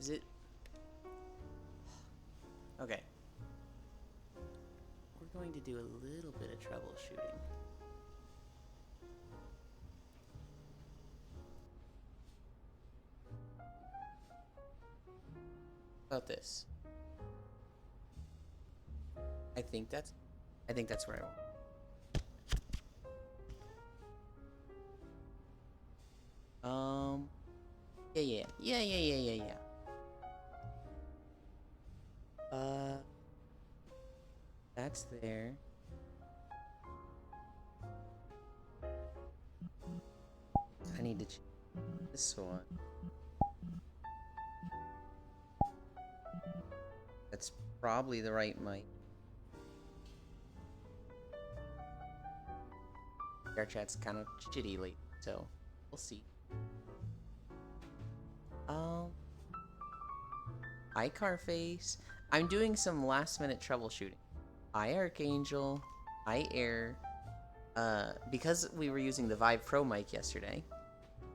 Is it? Okay. We're going to do a little bit of troubleshooting. About this. I think that's where I want. Yeah. That's there. I need to change this one. That's probably the right mic. Our chat's kind of shitty lately, so we'll see. Hi Carface. I'm doing some last minute troubleshooting. Hi Archangel. Hi Air. Because we were using the Vive Pro mic yesterday,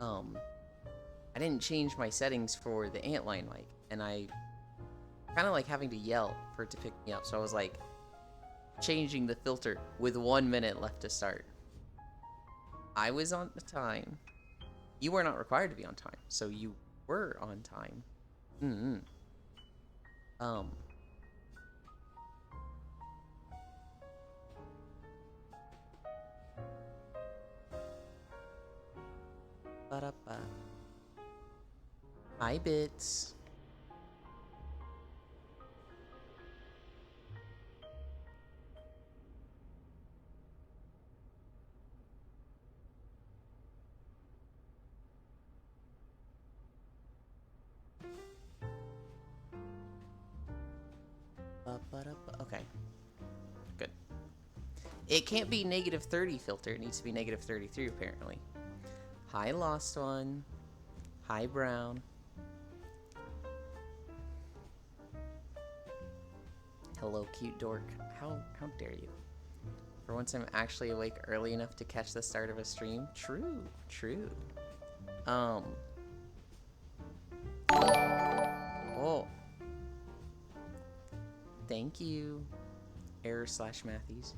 I didn't change my settings for the Antline mic, and I kind of like having to yell for it to pick me up, so I was like changing the filter with 1 minute left to start. I was on the time. You were not required to be on time, so you were on time. Ba-da-ba. Hi, Bits. Okay. Good. It can't be -30 filter. It needs to be -33, apparently. Hi, Lost One. Hi, Brown. Hello, cute dork. How dare you? For once, I'm actually awake early enough to catch the start of a stream. True. Oh. Thank you. Error/Matthews.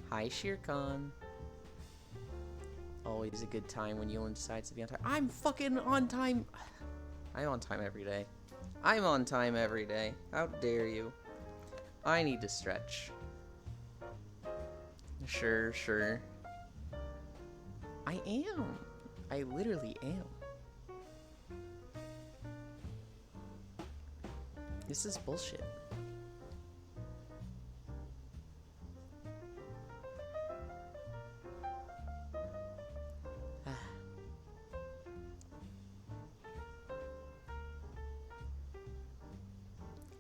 Hi, Shirkan. Always a good time when Yulin decides to be on time. I'm fucking on time. I'm on time every day. I'm on time every day. How dare you? I need to stretch. Sure. I am. I literally am. This is bullshit.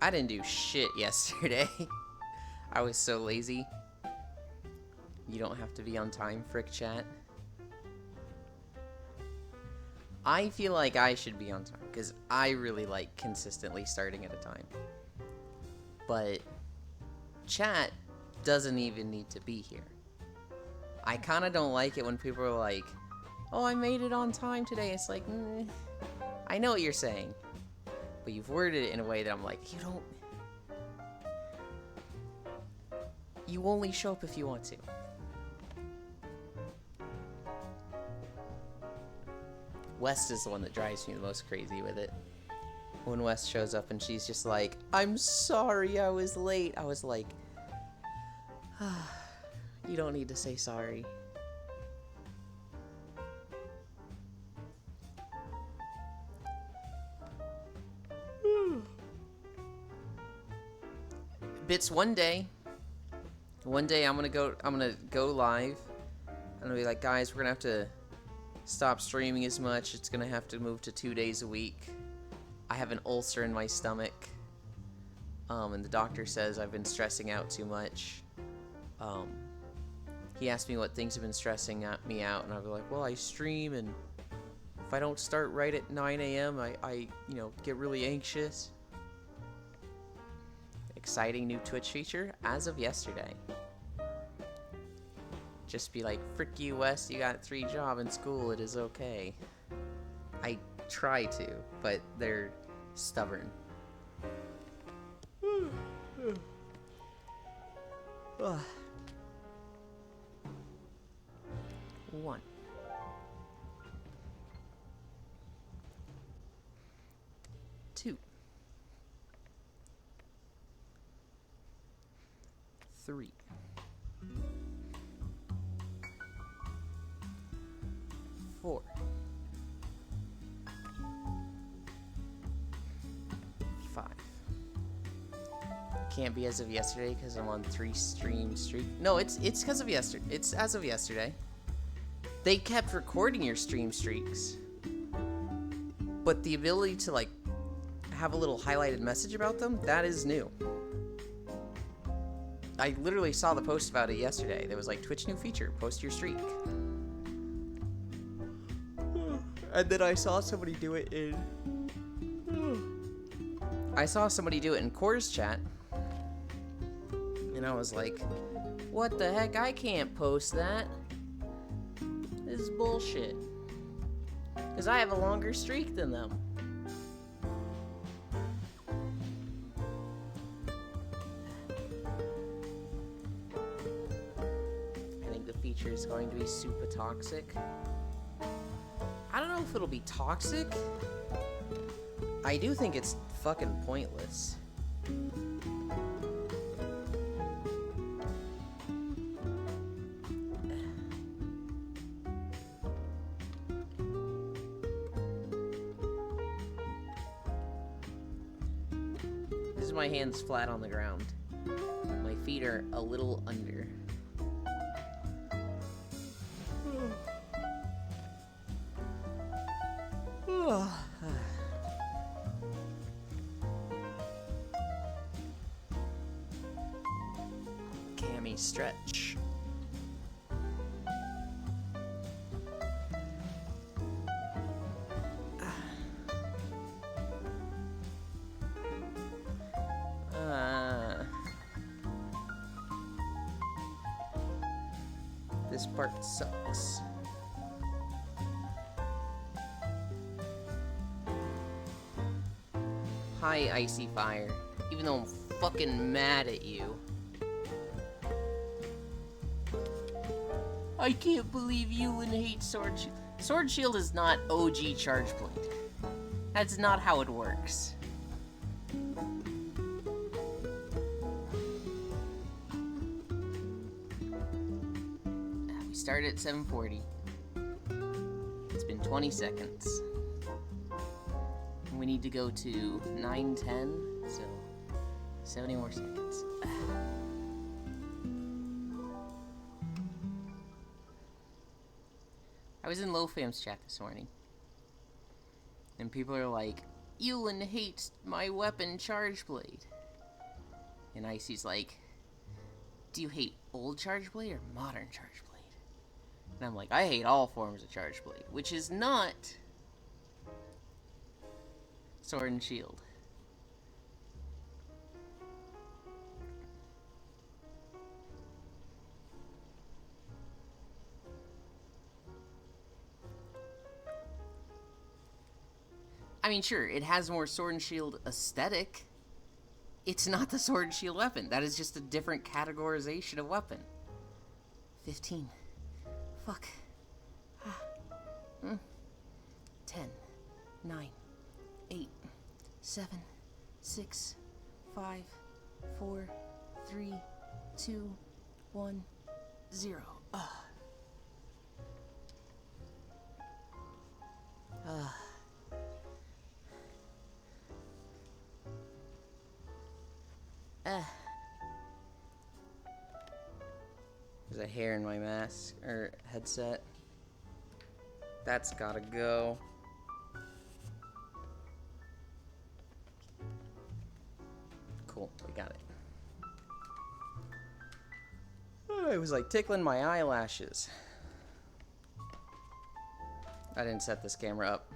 I didn't do shit yesterday. I was so lazy. You don't have to be on time, frick chat. I feel like I should be on time, because I really like consistently starting at a time. But chat doesn't even need to be here. I kind of don't like it when people are like, oh, I made it on time today. It's like, I know what you're saying, but you've worded it in a way that I'm like, you only show up if you want to. West is the one that drives me the most crazy with it. When West shows up and she's just like, I'm sorry I was late. I was like, you don't need to say sorry. Bits, one day I'm gonna go live. I'm gonna be like, guys, we're gonna have to stop streaming as much. It's gonna have to move to 2 days a week. I have an ulcer in my stomach. And the doctor says I've been stressing out too much. He asked me what things have been stressing me out, and I'll be like, well, I stream, and if I don't start right at 9 a.m., I get really anxious. Exciting new Twitch feature as of yesterday. Just be like, frick you, West, you got 3 jobs in school, it is okay. I try to, but they're Stubborn. One. Two. Three. Four. Five. Can't be as of yesterday because I'm on 3 stream streak. No, it's because of yesterday. It's as of yesterday. They kept recording your stream streaks, but the ability to like have a little highlighted message about them, that is new. I literally saw the post about it yesterday. There was like, Twitch new feature, post your streak. And then I saw somebody do it in Core's chat. And I was like, what the heck? I can't post that. This is bullshit. Because I have a longer streak than them. I think the feature is going to be super toxic. I don't know if it'll be toxic. I do think it's fucking pointless. This is my hands flat on the ground. My feet are a little under. Cammy stretch. This part sucks. Hi, Icy Fire. Even though I'm fucking mad at you. I can't believe Yulin hates Sword Shield. Sword Shield is not OG Charge Blade. That's not how it works. We started at 7:40. It's been 20 seconds. We need to go to 9:10, so 70 more seconds. I was in LowFam's chat this morning, and people are like, Yulin hates my weapon Charge Blade. And Icy's like, do you hate old Charge Blade or modern Charge Blade? And I'm like, I hate all forms of Charge Blade, which is not Sword and Shield. I mean, sure, it has more Sword and Shield aesthetic. It's not the Sword and Shield weapon. That is just a different categorization of weapon. 15. Fuck. 10. 9. 8. 7. 6. 5. 4. 3. 2. 1. 0. There's a hair in my mask, or headset. That's gotta go. Cool, we got it. Oh, it was like tickling my eyelashes. I didn't set this camera up.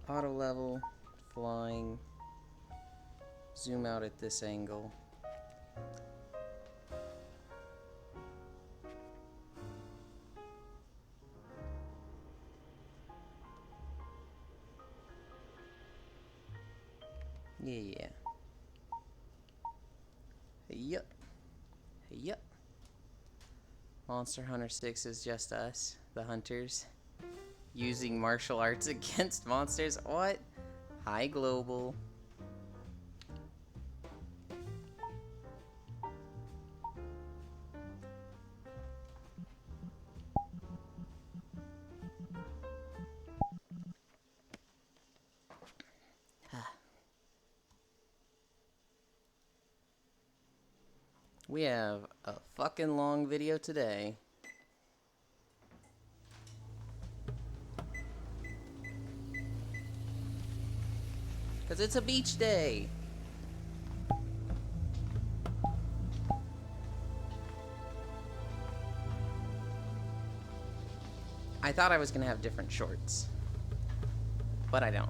Auto level, flying, zoom out at this angle. Yeah. Yup. Yup. Monster Hunter 6 is just us, the hunters, using martial arts against monsters. What? Hi, Global. We have a fucking long video today. Because it's a beach day. I thought I was going to have different shorts. But I don't.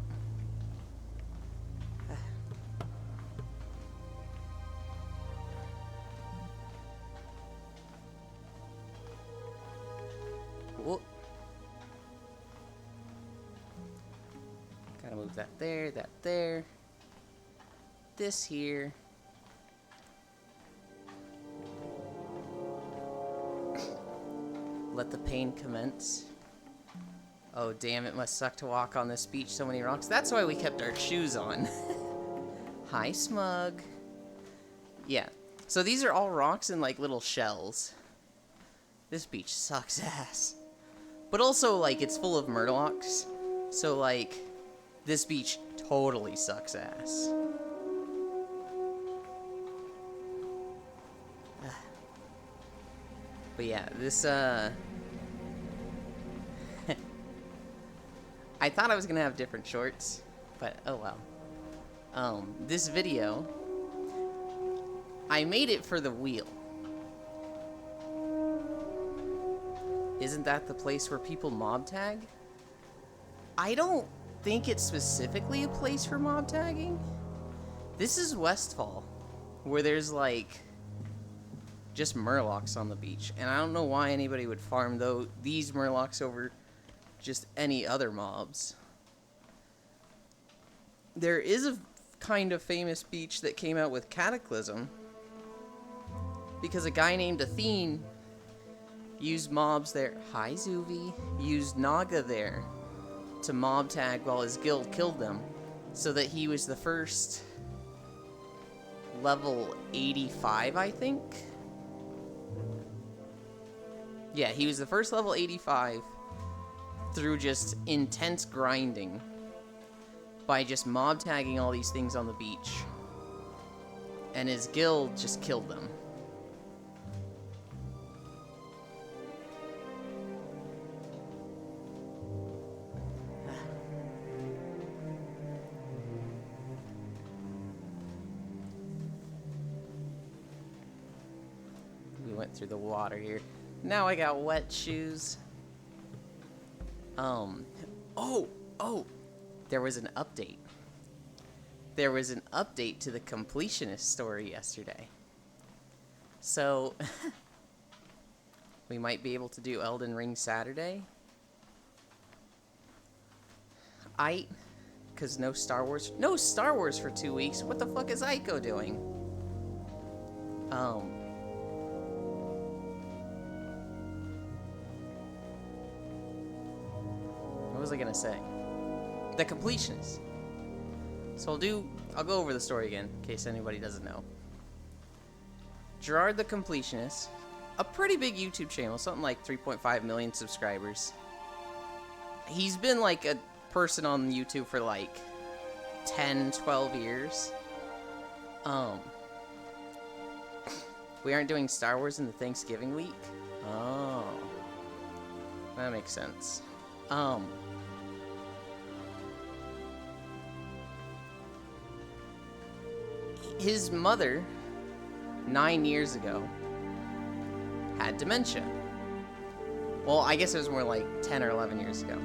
Whoop. Gotta move that there, that there. This here. Let the pain commence. Oh damn, it must suck to walk on this beach, so many rocks. That's why we kept our shoes on. Hi, Smug. Yeah, so these are all rocks and like little shells. This beach sucks ass. But also, like, it's full of murlocs. So, like, this beach totally sucks ass. But yeah, this, I thought I was gonna have different shorts, but oh well. This video, I made it for the wheel. Isn't that the place where people mob tag? I don't think it's specifically a place for mob tagging. This is Westfall, where there's like just murlocs on the beach, and I don't know why anybody would farm these murlocs over just any other mobs. There is a kind of famous beach that came out with Cataclysm because a guy named Athene used mobs there. Hi, Zuvi. Used Naga there to mob tag while his guild killed them, so that he was the first level 85, I think. Yeah, he was the first level 85 through just intense grinding by just mob tagging all these things on the beach. And his guild just killed them. We went through the water here. Now I got wet shoes. Oh, there was an update. There was an update to the completionist story yesterday. So, we might be able to do Elden Ring Saturday. Cause no Star Wars for 2 weeks. What the fuck is Aiko doing? What was I gonna say? The completionist. So I'll go over the story again, in case anybody doesn't know. Gerard the Completionist, a pretty big YouTube channel, something like 3.5 million subscribers. He's been like a person on YouTube for like 10, 12 years. We aren't doing Star Wars in the Thanksgiving week? Oh. That makes sense. His mother, 9 years ago, had dementia. Well, I guess it was more like 10 or 11 years ago.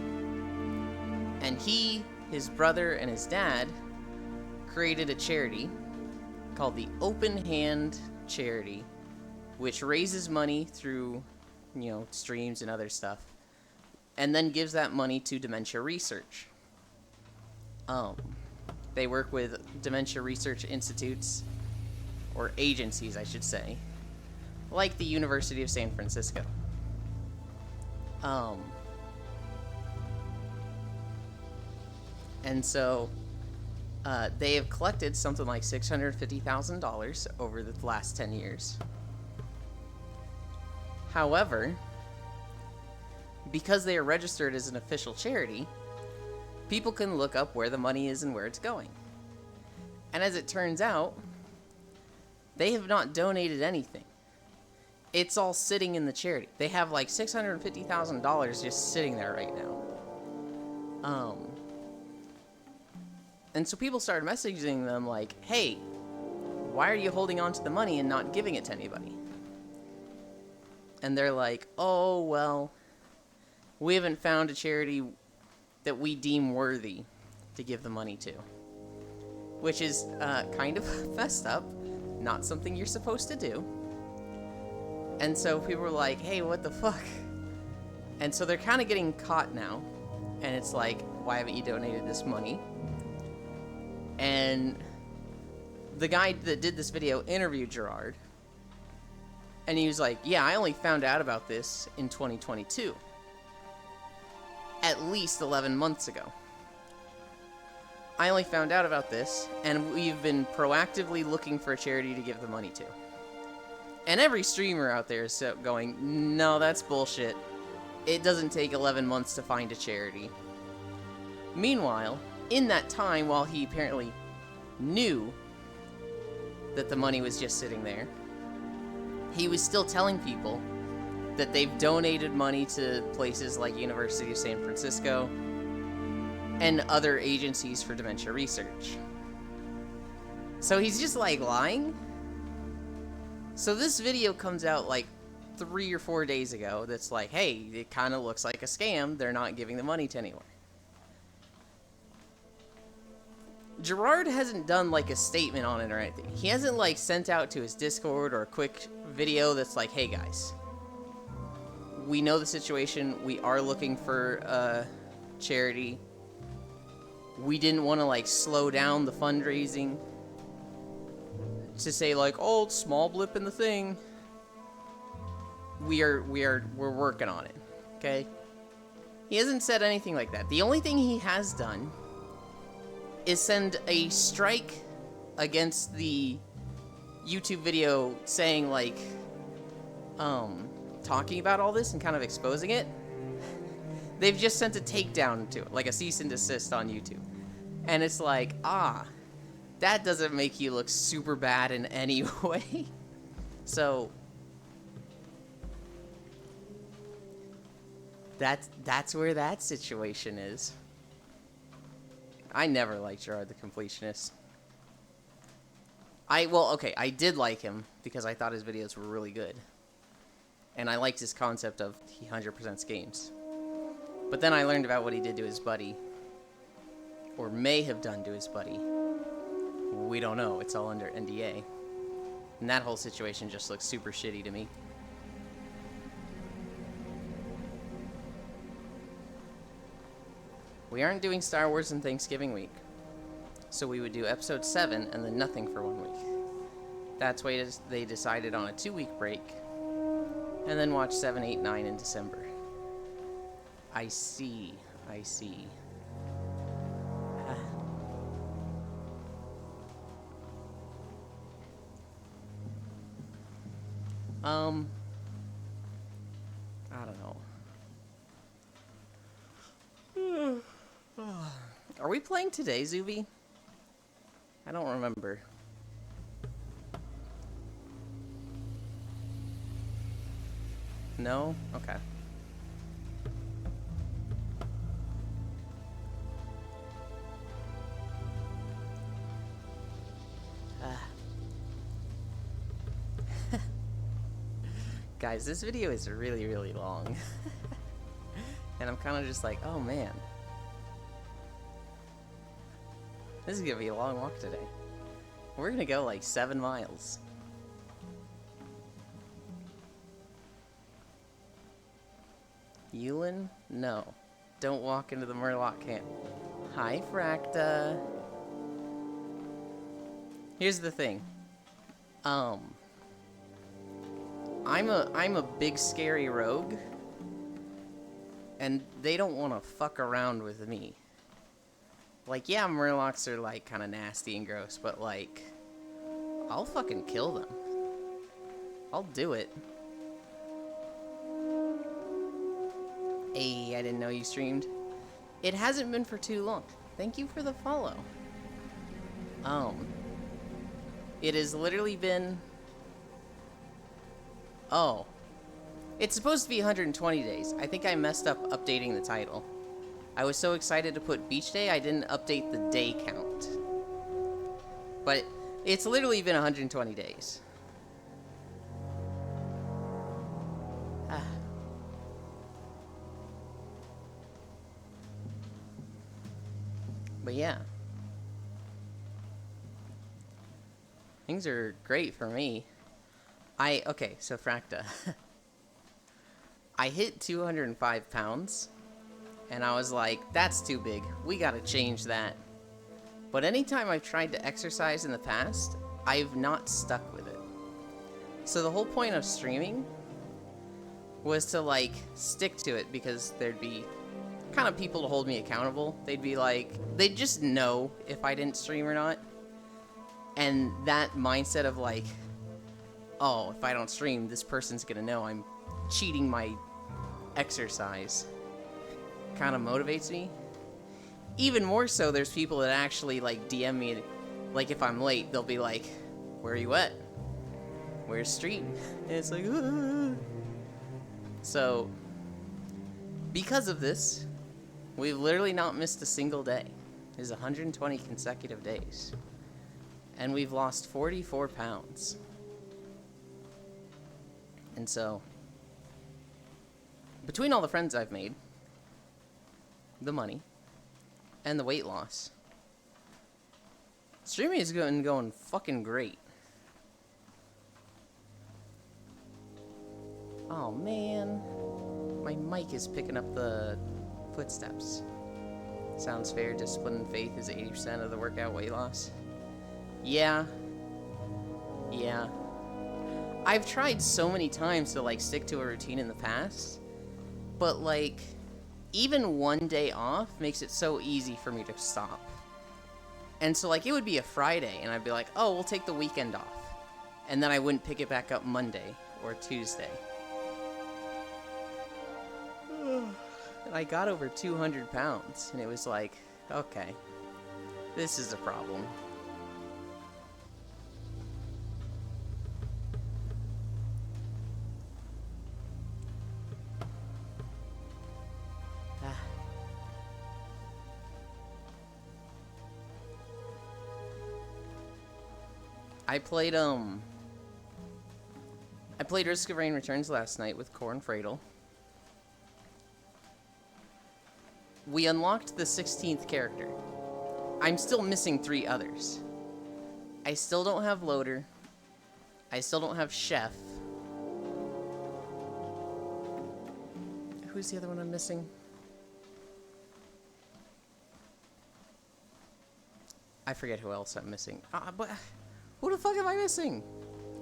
And he his brother and his dad created a charity called the Open Hand Charity, which raises money through, streams and other stuff, and then gives that money to dementia research. They work with dementia research institutes, or agencies, I should say, like the University of San Francisco. And so they have collected something like $650,000 over the last 10 years. However, because they are registered as an official charity, people can look up where the money is and where it's going. And as it turns out, they have not donated anything. It's all sitting in the charity. They have like $650,000 just sitting there right now. And so people started messaging them like, hey, why are you holding on to the money and not giving it to anybody? And they're like, oh, well, we haven't found a charity that we deem worthy to give the money to. Which is kind of messed up. Not something you're supposed to do. And so people were like, hey, what the fuck? And so they're kind of getting caught now. And it's like, why haven't you donated this money? And the guy that did this video interviewed Gerard. And he was like, yeah, I only found out about this in 2022. At least 11 months ago. I only found out about this, and we've been proactively looking for a charity to give the money to. And every streamer out there is going, no, that's bullshit. It doesn't take 11 months to find a charity. Meanwhile, in that time, while he apparently knew that the money was just sitting there, he was still telling people that they've donated money to places like University of San Francisco and other agencies for dementia research. So he's just like lying. So this video comes out like 3 or 4 days ago that's like, hey, it kind of looks like a scam. They're not giving the money to anyone. Gerard hasn't done like a statement on it or anything. He hasn't like sent out to his Discord or a quick video that's like, hey guys, we know the situation. We are looking for a charity. We didn't want to like slow down the fundraising to say like, oh, it's small blip in the thing. We're working on it. Okay? He hasn't said anything like that. The only thing he has done is send a strike against the YouTube video saying like talking about all this and kind of exposing it. They've just sent a takedown to it, like a cease and desist on YouTube. And it's like, that doesn't make you look super bad in any way. So that's where that situation is. I never liked Gerard the Completionist. I did like him because I thought his videos were really good. And I liked his concept of he 100% games. But then I learned about what he did to his buddy. Or may have done to his buddy. We don't know. It's all under NDA. And that whole situation just looks super shitty to me. We aren't doing Star Wars in Thanksgiving week. So we would do episode 7 and then nothing for 1 week. That's why they decided on a 2-week break. And then watch 7, 8, 9 in December. I see. I don't know. Are we playing today, Zuby? I don't remember. No? Okay. Guys, this video is really, really long. And I'm kind of just like, oh man. This is gonna be a long walk today. We're gonna go like 7 miles. Yulin? No. Don't walk into the Murloc camp. Hi, Fracta. Here's the thing. I'm a big scary rogue. And they don't want to fuck around with me. Like, yeah, Murlocs are, like, kind of nasty and gross, but, like, I'll fucking kill them. I'll do it. Hey, I didn't know you streamed. It hasn't been for too long. Thank you for the follow. It has literally been... Oh. It's supposed to be 120 days. I think I messed up updating the title. I was so excited to put beach day, I didn't update the day count. But it's literally been 120 days. Ah. But yeah. Things are great for me. Okay, so Fracta. I hit 205 pounds, and I was like, that's too big. We gotta change that. But anytime I've tried to exercise in the past, I've not stuck with it. So the whole point of streaming was to, like, stick to it, because there'd be kind of people to hold me accountable. They'd be like, they'd just know if I didn't stream or not. And that mindset of, like, oh, if I don't stream, this person's gonna know I'm cheating my exercise, kind of motivates me. Even more so, there's people that actually, like, DM me, like, if I'm late, they'll be like, where are you at? Where's stream? And it's like, ah. So, because of this, we've literally not missed a single day. It is 120 consecutive days. And we've lost 44 pounds. And so, between all the friends I've made, the money, and the weight loss, streaming is going fucking great. Oh man, my mic is picking up the footsteps. Sounds fair, discipline and faith is 80% of the workout weight loss. Yeah. I've tried so many times to, like, stick to a routine in the past, but, like, even one day off makes it so easy for me to stop. And so, like, it would be a Friday, and I'd be like, oh, we'll take the weekend off. And then I wouldn't pick it back up Monday or Tuesday. And I got over 200 pounds, and it was like, okay, this is a problem. I played Risk of Rain Returns last night with Corn Fradle. We unlocked the 16th character. I'm still missing 3 others. I still don't have Loader. I still don't have Chef. Who's the other one I'm missing? I forget who else I'm missing. But who the fuck am I missing?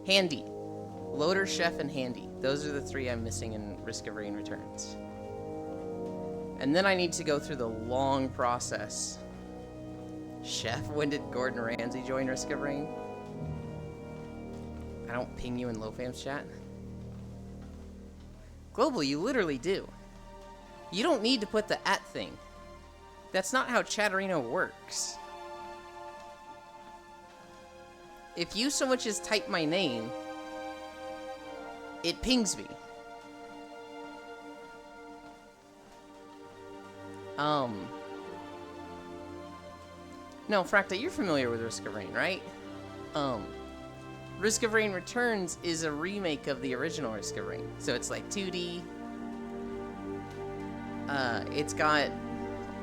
Handy. Loader, Chef, and Handy. Those are the 3 I'm missing in Risk of Rain Returns. And then I need to go through the long process. Chef, when did Gordon Ramsay join Risk of Rain? I don't ping you in LowFam's chat. Global, you literally do. You don't need to put the @ thing. That's not how Chatterino works. If you so much as type my name, it pings me. No, Fracta, you're familiar with Risk of Rain, right? Risk of Rain Returns is a remake of the original Risk of Rain. So it's like 2D. It's got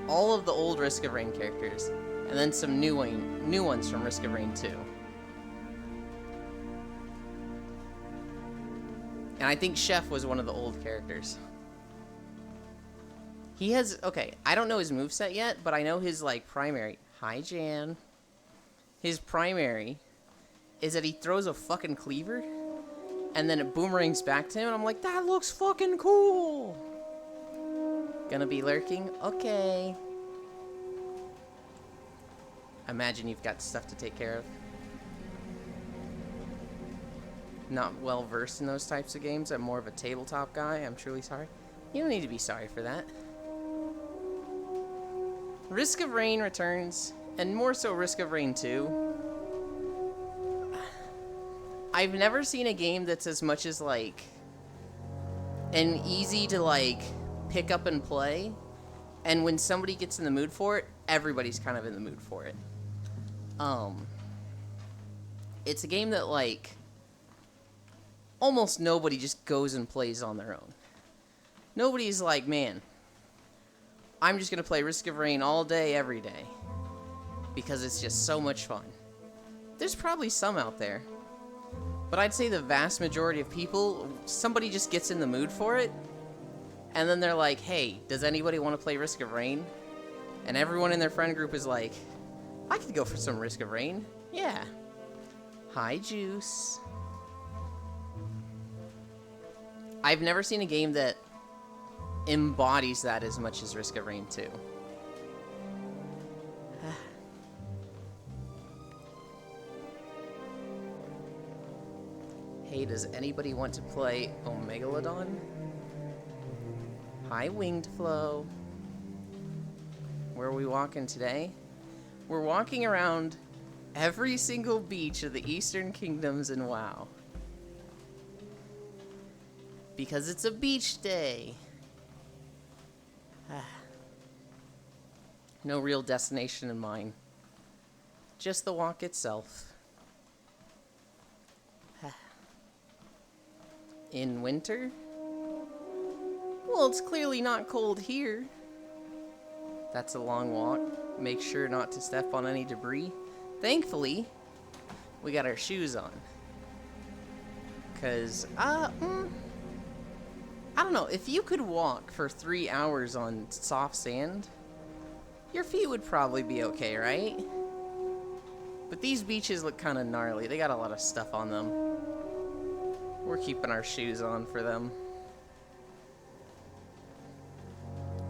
all of the old Risk of Rain characters. And then some new ones from Risk of Rain 2. And I think Chef was one of the old characters. He has, okay, I don't know his moveset yet, but I know his, like, primary. Hi, Jan. His primary is that he throws a fucking cleaver, and then it boomerangs back to him, and I'm like, that looks fucking cool! Gonna be lurking? Okay. Imagine you've got stuff to take care of. Not well versed in those types of games. I'm more of a tabletop guy. I'm truly sorry. You don't need to be sorry for that. Risk of Rain returns, and more so Risk of Rain 2. I've never seen a game that's as much as like an easy to like pick up and play, and when somebody gets in the mood for it, everybody's kind of in the mood for it. It's a game that like almost nobody just goes and plays on their own. Nobody's like, man, I'm just gonna play Risk of Rain all day, every day, because it's just so much fun. There's probably some out there, but I'd say the vast majority of people, somebody just gets in the mood for it, and then they're like, hey, does anybody want to play Risk of Rain? And everyone in their friend group is like, I could go for some Risk of Rain. Yeah. Hi, Juice. I've never seen a game that embodies that as much as Risk of Rain 2. Hey, does anybody want to play Omegalodon? Hi, Winged Flow. Where are we walking today? We're walking around every single beach of the Eastern Kingdoms in WoW. Because it's a beach day. No real destination in mind. Just the walk itself. In winter? Well, it's clearly not cold here. That's a long walk. Make sure not to step on any debris. Thankfully, we got our shoes on. Because, I don't know. If you could walk for 3 hours on soft sand, your feet would probably be okay, right? But these beaches look kind of gnarly. They got a lot of stuff on them. We're keeping our shoes on for them.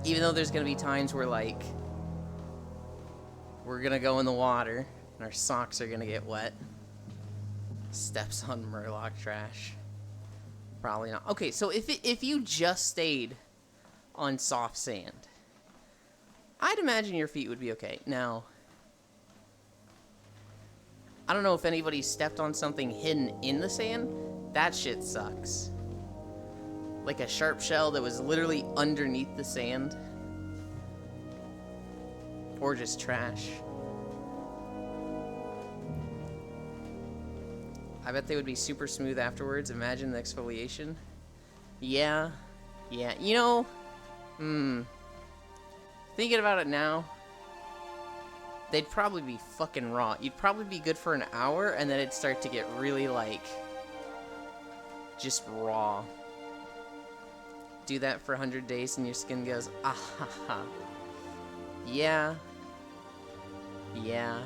Even though there's going to be times where, like, we're going to go in the water and our socks are going to get wet. Steps on Murloc trash. Probably not. Okay, so if you just stayed on soft sand, I'd imagine your feet would be okay. Now, I don't know if anybody stepped on something hidden in the sand. That shit sucks. Like a sharp shell that was literally underneath the sand. Or just trash. I bet they would be super smooth afterwards. Imagine the exfoliation. Yeah. Yeah. You know, thinking about it now, they'd probably be fucking raw. You'd probably be good for an hour, and then it'd start to get really, like, just raw. Do that for 100 days, and your skin goes, ah ha ha. Yeah. Yeah.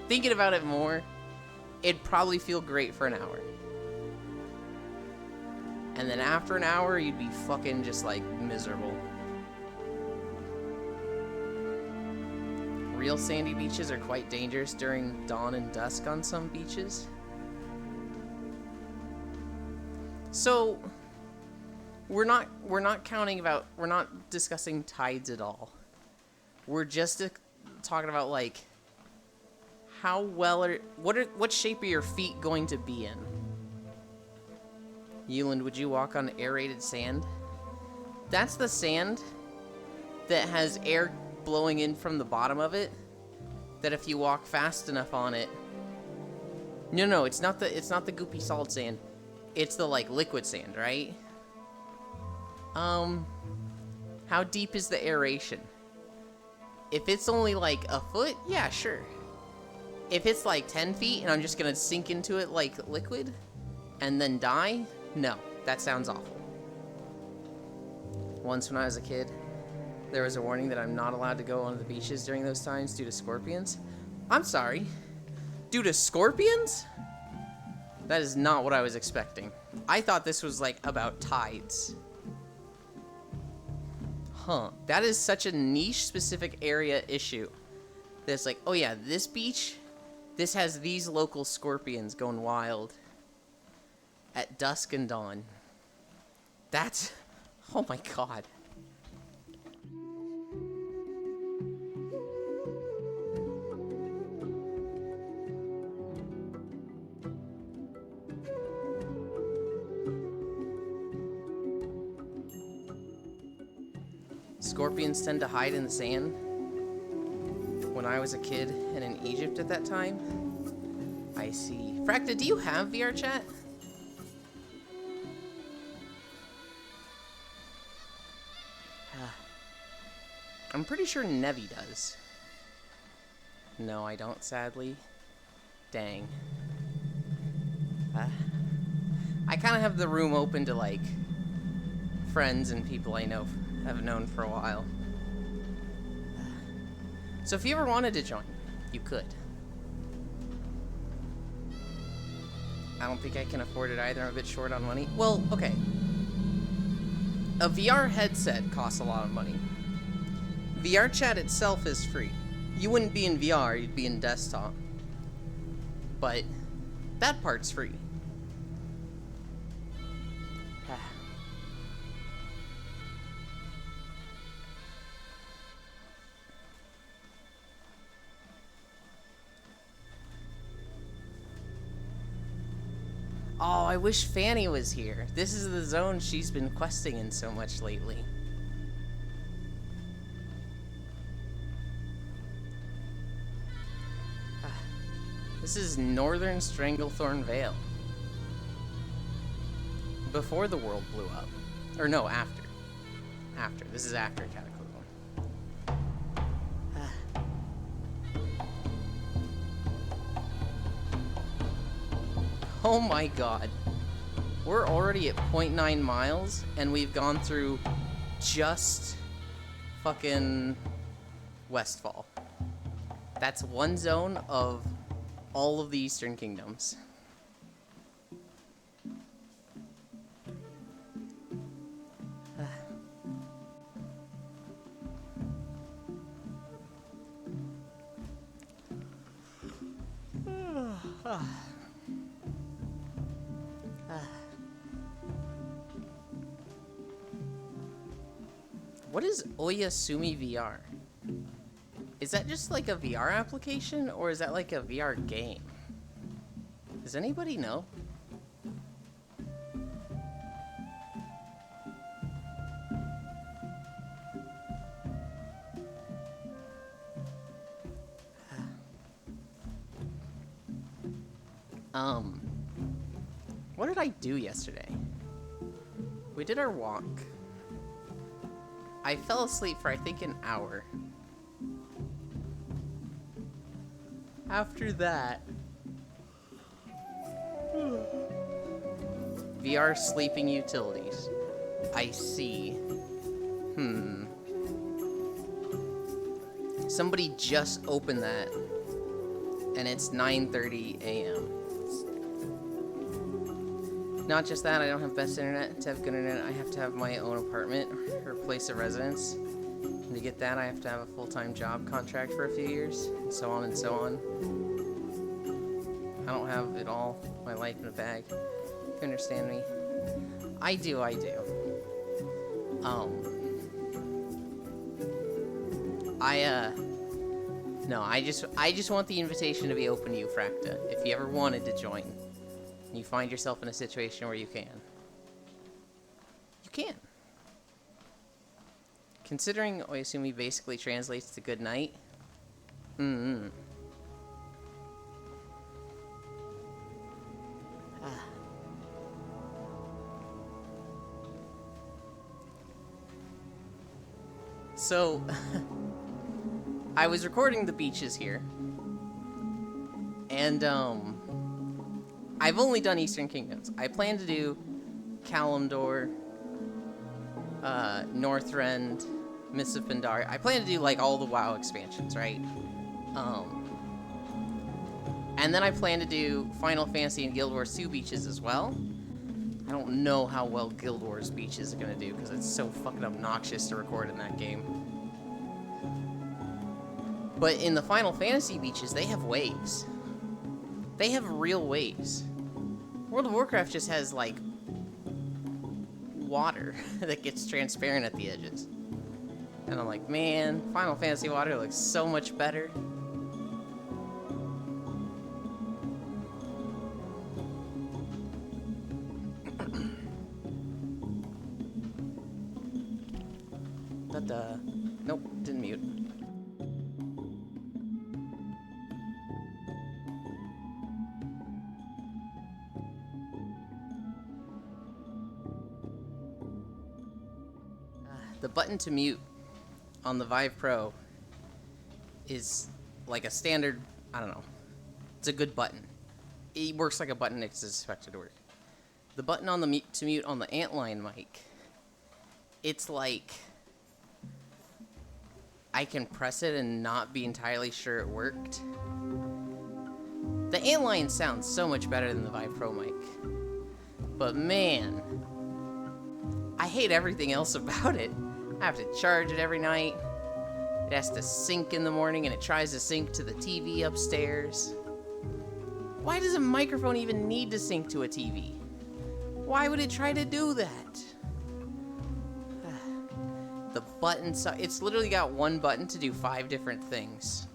Thinking about it more, it'd probably feel great for an hour. And then after an hour, you'd be fucking just, like, miserable. Real sandy beaches are quite dangerous during dawn and dusk on some beaches. So, we're not discussing tides at all. We're just talking about, like, how well what shape are your feet going to be in? Euland, would you walk on aerated sand? That's the sand that has air blowing in from the bottom of it, that if you walk fast enough on it. No, it's not the goopy solid sand. It's the, like, liquid sand, right? How deep is the aeration? If it's only like a foot, yeah, sure. If it's like 10 feet and I'm just gonna sink into it like liquid and then die, no, that sounds awful. Once when I was a kid, there was a warning that I'm not allowed to go on the beaches during those times due to scorpions. I'm sorry. Due to scorpions? That is not what I was expecting. I thought this was like about tides. Huh. That is such a niche specific area issue. That's like, oh yeah, this beach, this has these local scorpions going wild at dusk and dawn. That's, oh my god. Scorpions tend to hide in the sand. When I was a kid and in Egypt at that time. I see. Fracta, do you have VR chat? I'm pretty sure Nevi does. No, I don't, sadly. Dang. I kind of have the room open to, like, friends and people I know have known for a while. So if you ever wanted to join, you could. I don't think I can afford it either. I'm a bit short on money. Well, okay. A VR headset costs a lot of money. VR chat itself is free. You wouldn't be in VR, you'd be in desktop. But that part's free. Oh, I wish Fanny was here. This is the zone she's been questing in so much lately. This is Northern Stranglethorn Vale. Before the world blew up. Or no, after. After. This is after Cataclysm. Oh my god. We're already at 0.9 miles, and we've gone through just fucking Westfall. That's one zone of all of the Eastern Kingdoms. What is Oyasumi VR? Is that just like a VR application, or is that like a VR game? Does anybody know? What did I do yesterday? We did our walk. I fell asleep for, I think, an hour. After that... VR sleeping utilities. I see. Somebody just opened that. And it's 9:30 a.m. Not just that, I don't have best internet. To have good internet, I have to have my own apartment or place of residence. And to get that, I have to have a full-time job contract for a few years, and so on and so on. I don't have it all, my life in a bag. If you understand me. I do. No, I just want the invitation to be open to you, Fracta. If you ever wanted to join, and you find yourself in a situation where you can. You can. Considering Oyasumi basically translates to good night. So, I was recording the beaches here, and I've only done Eastern Kingdoms. I plan to do Kalimdor, Northrend, Mists of Pandaria. I plan to do like all the WoW expansions, right? And then I plan to do Final Fantasy and Guild Wars 2 beaches as well. I don't know how well Guild Wars beaches are gonna do because it's so fucking obnoxious to record in that game. But in the Final Fantasy beaches, they have waves. They have real waves. World of Warcraft just has, like, water that gets transparent at the edges. And I'm like, man, Final Fantasy water looks so much better. Nope, didn't mute. The button to mute on the Vive Pro is like a standard, I don't know, it's a good button. It works like a button it's expected to work. The button on the to mute on the Antlion mic, it's like I can press it and not be entirely sure it worked. The Antlion sounds so much better than the Vive Pro mic. But man, I hate everything else about it. I have to charge it every night. It has to sync in the morning and it tries to sync to the TV upstairs. Why does a microphone even need to sync to a TV? Why would it try to do that? The button, it's literally got one button to do 5 different things.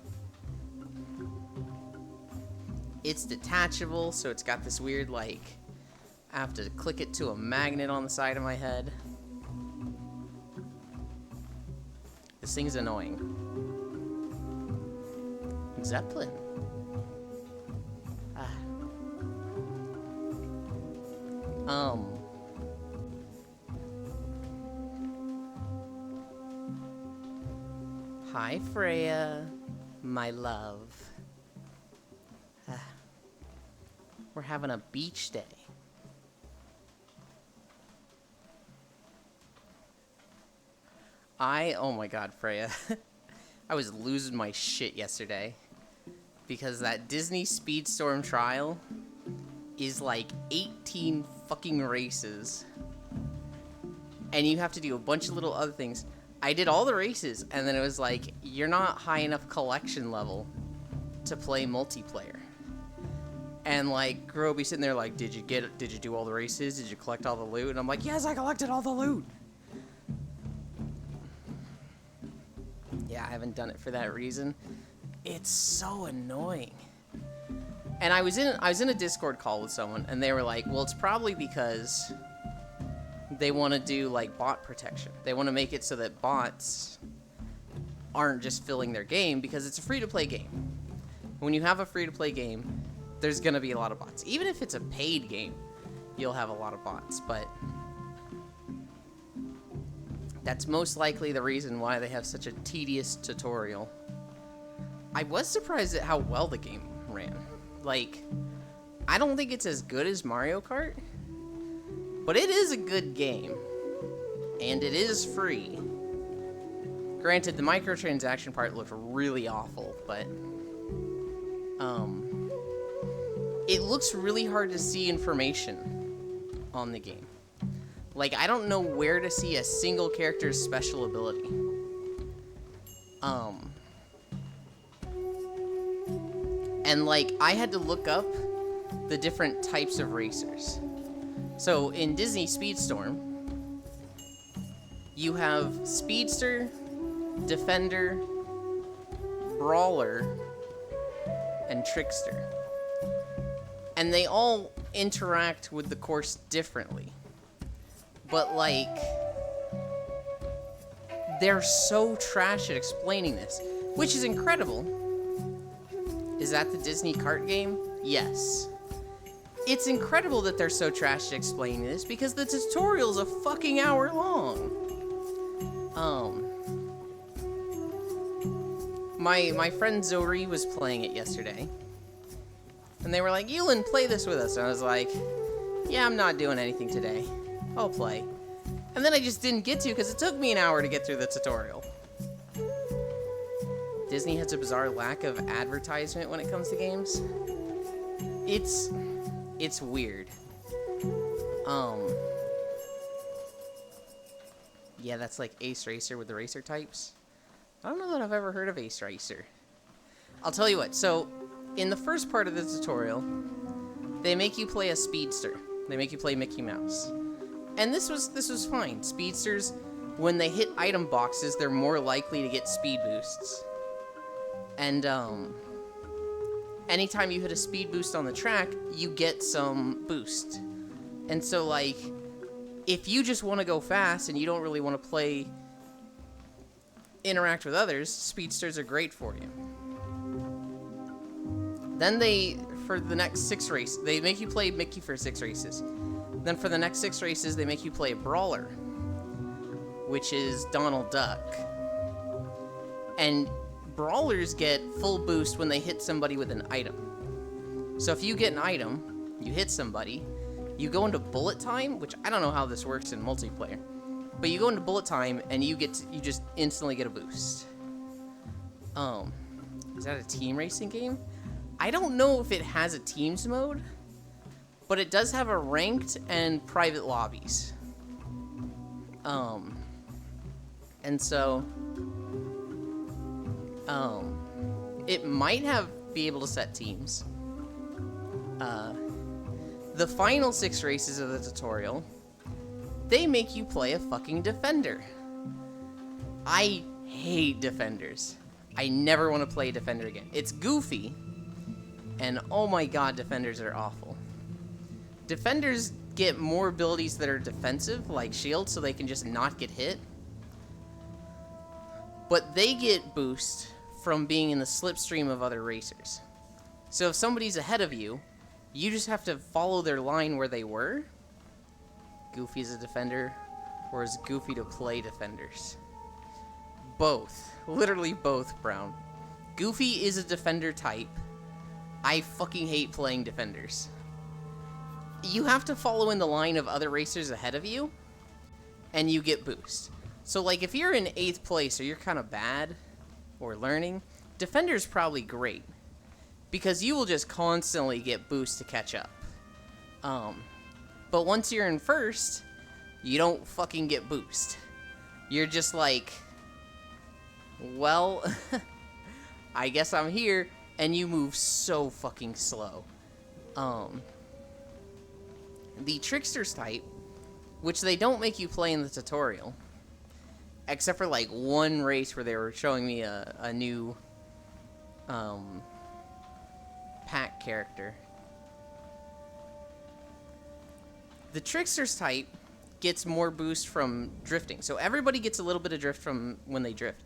It's detachable, so it's got this weird, like, I have to click it to a magnet on the side of my head. This thing's annoying. Zeppelin. Hi, Freya, my love. We're having a beach day. Oh my god, Freya. I was losing my shit yesterday because that Disney Speedstorm trial is like 18 fucking races. And you have to do a bunch of little other things. I did all the races, and then it was like, you're not high enough collection level to play multiplayer. And like, Groby sitting there like, did you do all the races? Did you collect all the loot? And I'm like, yes, I collected all the loot. Yeah, I haven't done it for that reason. It's so annoying. And I was in a Discord call with someone, and they were like, well, it's probably because they want to do like bot protection. They want to make it so that bots aren't just filling their game because it's a free-to-play game. When you have a free-to-play game, there's going to be a lot of bots. Even if it's a paid game, you'll have a lot of bots, but that's most likely the reason why they have such a tedious tutorial. I was surprised at how well the game ran. Like, I don't think it's as good as Mario Kart, but it is a good game, and it is free. Granted, the microtransaction part looked really awful, but it looks really hard to see information on the game. Like, I don't know where to see a single character's special ability. And like, I had to look up the different types of racers. So in Disney Speedstorm, you have Speedster, Defender, Brawler, and Trickster. And they all interact with the course differently. But like, they're so trash at explaining this, which is incredible. Is that the Disney kart game? Yes. It's incredible that they're so trash at explaining this because the tutorial's a fucking hour my friend Zori was playing it yesterday. And they were like, Yulin, play this with us. And I was like, yeah, I'm not doing anything today. I'll play. And then I just didn't get to because it took me an hour to get through the tutorial. Disney has a bizarre lack of advertisement when it comes to games. It's weird. Yeah, that's like Ace Racer with the racer types. I don't know that I've ever heard of Ace Racer. I'll tell you what, so in the first part of the tutorial, they make you play a speedster. They make you play Mickey Mouse. And this was fine. Speedsters, when they hit item boxes, they're more likely to get speed boosts. And anytime you hit a speed boost on the track, you get some boost. And so like, if you just want to go fast and you don't really want to interact with others, speedsters are great for you. Then for the next 6 races, they make you play Mickey for 6 races. Then for the next 6 races, they make you play Brawler, which is Donald Duck. And Brawlers get full boost when they hit somebody with an item. So if you get an item, you hit somebody, you go into bullet time, which I don't know how this works in multiplayer, but you go into bullet time and you just instantly get a boost. Is that a team racing game? I don't know if it has a teams mode, but it does have a ranked and private lobbies. And so, it might be able to set teams. The final 6 races of the tutorial, they make you play a fucking defender. I hate defenders. I never want to play a defender again. It's goofy, and oh my god, defenders are awful. Defenders get more abilities that are defensive, like shield, so they can just not get hit. But they get boost from being in the slipstream of other racers. So if somebody's ahead of you, you just have to follow their line where they were. Goofy's a defender, or is Goofy to play defenders? Both. Literally both, Brown. Goofy is a defender type. I fucking hate playing defenders. You have to follow in the line of other racers ahead of you, and you get boost. So like if you're in 8th place or you're kind of bad or learning, defender's probably great, because you will just constantly get boost to catch up. But once you're in 1st, you don't fucking get boost. You're just like, well, I guess I'm here, and you move so fucking slow. The Tricksters type, which they don't make you play in the tutorial, except for like one race where they were showing me a new pack character. The Tricksters type gets more boost from drifting. So everybody gets a little bit of drift from when they drift.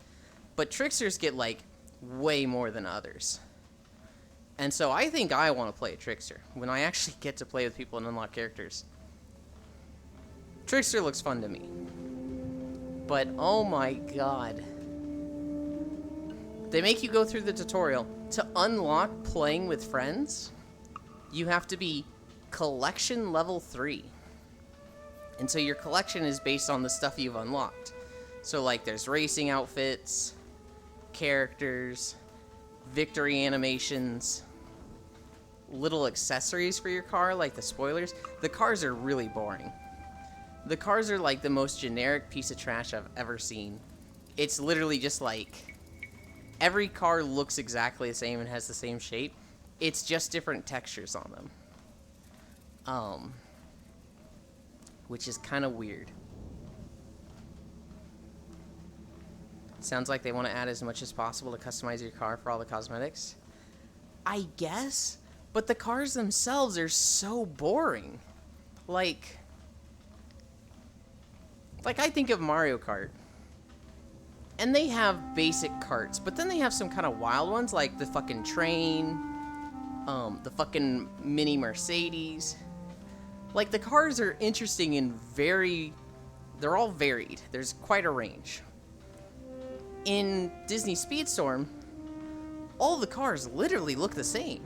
But Tricksters get like way more than others. And so I think I want to play a Trickster when I actually get to play with people and unlock characters. Trickster looks fun to me. But oh my god. They make you go through the tutorial. To unlock playing with friends, you have to be collection level 3. And so your collection is based on the stuff you've unlocked. So like there's racing outfits, characters, victory animations, little accessories for your car like the spoilers. The cars are really boring. The cars are like the most generic piece of trash I've ever seen. It's literally just like every car looks exactly the same and has the same shape. It's just different textures on them. Which is kind of weird. Sounds like they want to add as much as possible to customize your car for all the cosmetics. I guess, but the cars themselves are so boring. Like I think of Mario Kart, and they have basic karts, but then they have some kind of wild ones, like the fucking train, the fucking mini Mercedes. Like, the cars are interesting and they're all varied. There's quite a range. In Disney Speedstorm, all the cars literally look the same.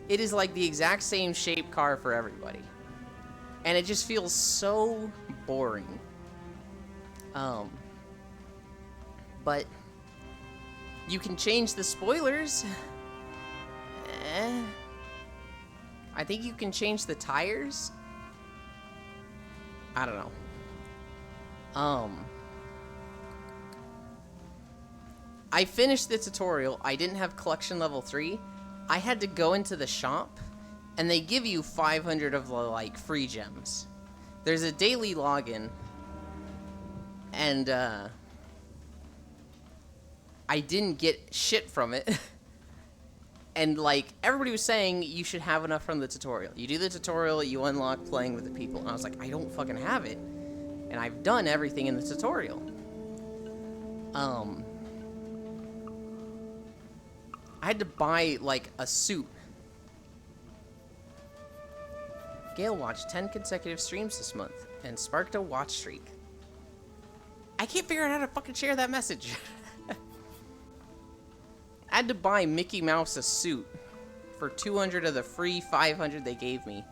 It is like the exact same shape car for everybody. And it just feels so boring. But you can change the spoilers. I think you can change the tires. I don't know. I finished the tutorial. I didn't have collection level 3. I had to go into the shop, and they give you 500 of the, like, free gems. There's a daily login, and, I didn't get shit from it. And, like, everybody was saying you should have enough from the tutorial. You do the tutorial, you unlock playing with the people. And I was like, I don't fucking have it. And I've done everything in the tutorial. I had to buy, like, a suit. Gale watched 10 consecutive streams this month and sparked a watch streak. I can't figure out how to fucking share that message. I had to buy Mickey Mouse a suit for 200 of the free 500 they gave me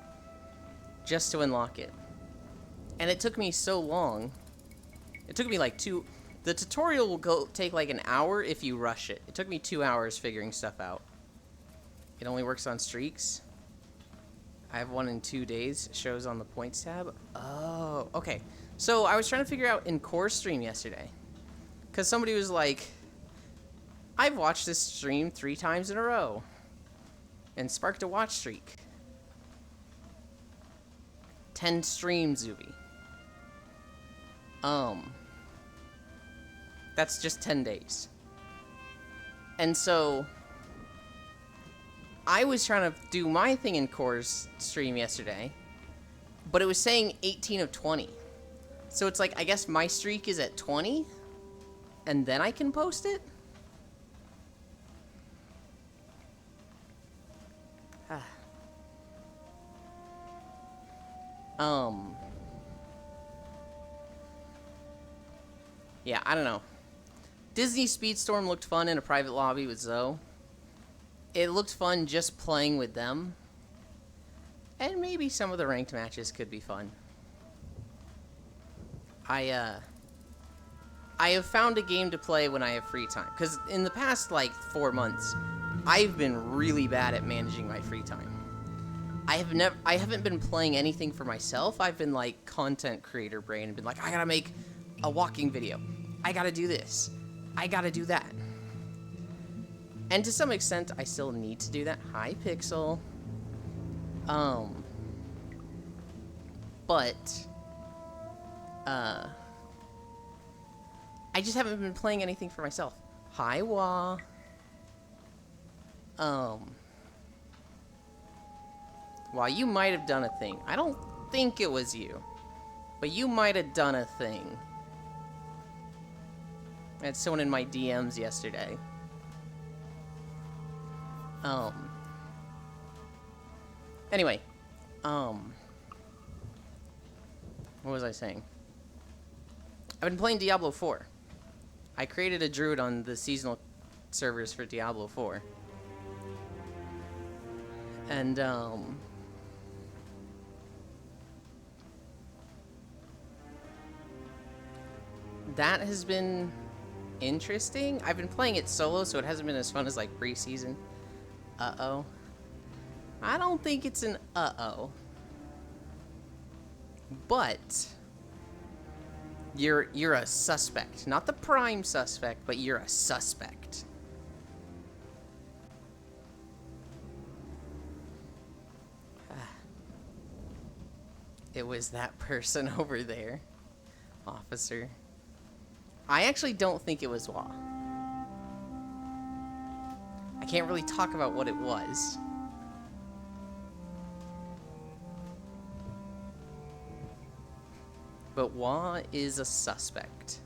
just to unlock it. And it took me so long. It took me like the tutorial will take like an hour if you rush it. It took me 2 hours figuring stuff out. It only works on streaks. I have one in 2 days. Shows on the points tab. Oh, okay. So I was trying to figure out in Core stream yesterday. Because somebody was like, I've watched this stream 3 times in a row. And sparked a watch streak. 10 streams, Zuby. That's just 10 days. And so I was trying to do my thing in Core's stream yesterday, but it was saying 18 of 20. So it's like, I guess my streak is at 20, and then I can post it? Yeah, I don't know. Disney Speedstorm looked fun in a private lobby with Zoe. It looked fun just playing with them. And maybe some of the ranked matches could be fun. I have found a game to play when I have free time. Because in the past, like, 4 months, I've been really bad at managing my free time. I haven't been playing anything for myself. I've been, like, content creator brain and been like, I gotta make a walking video. I gotta do this. I gotta do that. And to some extent, I still need to do that. Hi, Pixel. But I just haven't been playing anything for myself. Hi, Wah. Well, you might have done a thing. I don't think it was you, but you might have done a thing. I had someone in my DMs yesterday. Anyway, what was I saying? I've been playing Diablo 4. I created a druid on the seasonal servers for Diablo 4. And, that has been interesting. I've been playing it solo, so it hasn't been as fun as, like, preseason. Uh-oh. I don't think it's an uh-oh. But you're a suspect. Not the prime suspect, but you're a suspect. It was that person over there. Officer. I actually don't think it was Wah. I can't really talk about what it was. But Wah is a suspect.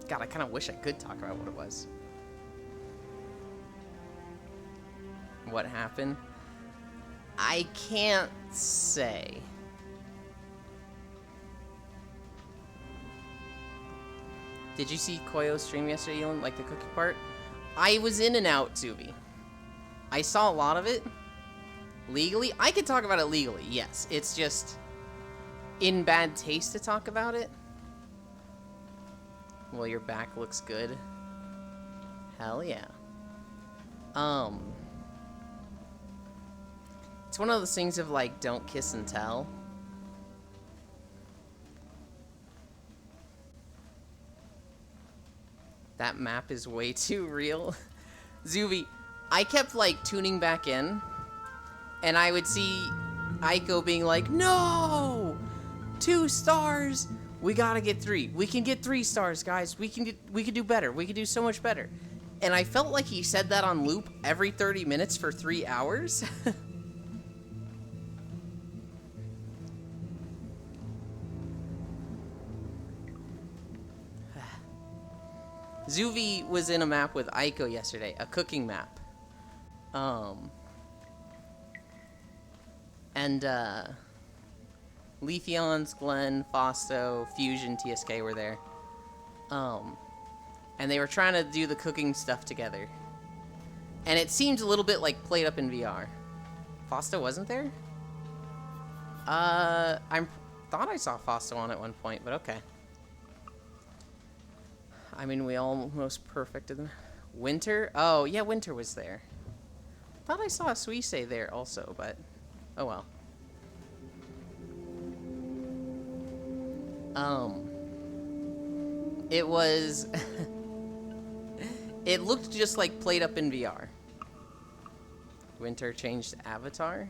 God, I kind of wish I could talk about what it was. What happened? I can't say. Did you see Koyo's stream yesterday, Elon? Like the cookie part? I was in and out, Zuby. I saw a lot of it. Legally? I could talk about it legally, yes. It's just in bad taste to talk about it. Well, your back looks good. Hell yeah. It's one of those things of like, don't kiss and tell. That map is way too real. Zuby, I kept like tuning back in, and I would see Aiko being like, no! 2 stars! We gotta get 3. We can get 3 stars, guys. We can do better. We can do so much better. And I felt like he said that on loop every 30 minutes for 3 hours. Zuvi was in a map with Aiko yesterday, a cooking map. And Leafeons, Glenn, Fausto, Fusion, TSK were there. And they were trying to do the cooking stuff together. And it seemed a little bit like played up in VR. Fausto wasn't there? I thought I saw Fausto on at one point, but okay. I mean, we almost perfected them. Winter? Oh, yeah, Winter was there. Thought I saw a Suisei there also, but oh well. It was... It looked just like played up in VR. Winter changed avatar?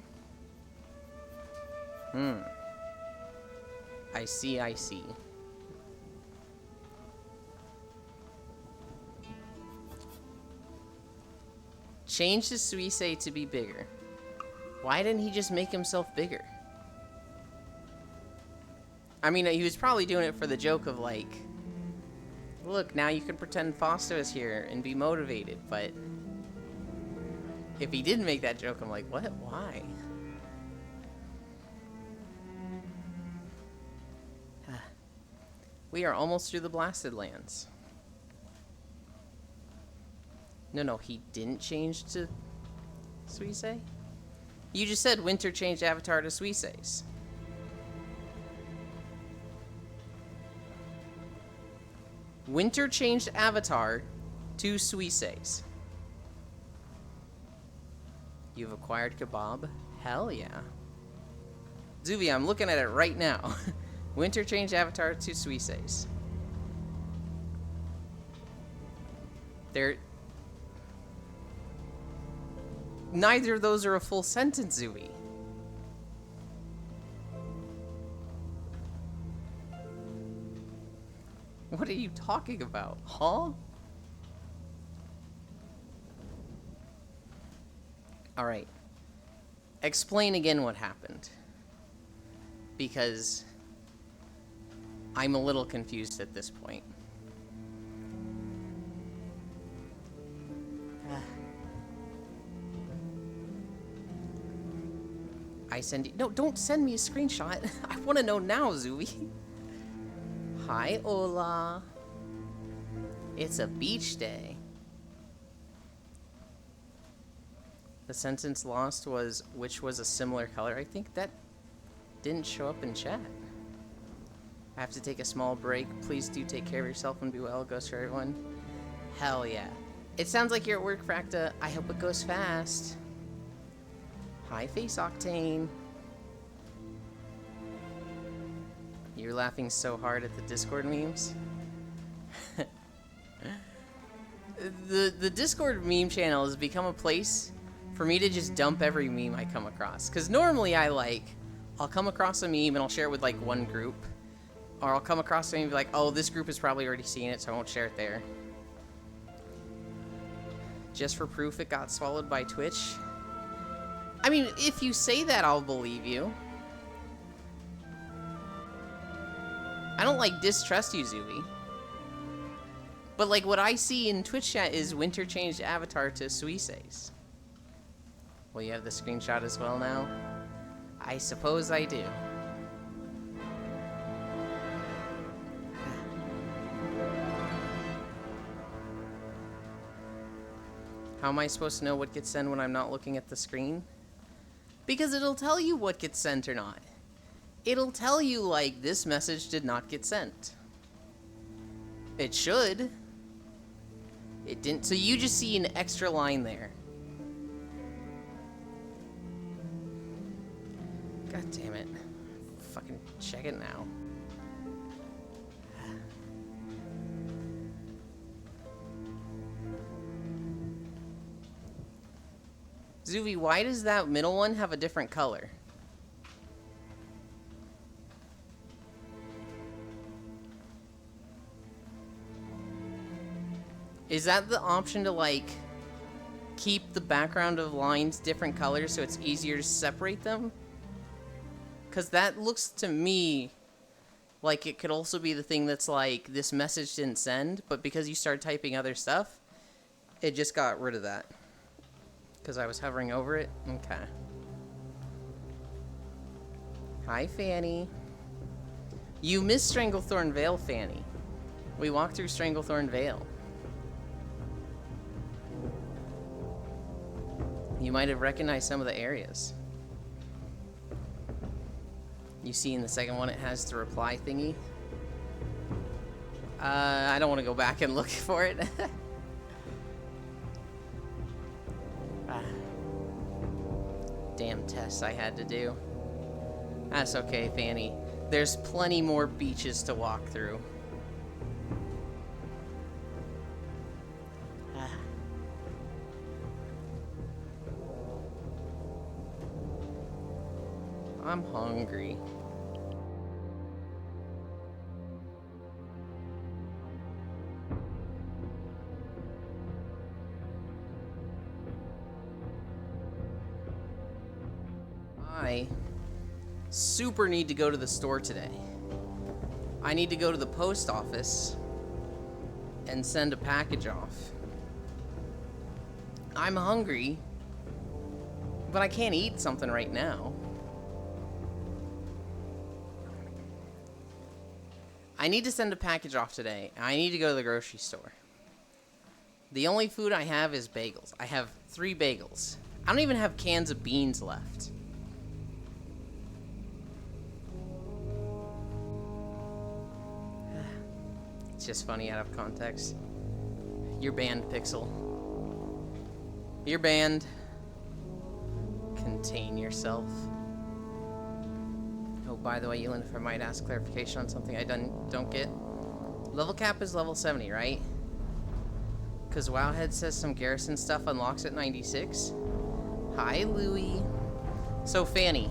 I see, I see. Changed his Suisei to be bigger. Why didn't he just make himself bigger? I mean, he was probably doing it for the joke of like, look, now you can pretend Fausto is here and be motivated, but if he didn't make that joke, I'm like, what? Why? We are almost through the Blasted Lands. No, he didn't change to Suisei? You just said Winter changed avatar to Suisei's. Winter changed avatar to Suisei's. You've acquired Kebab? Hell yeah. Zuvi, I'm looking at it right now. Winter changed avatar to Suisei's. Neither of those are a full sentence, Zooey. What are you talking about? Huh? Alright. Explain again what happened. Because I'm a little confused at this point. I send you... No, don't send me a screenshot. I want to know now, Zooey. Hi, Ola. It's a beach day. The sentence lost was, which was a similar color. I think that didn't show up in chat. I have to take a small break. Please do take care of yourself and be well. Goes for everyone. Hell yeah. It sounds like you're at work, Fracta. I hope it goes fast. Hi, Face Octane. You're laughing so hard at the Discord memes. The Discord meme channel has become a place for me to just dump every meme I come across. Because normally I'll come across a meme and I'll share it with like one group. Or I'll come across something and be like, oh, this group has probably already seen it, so I won't share it there. Just for proof it got swallowed by Twitch. I mean, if you say that, I'll believe you. I don't, like, distrust you, Zooey. But, like, what I see in Twitch chat is Winter changed avatar to Suisei's. Well, you have the screenshot as well now? I suppose I do. How am I supposed to know what gets sent when I'm not looking at the screen? Because it'll tell you what gets sent or not. It'll tell you, like, this message did not get sent. It should. It didn't. So you just see an extra line there. God damn it. Fucking check it now. Zuvi, why does that middle one have a different color? Is that the option to, like, keep the background of lines different colors so it's easier to separate them? Because that looks to me like it could also be the thing that's like, this message didn't send, but because you started typing other stuff, it just got rid of that. Because I was hovering over it? Okay. Hi, Fanny. You missed Stranglethorn Vale, Fanny. We walked through Stranglethorn Vale. You might have recognized some of the areas. You see in the second one it has the reply thingy. I don't want to go back and look for it. Damn tests I had to do. That's okay, Fanny. There's plenty more beaches to walk through. I'm hungry. I super need to go to the store today. I need to go to the post office and send a package off. I'm hungry, but I can't eat something right now. I need to send a package off today. I need to go to the grocery store. The only food I have is bagels. I have 3 bagels. I don't even have cans of beans left. It's just funny out of context. You're banned, Pixel. You're banned. Contain yourself. Oh, by the way, Elin, if I might ask clarification on something I don't get. Level cap is level 70, right? Because Wowhead says some Garrison stuff unlocks at 96. Hi, Louie. So, Fanny.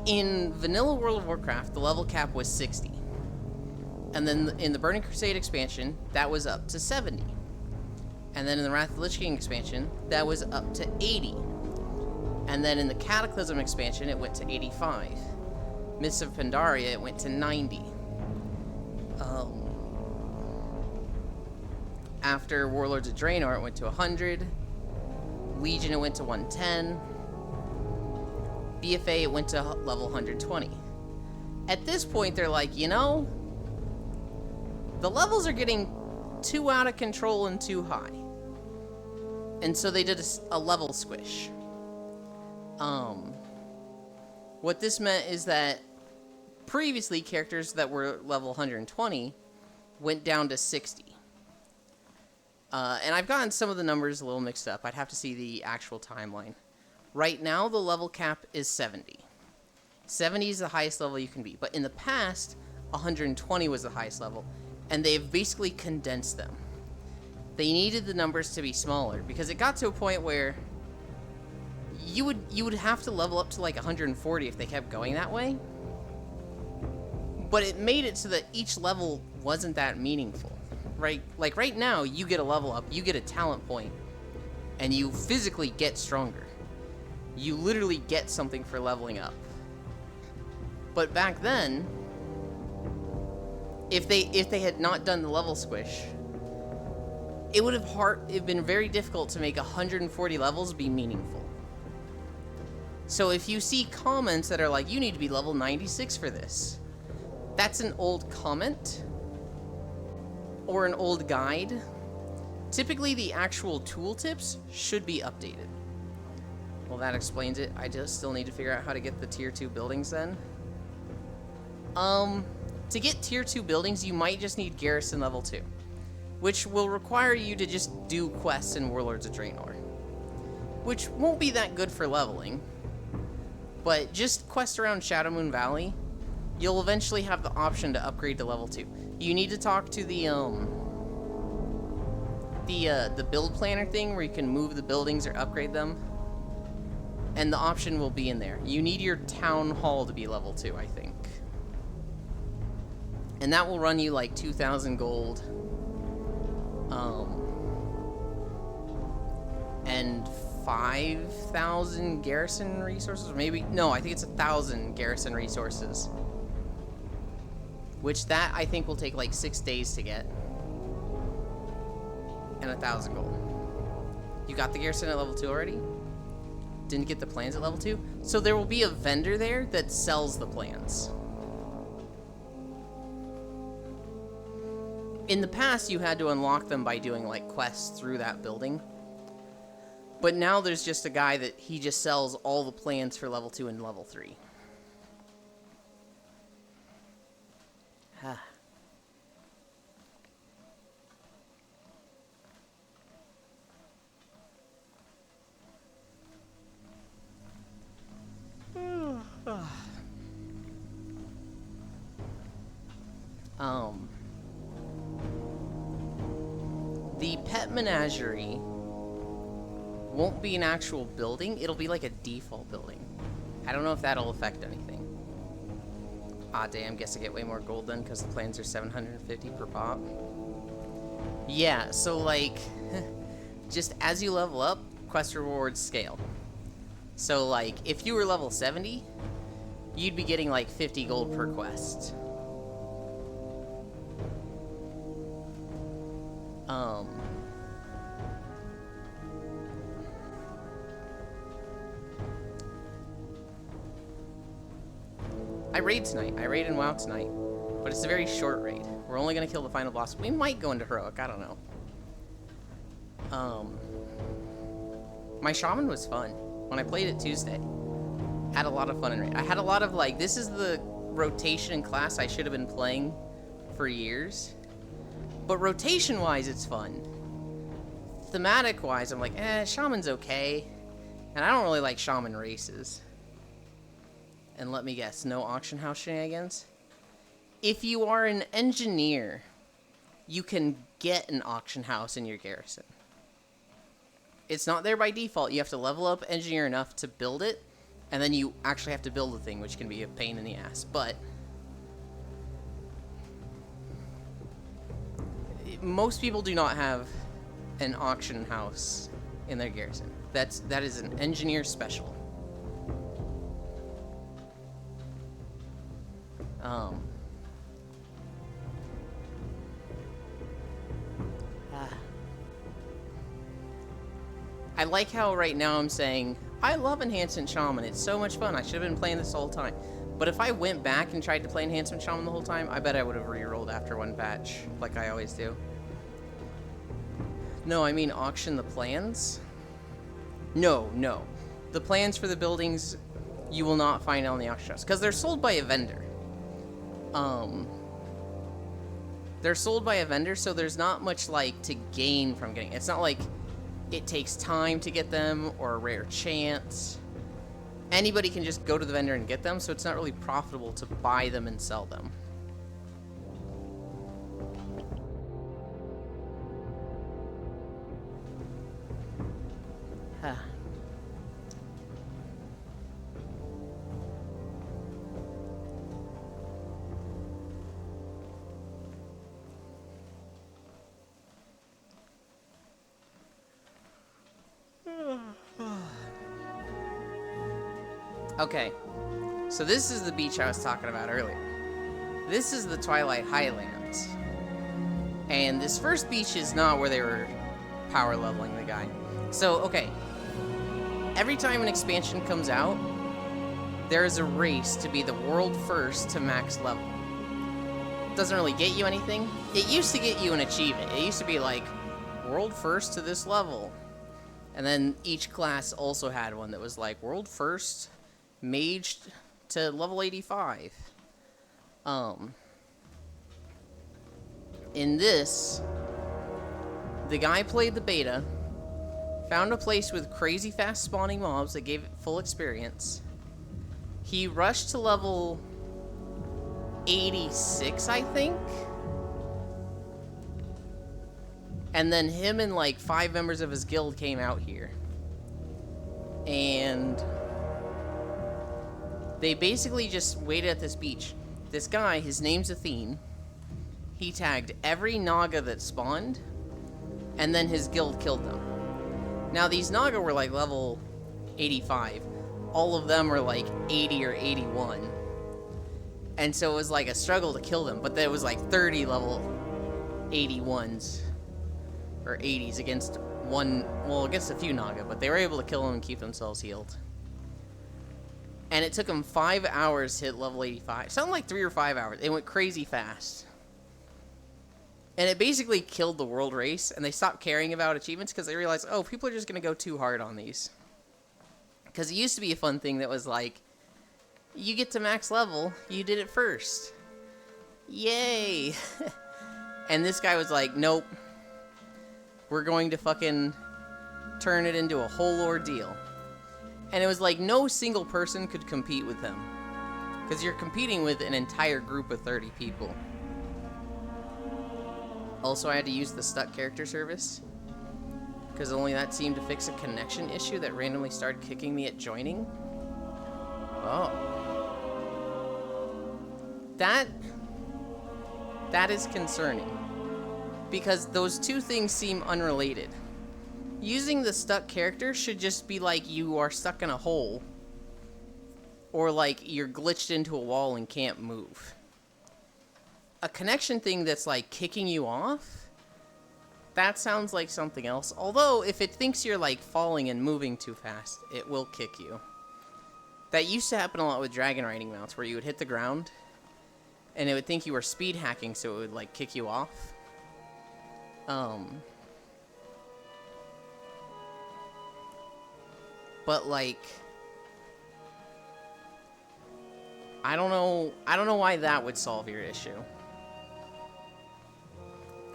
In Vanilla World of Warcraft, the level cap was 60. And then in the Burning Crusade expansion, that was up to 70. And then in the Wrath of the Lich King expansion, that was up to 80. And then in the Cataclysm expansion, it went to 85. Mists of Pandaria, it went to 90. After Warlords of Draenor, it went to 100. Legion, it went to 110. BFA, it went to level 120. At this point, they're like, you know, the levels are getting too out of control and too high. And so they did a level squish. What this meant is that previously characters that were level 120 went down to 60. And I've gotten some of the numbers a little mixed up. I'd have to see the actual timeline. Right now, the level cap is 70. 70 is the highest level you can be. But in the past, 120 was the highest level. And they've basically condensed them. They needed the numbers to be smaller because it got to a point where you would have to level up to like 140 if they kept going that way. But it made it so that each level wasn't that meaningful, right? Like right now, you get a level up, you get a talent point, and you physically get stronger. You literally get something for leveling up. But back then, if they had not done the level squish, it would have been very difficult to make 140 levels be meaningful. So if you see comments that are like, you need to be level 96 for this, that's an old comment or an old guide Typically, the actual tooltips should be updated. Well, that explains it. I just still need to figure out how to get the tier 2 buildings then. To get tier 2 buildings, you might just need Garrison level 2, which will require you to just do quests in Warlords of Draenor, which won't be that good for leveling, but just quest around Shadowmoon Valley, you'll eventually have the option to upgrade to level 2. You need to talk to the build planner thing where you can move the buildings or upgrade them, and the option will be in there. You need your town hall to be level 2, I think. And that will run you like 2,000 gold. And 5,000 garrison resources, or maybe, no, I think it's 1,000 garrison resources. Which that, I think, will take like 6 days to get. And 1,000 gold. You got the garrison at level 2 already? Didn't get the plans at level 2? So there will be a vendor there that sells the plans. In the past, you had to unlock them by doing like quests through that building. But now there's just a guy that he just sells all the plans for level 2 and level 3. The pet menagerie won't be an actual building, it'll be like a default building. I don't know if that'll affect anything. Ah, damn, guess I get way more gold then because the plans are 750 per pop. Yeah, so like, just as you level up, quest rewards scale. So like, if you were level 70, you'd be getting like 50 gold per quest. I raid tonight. I raid in WoW tonight. But it's a very short raid. We're only gonna kill the final boss. We might go into Heroic, I don't know. My Shaman was fun. When I played it Tuesday, had a lot of fun in raid. I had a lot of like, this is the rotation in class I should have been playing for years. But rotation-wise, it's fun. Thematic-wise, I'm like, Shaman's okay. And I don't really like Shaman races. And let me guess, no auction house shenanigans? If you are an engineer, you can get an auction house in your garrison. It's not there by default. You have to level up engineer enough to build it, and then you actually have to build the thing, which can be a pain in the ass. But most people do not have an auction house in their garrison. That is an engineer special. I like how right now I'm saying, I love Enhancement Shaman, it's so much fun, I should have been playing this the whole time. But if I went back and tried to play Enhancement Shaman the whole time, I bet I would have re-rolled after one patch, like I always do. No, I mean auction the plans? No. The plans for the buildings you will not find on the auction house, because they're sold by a vendor. They're sold by a vendor, so there's not much like to gain from getting it. It's not like it takes time to get them or a rare chance. Anybody can just go to the vendor and get them, so it's not really profitable to buy them and sell them. Okay, so this is the beach I was talking about earlier. This is the Twilight Highlands. And this first beach is not where they were power leveling the guy. So, okay. Every time an expansion comes out, there is a race to be the world first to max level. It doesn't really get you anything. It used to get you an achievement. It used to be like, world first to this level. And then each class also had one that was like world first, mage to level 85. In this, the guy played the beta, found a place with crazy fast spawning mobs that gave it full experience. He rushed to level 86, I think. And then him and like 5 members of his guild came out here. And they basically just waited at this beach. This guy, his name's Athene. He tagged every Naga that spawned, and then his guild killed them. Now these Naga were like level 85. All of them were like 80 or 81. And so it was like a struggle to kill them, but there was like 30 level 81s or 80s against against a few Naga, but they were able to kill them and keep themselves healed. And it took them 5 hours to hit level 85. Something like 3 or 5 hours. It went crazy fast. And it basically killed the world race, and they stopped caring about achievements because they realized, oh, people are just going to go too hard on these. Because it used to be a fun thing that was like, you get to max level, you did it first. Yay! And this guy was like, nope. We're going to fucking turn it into a whole ordeal. And it was like no single person could compete with him. Because you're competing with an entire group of 30 people. Also, I had to use the stuck character service. Because only that seemed to fix a connection issue that randomly started kicking me at joining. Oh. That is concerning. Because those two things seem unrelated. Using the stuck character should just be like you are stuck in a hole. Or like you're glitched into a wall and can't move. A connection thing that's like kicking you off, that sounds like something else. Although, if it thinks you're like falling and moving too fast, it will kick you. That used to happen a lot with dragon riding mounts, where you would hit the ground, and it would think you were speed hacking, so it would like kick you off. But like, I don't know why that would solve your issue.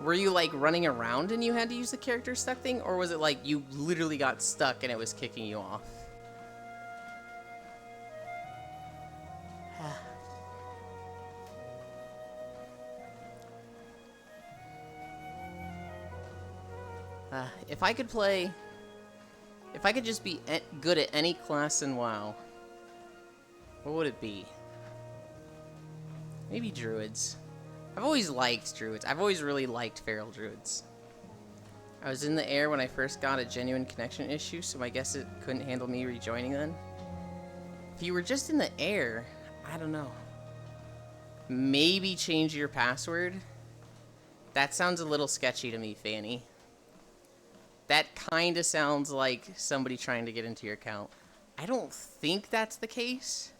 Were you like running around and you had to use the character stuck thing, or was it like you literally got stuck and it was kicking you off? If I could just be good at any class in WoW, what would it be? Maybe druids. I've always liked druids. I've always really liked feral druids. I was in the air when I first got a genuine connection issue, so I guess it couldn't handle me rejoining then. If you were just in the air, I don't know. Maybe change your password? That sounds a little sketchy to me, Fanny. That kind of sounds like somebody trying to get into your account. I don't think that's the case.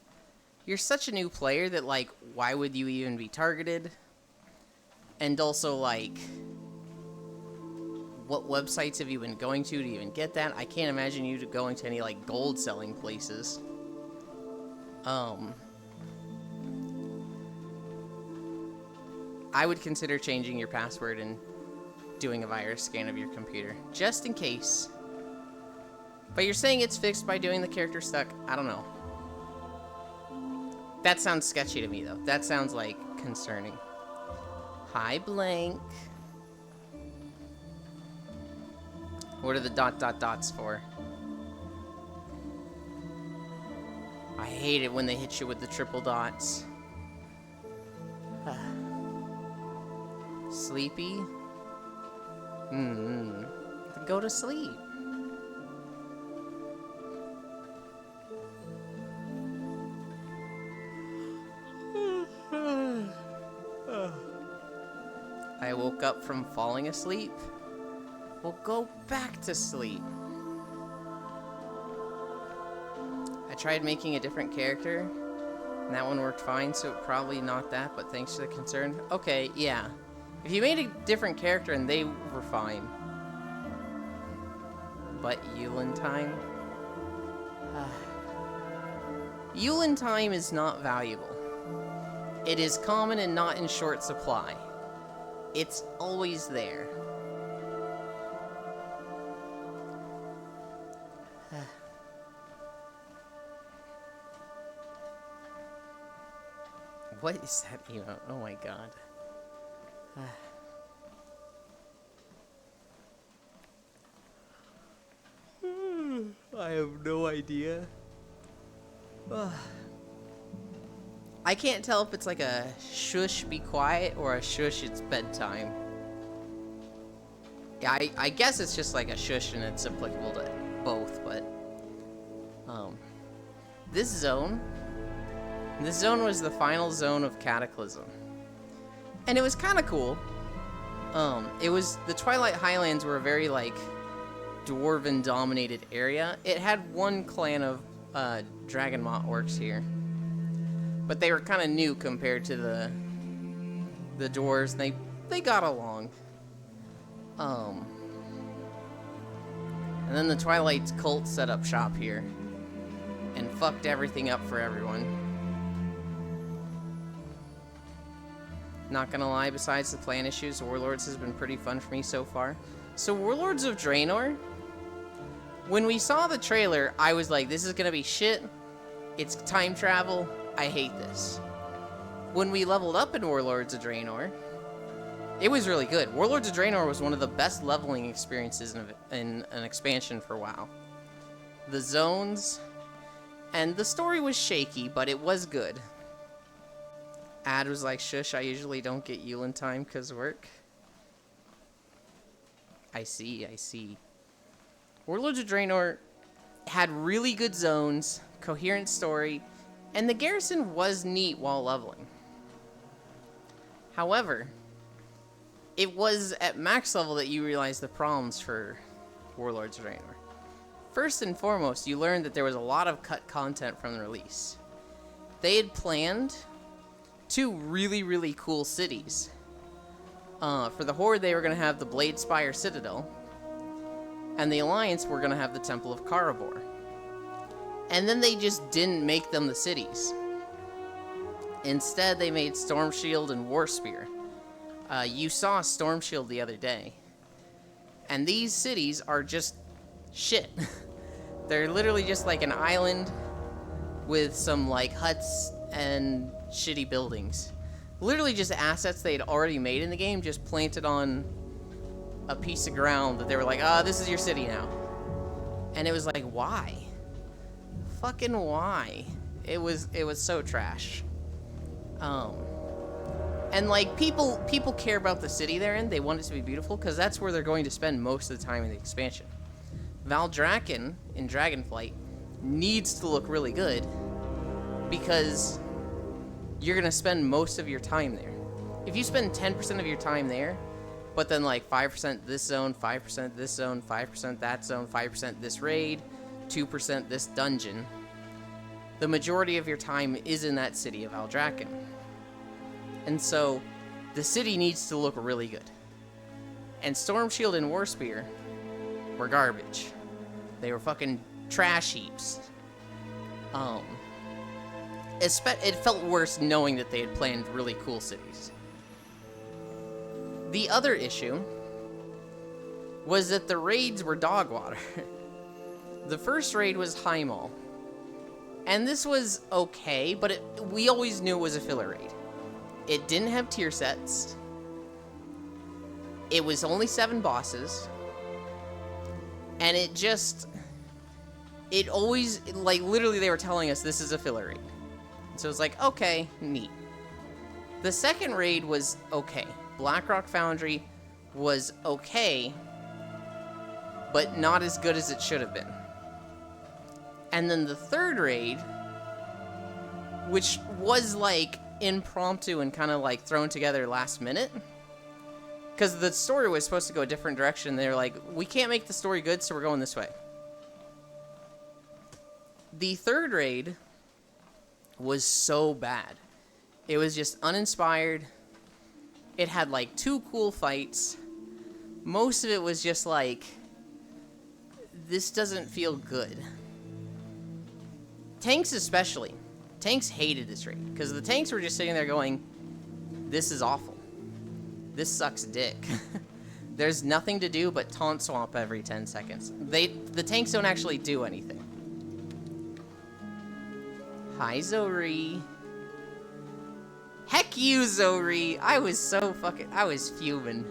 You're such a new player that, like, why would you even be targeted? And also, like, what websites have you been going to even get that? I can't imagine you going to any, like, gold selling places. I would consider changing your password and doing a virus scan of your computer, just in case. But you're saying it's fixed by doing the character stuck. I don't know. That sounds sketchy to me, though. That sounds, like, concerning. Hi, Blank. What are the ... dots for? I hate it when they hit you with the triple dots. Sleepy? Go to sleep. I woke up from falling asleep. Well, go back to sleep. I tried making a different character, and that one worked fine, so probably not that, but thanks for the concern. Okay, yeah. If you made a different character and they were fine, but Yulin time. Yulin time is not valuable. It is common and not in short supply. It's always there. What is that emote? Oh my god. I have no idea. I can't tell if it's like a shush be quiet or a shush it's bedtime. Yeah, I guess it's just like a shush and it's applicable to both, but this zone was the final zone of Cataclysm. And it was kind of cool. It was, the Twilight Highlands were a very like dwarven dominated area. It had one clan of Dragonmont orcs here, but they were kind of new compared to the dwarves. They got along. And then the Twilight cult set up shop here and fucked everything up for everyone. Not gonna lie, besides the plan issues, Warlords has been pretty fun for me so far. So Warlords of Draenor, when we saw the trailer, I was like, this is gonna be shit. It's time travel. I hate this. When we leveled up in Warlords of Draenor, it was really good. Warlords of Draenor was one of the best leveling experiences in an expansion for WoW. The zones, and the story was shaky, but it was good. Ad was like, shush, I usually don't get Yulin time because work. I see. Warlords of Draenor had really good zones, coherent story, and the garrison was neat while leveling. However, it was at max level that you realized the problems for Warlords of Draenor. First and foremost, you learned that there was a lot of cut content from the release. They had planned 2 really, really cool cities. For the Horde, they were going to have the Bladespire Citadel, and the Alliance were going to have the Temple of Karabor. And then they just didn't make them the cities. Instead, they made Stormshield and Warspear. You saw Stormshield the other day. And these cities are just shit. They're literally just like an island with some like huts and shitty buildings. Literally just assets they had already made in the game, just planted on a piece of ground that they were like, this is your city now. And it was like, why? Fucking why? It was so trash. And like people care about the city they're in. They want it to be beautiful because that's where they're going to spend most of the time in the expansion. Valdrakken in Dragonflight needs to look really good because you're gonna spend most of your time there. If you spend 10% of your time there, but then like 5% this zone, 5% this zone, 5% that zone, 5% this raid, 2% this dungeon, the majority of your time is in that city of Valdrakken. And so, the city needs to look really good. And Stormshield and Warspear were garbage. They were fucking trash heaps. It felt worse knowing that they had planned really cool cities. The other issue was that the raids were dog water. The first raid was Heimal. And this was okay, but we always knew it was a filler raid. It didn't have tier sets. It was only 7 bosses. And it always, like, literally they were telling us this is a filler raid. So it was like, okay, neat. The second raid was okay. Blackrock Foundry was okay, but not as good as it should have been. And then the third raid, which was like impromptu and kind of like thrown together last minute, because the story was supposed to go a different direction. They were like, we can't make the story good, so we're going this way. The third raid was so bad. It was just uninspired. It had like 2 cool fights. Most of it was just like, this doesn't feel good. Tanks especially. Tanks hated this raid, because the tanks were just sitting there going, this is awful. This sucks dick. There's nothing to do but taunt swamp every 10 seconds. The tanks don't actually do anything. Hi, Zori. Heck you, Zori. I was fuming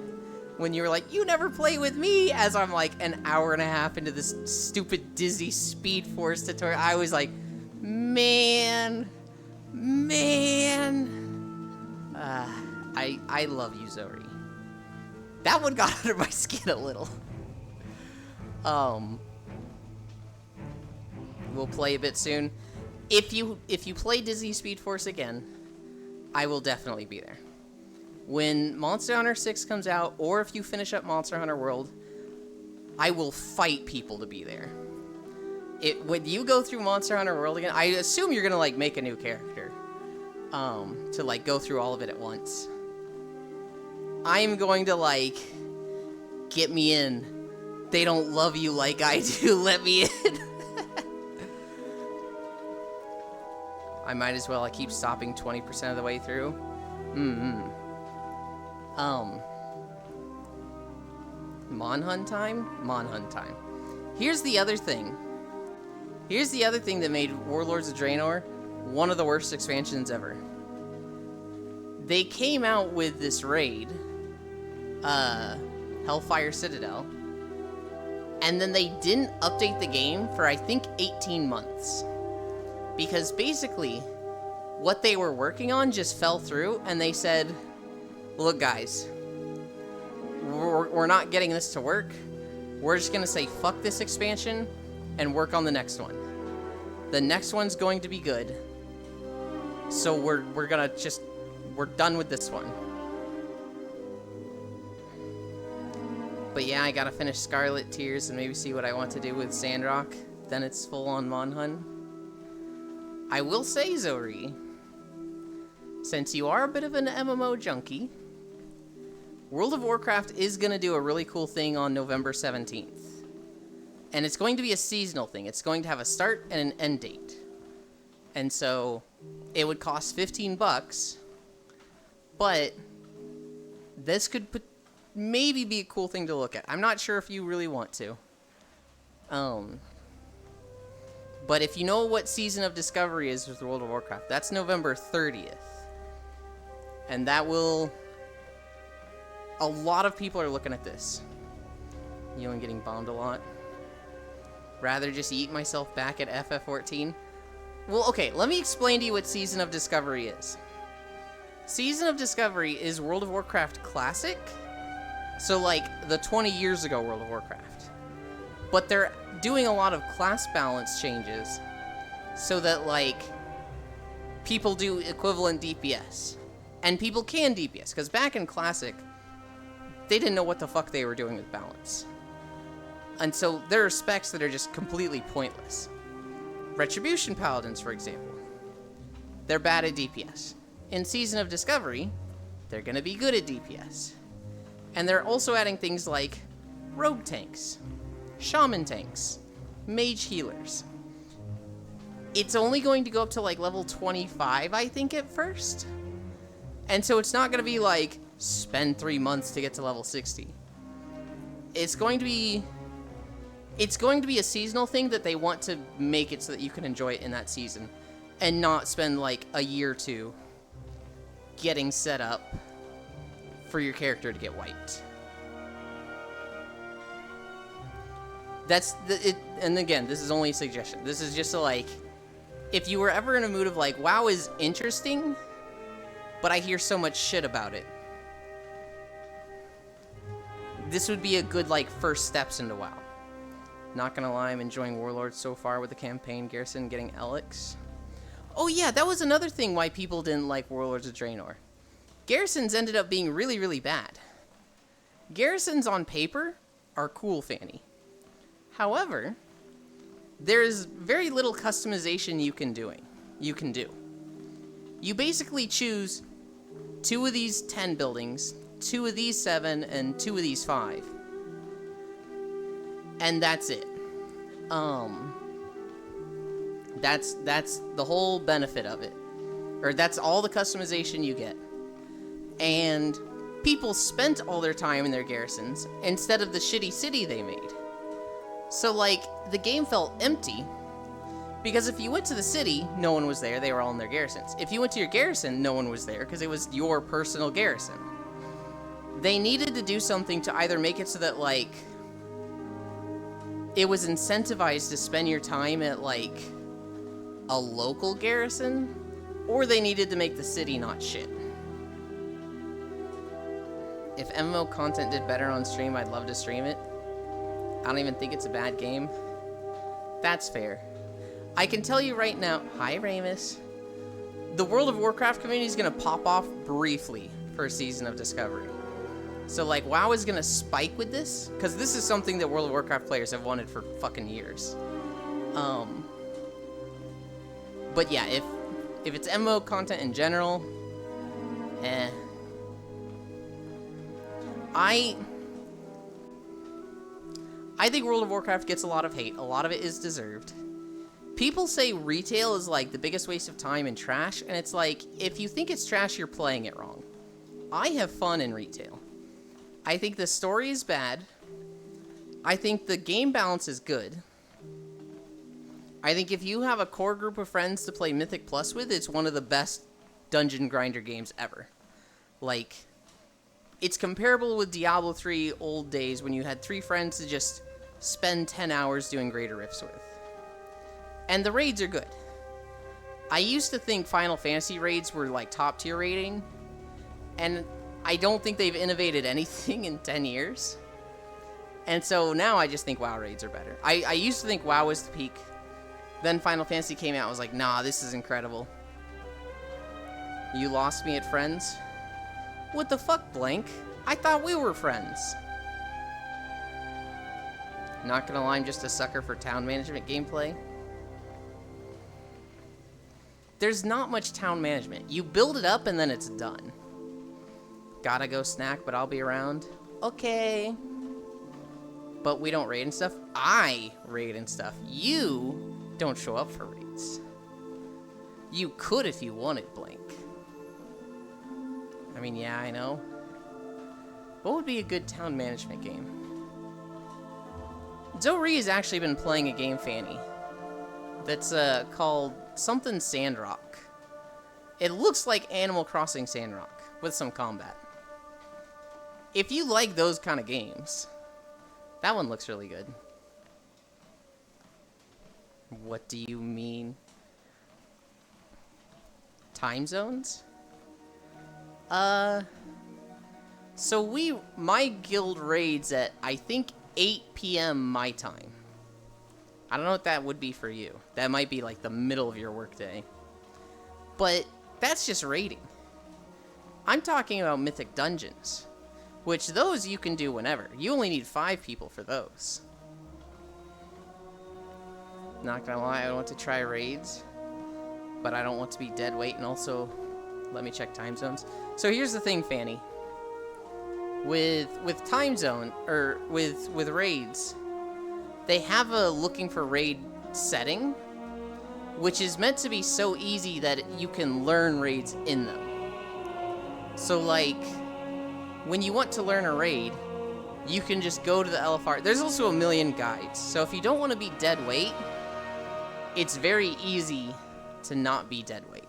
when you were like, you never play with me, as I'm like an hour and a half into this stupid Dizzy Speed Force tutorial. I was like, man. I love you, Zori. That one got under my skin a little. We'll play a bit soon. If you play Dizzy Speed Force again, I will definitely be there. When Monster Hunter 6 comes out, or if you finish up Monster Hunter World, I will fight people to be there. When you go through Monster Hunter World again, I assume you're gonna like make a new character, to like go through all of it at once. I'm going to like, get me in. They don't love you like I do. Let me in. I might as well. I keep stopping 20% of the way through. Monhunt time? Monhunt time. Here's the other thing. Here's the other thing that made Warlords of Draenor one of the worst expansions ever. They came out with this raid, Hellfire Citadel, and then they didn't update the game for, I think, 18 months. Because basically, what they were working on just fell through, and they said, look guys, we're not getting this to work. We're just gonna say fuck this expansion and work on the next one. The next one's going to be good. So we're done with this one. But yeah, I gotta finish Scarlet Tears and maybe see what I want to do with Sandrock. Then it's full on Monhunt. I will say, Zori, since you are a bit of an MMO junkie, World of Warcraft is going to do a really cool thing on November 17th. And it's going to be a seasonal thing. It's going to have a start and an end date. And so, it would cost $15, but this could maybe be a cool thing to look at. I'm not sure if you really want to. But if you know what Season of Discovery is with World of Warcraft, that's November 30th. And that will... A lot of people are looking at this. You know, I'm getting bombed a lot. Rather just eat myself back at FF14. Well, okay, let me explain to you what Season of Discovery is. Season of Discovery is World of Warcraft Classic. So, like, the 20 years ago World of Warcraft. But they're doing a lot of class balance changes so that, like, people do equivalent DPS. And people can DPS, because back in Classic, they didn't know what the fuck they were doing with balance. And so there are specs that are just completely pointless. Retribution Paladins, for example. They're bad at DPS. In Season of Discovery, they're gonna be good at DPS. And they're also adding things like rogue tanks, shaman tanks, mage healers. It's only going to go up to like level 25, I think, at first. And so it's not gonna be like, spend 3 months to get to level 60. It's going to be a seasonal thing that they want to make it so that you can enjoy it in that season and not spend like a year or two getting set up for your character to get wiped. And again, this is only a suggestion. This is just like, if you were ever in a mood of like, WoW is interesting, but I hear so much shit about it, this would be a good, like, first steps into WoW. Not gonna lie, I'm enjoying Warlords so far with the campaign. Garrison getting Alex. Oh yeah, that was another thing why people didn't like Warlords of Draenor. Garrisons ended up being really, really bad. Garrisons on paper are cool, Fanny. However, there's very little customization you can do. You basically choose 2 of these 10 buildings, 2 of these 7, and 2 of these 5. And that's it. Um, that's the whole benefit of it. Or that's all the customization you get. And people spent all their time in their garrisons instead of the shitty city they made. So, like, the game felt empty because if you went to the city, no one was there. They were all in their garrisons. If you went to your garrison, no one was there because it was your personal garrison. They needed to do something to either make it so that, like, it was incentivized to spend your time at, like, a local garrison, or they needed to make the city not shit. If MMO content did better on stream, I'd love to stream it. I don't even think it's a bad game. That's fair. I can tell you right now, hi Ramus, the World of Warcraft community is going to pop off briefly for a season of Discovery. So like WoW is going to spike with this, because this is something that World of Warcraft players have wanted for fucking years. But yeah, if it's MMO content in general, I think World of Warcraft gets a lot of hate. A lot of it is deserved. People say retail is like the biggest waste of time and trash, and it's like, if you think it's trash, you're playing it wrong. I have fun in retail. I think the story is bad. I think the game balance is good. I think if you have a core group of friends to play Mythic Plus with, it's one of the best dungeon grinder games ever. Like, it's comparable with Diablo 3 old days when you had 3 friends to just spend 10 hours doing Greater Rifts with. And the raids are good. I used to think Final Fantasy raids were like top tier rating, and I don't think they've innovated anything in 10 years. And so now I just think WoW raids are better. I used to think WoW was the peak. Then Final Fantasy came out, I was like, nah, this is incredible. You lost me at Friends? What the fuck, Blank? I thought we were friends. Not gonna lie, I'm just a sucker for town management gameplay. There's not much town management. You build it up and then it's done. Gotta go snack, but I'll be around. Okay. But we don't raid and stuff. I raid and stuff. You don't show up for raids. You could if you wanted, Blank. I mean, yeah, I know. What would be a good town management game? Zoe has actually been playing a game, Fanny, that's called something Sandrock. It looks like Animal Crossing Sandrock with some combat. If you like those kind of games, that one looks really good. What do you mean? Time zones? So my guild raids at, I think, 8 p.m. my time. I don't know what that would be for you. That might be like the middle of your workday. But that's just raiding. I'm talking about Mythic Dungeons, which those you can do whenever. You only need 5 people for those. Not gonna lie, I want to try raids, but I don't want to be dead weight, and also let me check time zones. So here's the thing, Fanny. With time zone, or with raids, they have a looking for raid setting, which is meant to be so easy that you can learn raids in them. So like, when you want to learn a raid, you can just go to the LFR. There's also a million guides, so if you don't want to be dead weight, it's very easy to not be dead weight.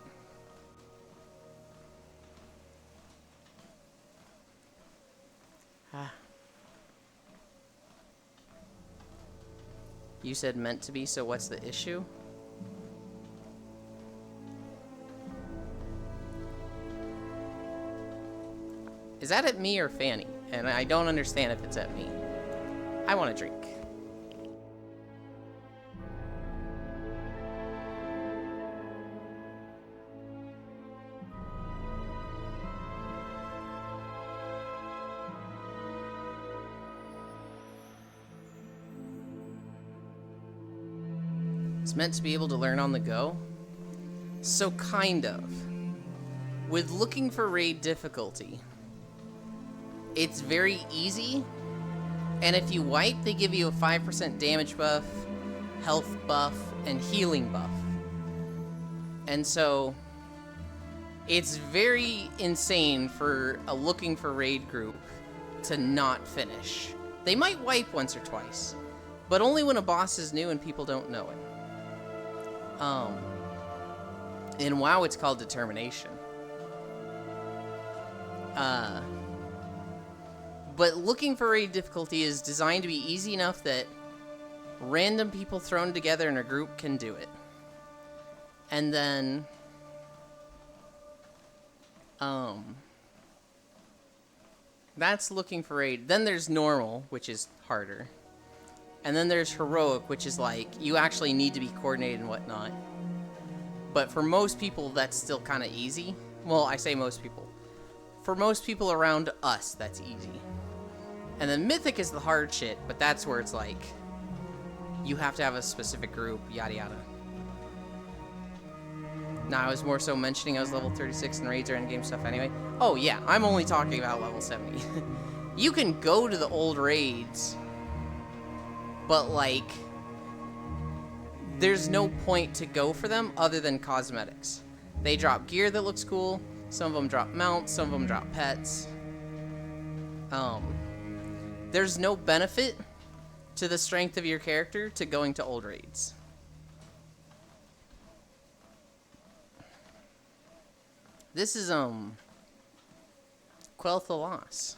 You said meant to be, so what's the issue? Is that at me or Fanny? And I don't understand if it's at me. I want a drink. It's meant to be able to learn on the go. So kind of. With looking for raid difficulty, it's very easy, and if you wipe, they give you a 5% damage buff, health buff, and healing buff. And so it's very insane for a looking for raid group to not finish. They might wipe once or twice, but only when a boss is new and people don't know it. In WoW, it's called determination. But looking for raid difficulty is designed to be easy enough that random people thrown together in a group can do it. And then, that's looking for raid. Then there's normal, which is harder. And then there's heroic, which is like, you actually need to be coordinated and whatnot. But for most people, that's still kind of easy. Well, I say most people. For most people around us, that's easy. And then mythic is the hard shit, but that's where it's like, you have to have a specific group, yada yada. Now, I was more so mentioning I was level 36 and raids are endgame stuff anyway. Oh yeah, I'm only talking about level 70. You can go to the old raids, but like, there's no point to go for them other than cosmetics. They drop gear that looks cool. Some of them drop mounts, some of them drop pets. There's no benefit to the strength of your character to going to old raids. This is, Quel'Thalas,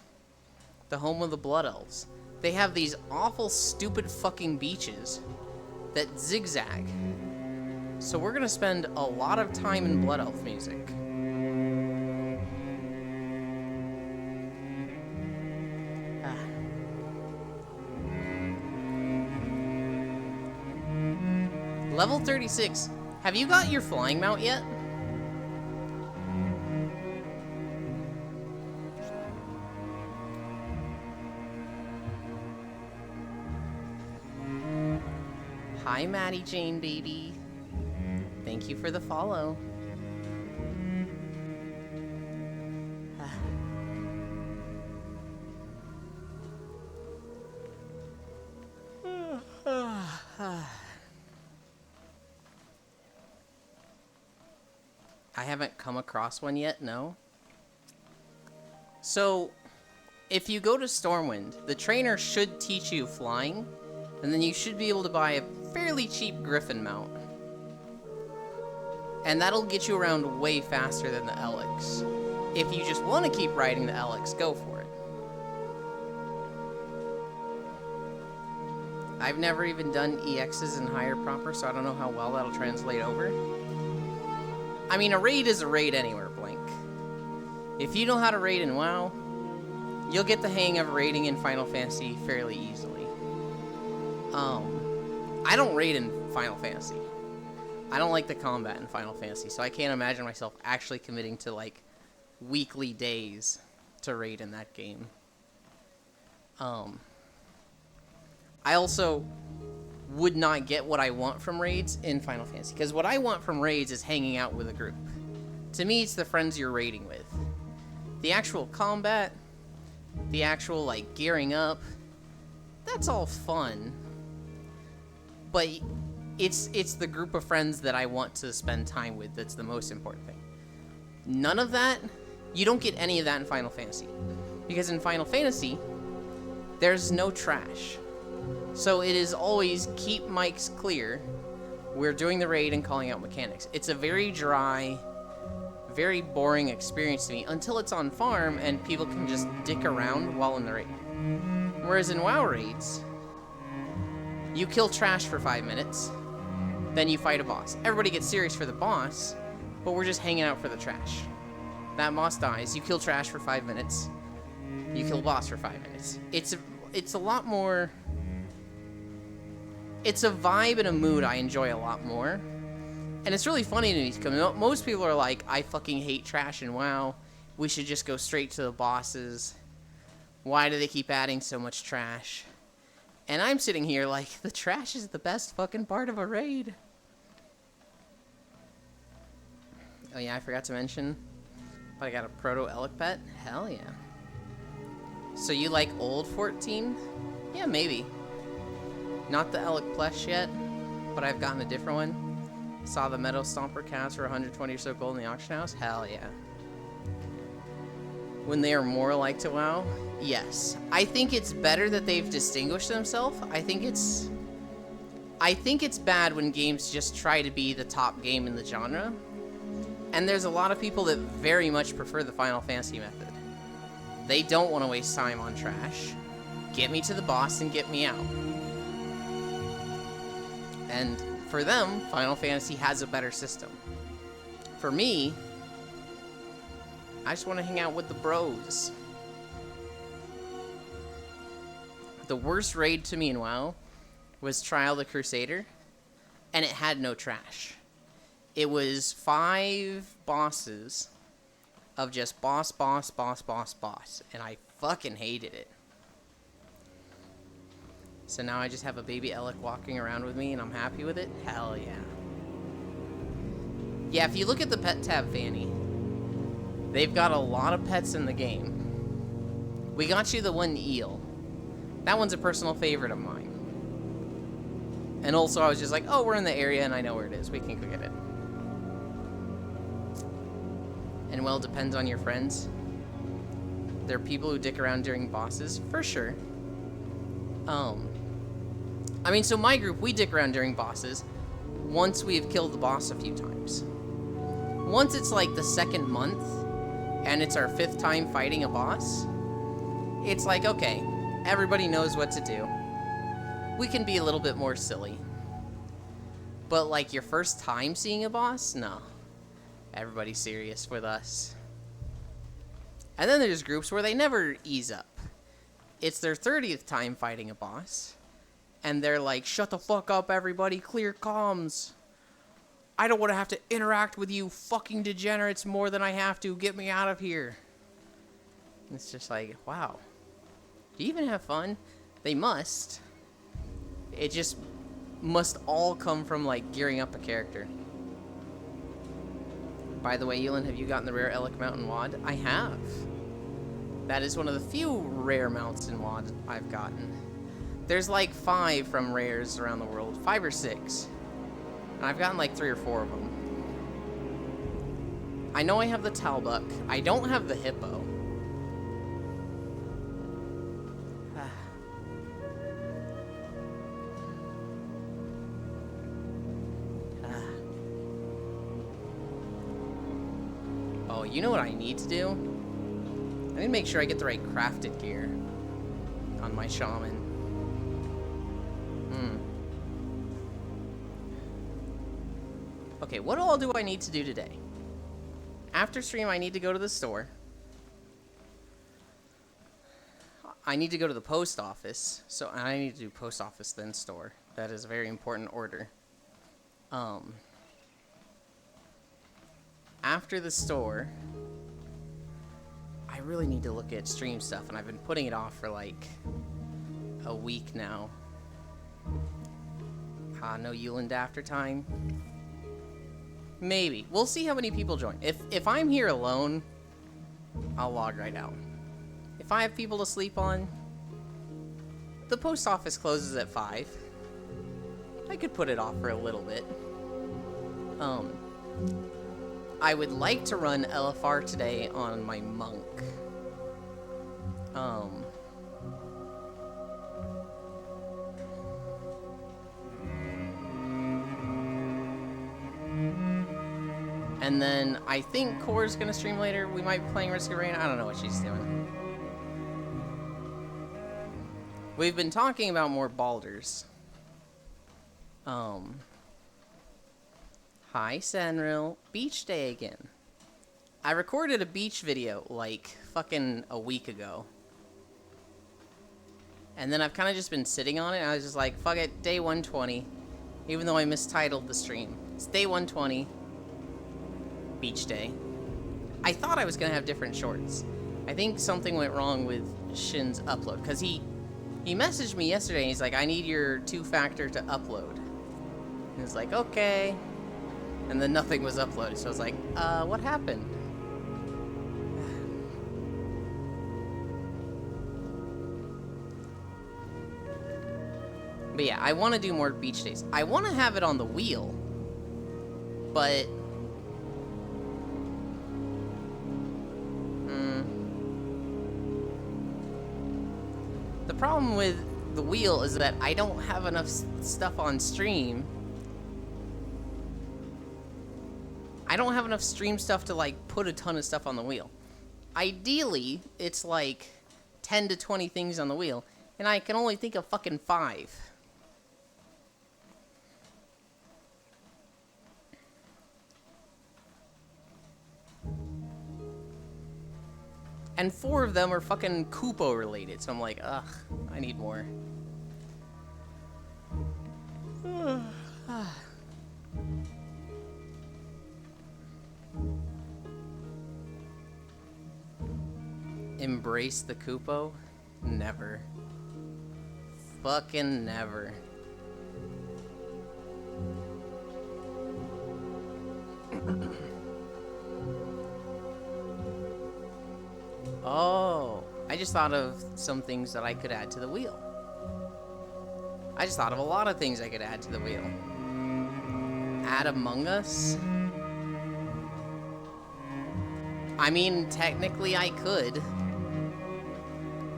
the home of the Blood Elves. They have these awful, stupid fucking beaches that zigzag. So we're gonna spend a lot of time in Blood Elf music. Level 36. Have you got your flying mount yet? Hi, Maddie Jane, baby. Thank you for the follow. I haven't come across one yet, no. So, if you go to Stormwind, the trainer should teach you flying, and then you should be able to buy a fairly cheap Griffin mount. And that'll get you around way faster than the Elex. If you just want to keep riding the Elex, go for it. I've never even done EXs in higher proper, so I don't know how well that'll translate over. I mean, a raid is a raid anywhere, Blink. If you know how to raid in WoW, you'll get the hang of raiding in Final Fantasy fairly easily. I don't raid in Final Fantasy. I don't like the combat in Final Fantasy, so I can't imagine myself actually committing to, like, weekly days to raid in that game. I also would not get what I want from raids in Final Fantasy, because what I want from raids is hanging out with a group. To me, it's the friends you're raiding with. The actual combat, the actual, like, gearing up, that's all fun. But it's the group of friends that I want to spend time with that's the most important thing. None of that, you don't get any of that in Final Fantasy. Because in Final Fantasy, there's no trash. So it is always keep mics clear. We're doing the raid and calling out mechanics. It's a very dry, very boring experience to me until it's on farm and people can just dick around while in the raid. Whereas in WoW raids, you kill trash for 5 minutes, then you fight a boss. Everybody gets serious for the boss, but we're just hanging out for the trash. That boss dies, you kill trash for 5 minutes, you kill boss for 5 minutes. It's a lot more... It's a vibe and a mood I enjoy a lot more. And it's really funny to me, because most people are like, I fucking hate trash in WoW. We should just go straight to the bosses. Why do they keep adding so much trash? And I'm sitting here like, the trash is the best fucking part of a raid. Oh yeah, I forgot to mention, I got a Proto-Elec pet? Hell yeah. So you like old 14? Yeah, maybe. Not the Elec plush yet? but I've gotten a different one. Saw the Meadow Stomper cats for 120 or so gold in the auction house. Hell yeah. When they are more alike to WoW? Yes. I think it's better that they've distinguished themselves. I think it's bad when games just try to be the top game in the genre. And there's a lot of people that very much prefer the Final Fantasy method. They don't want to waste time on trash. Get me to the boss and get me out. And for them, Final Fantasy has a better system. For me, I just want to hang out with the bros. The worst raid to me in WoW was Trial the Crusader, and it had no trash. It was 5 bosses of just boss, and I fucking hated it. So now I just have a baby Elec walking around with me, and I'm happy with it? Hell yeah. Yeah, if you look at the pet tab, Fanny, they've got a lot of pets in the game. We got you the one eel. That one's a personal favorite of mine. And also I was just like, oh, we're in the area and I know where it is. We can go get it. And well, it depends on your friends. There are people who dick around during bosses, for sure. I mean, so my group, we dick around during bosses once we have killed the boss a few times. Once it's like the 2nd month, and it's our 5th time fighting a boss, it's like, okay, everybody knows what to do. We can be a little bit more silly. But like your first time seeing a boss? No. Everybody's serious with us. And then there's groups where they never ease up. It's their 30th time fighting a boss, and they're like, shut the fuck up, everybody, clear comms. I don't want to have to interact with you fucking degenerates more than I have to. Get me out of here. And it's just like, wow. Do you even have fun? They must. It just must all come from, like, gearing up a character. By the way, Elin, have you gotten the rare Elec Mountain Wad? I have. That is one of the few rare mounts in WoD I've gotten. There's like 5 from rares around the world. 5 or 6. And I've gotten like 3 or 4 of them. I know I have the Talbuck. I don't have the Hippo. Oh, you know what I need to do? I need to make sure I get the right crafted gear on my shaman. Okay, what all do I need to do today? After stream, I need to go to the store. I need to go to the post office. So I need to do post office, then store. That is a very important order. After the store, I really need to look at stream stuff, and I've been putting it off for like a week now. No Euland after time. Maybe. We'll see how many people join. If I'm here alone, I'll log right out. If I have people to sleep on, the post office closes at 5. I could put it off for a little bit. I would like to run LFR today on my monk. And then I think Core's gonna stream later. We might be playing Risk of Rain. I don't know what she's doing. We've been talking about more Baldurs. Hi, Senril. Beach day again. I recorded a beach video like fucking a week ago. And then I've kind of just been sitting on it, and I was just like, fuck it, day 120. Even though I mistitled the stream. It's day 120. Beach day. I thought I was gonna have different shorts. I think something went wrong with Shin's upload, because he messaged me yesterday and he's like, I need your 2-factor to upload. And it's like, okay. And then nothing was uploaded, so I was like, what happened? But yeah, I want to do more beach days. I want to have it on the wheel, but the problem with the wheel is that I don't have enough stuff on stream. I don't have enough stream stuff to like put a ton of stuff on the wheel. Ideally, it's like 10 to 20 things on the wheel, and I can only think of fucking 5. And 4 of them are fucking Kupo related, so I'm like, ugh, I need more. Embrace the Kupo? Never. Fucking never. Oh, I just thought of some things that I could add to the wheel. I just thought of a lot of things I could add to the wheel. Add Among Us? I mean, technically I could.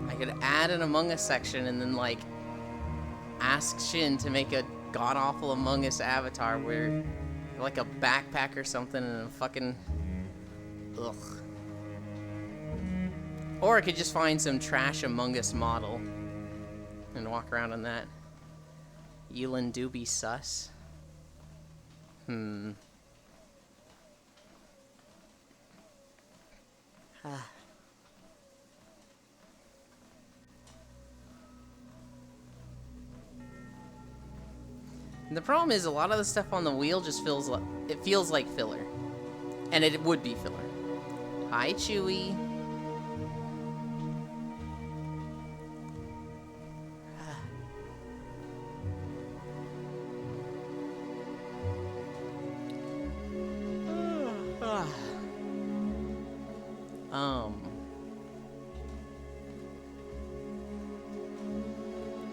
I could add an Among Us section and then, like, ask Shin to make a god-awful Among Us avatar where, like, a backpack or something and a fucking... Ugh. Or I could just find some trash Among Us model and walk around on that. Elin Doobie sus. And the problem is a lot of the stuff on the wheel just feels like filler. And it would be filler. Hi, Chewie.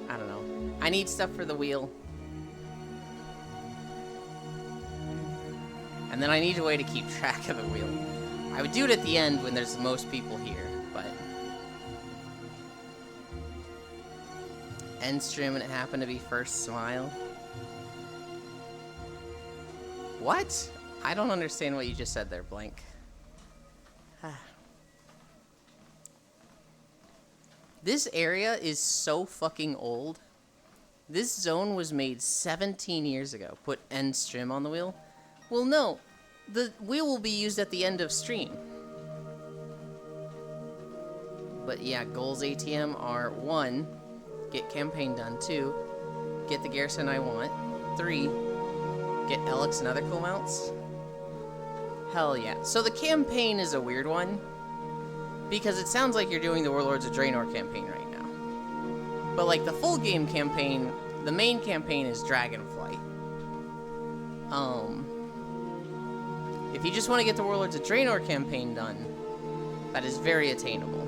I don't know. I need stuff for the wheel. And then I need a way to keep track of the wheel. I would do it at the end when there's the most people here, but... End stream and it happened to be first smile? What? I don't understand what you just said there, Blank. This area is so fucking old. This zone was made 17 years ago. Put end stream on the wheel? Well, no. The wheel will be used at the end of stream. But yeah, goals ATM are 1, get campaign done. 2, get the garrison I want. 3, get Alex and other cool mounts. Hell yeah. So the campaign is a weird one. Because it sounds like you're doing the Warlords of Draenor campaign right now. But like the full game campaign, the main campaign is Dragonflight. If you just want to get the Warlords of Draenor campaign done, that is very attainable.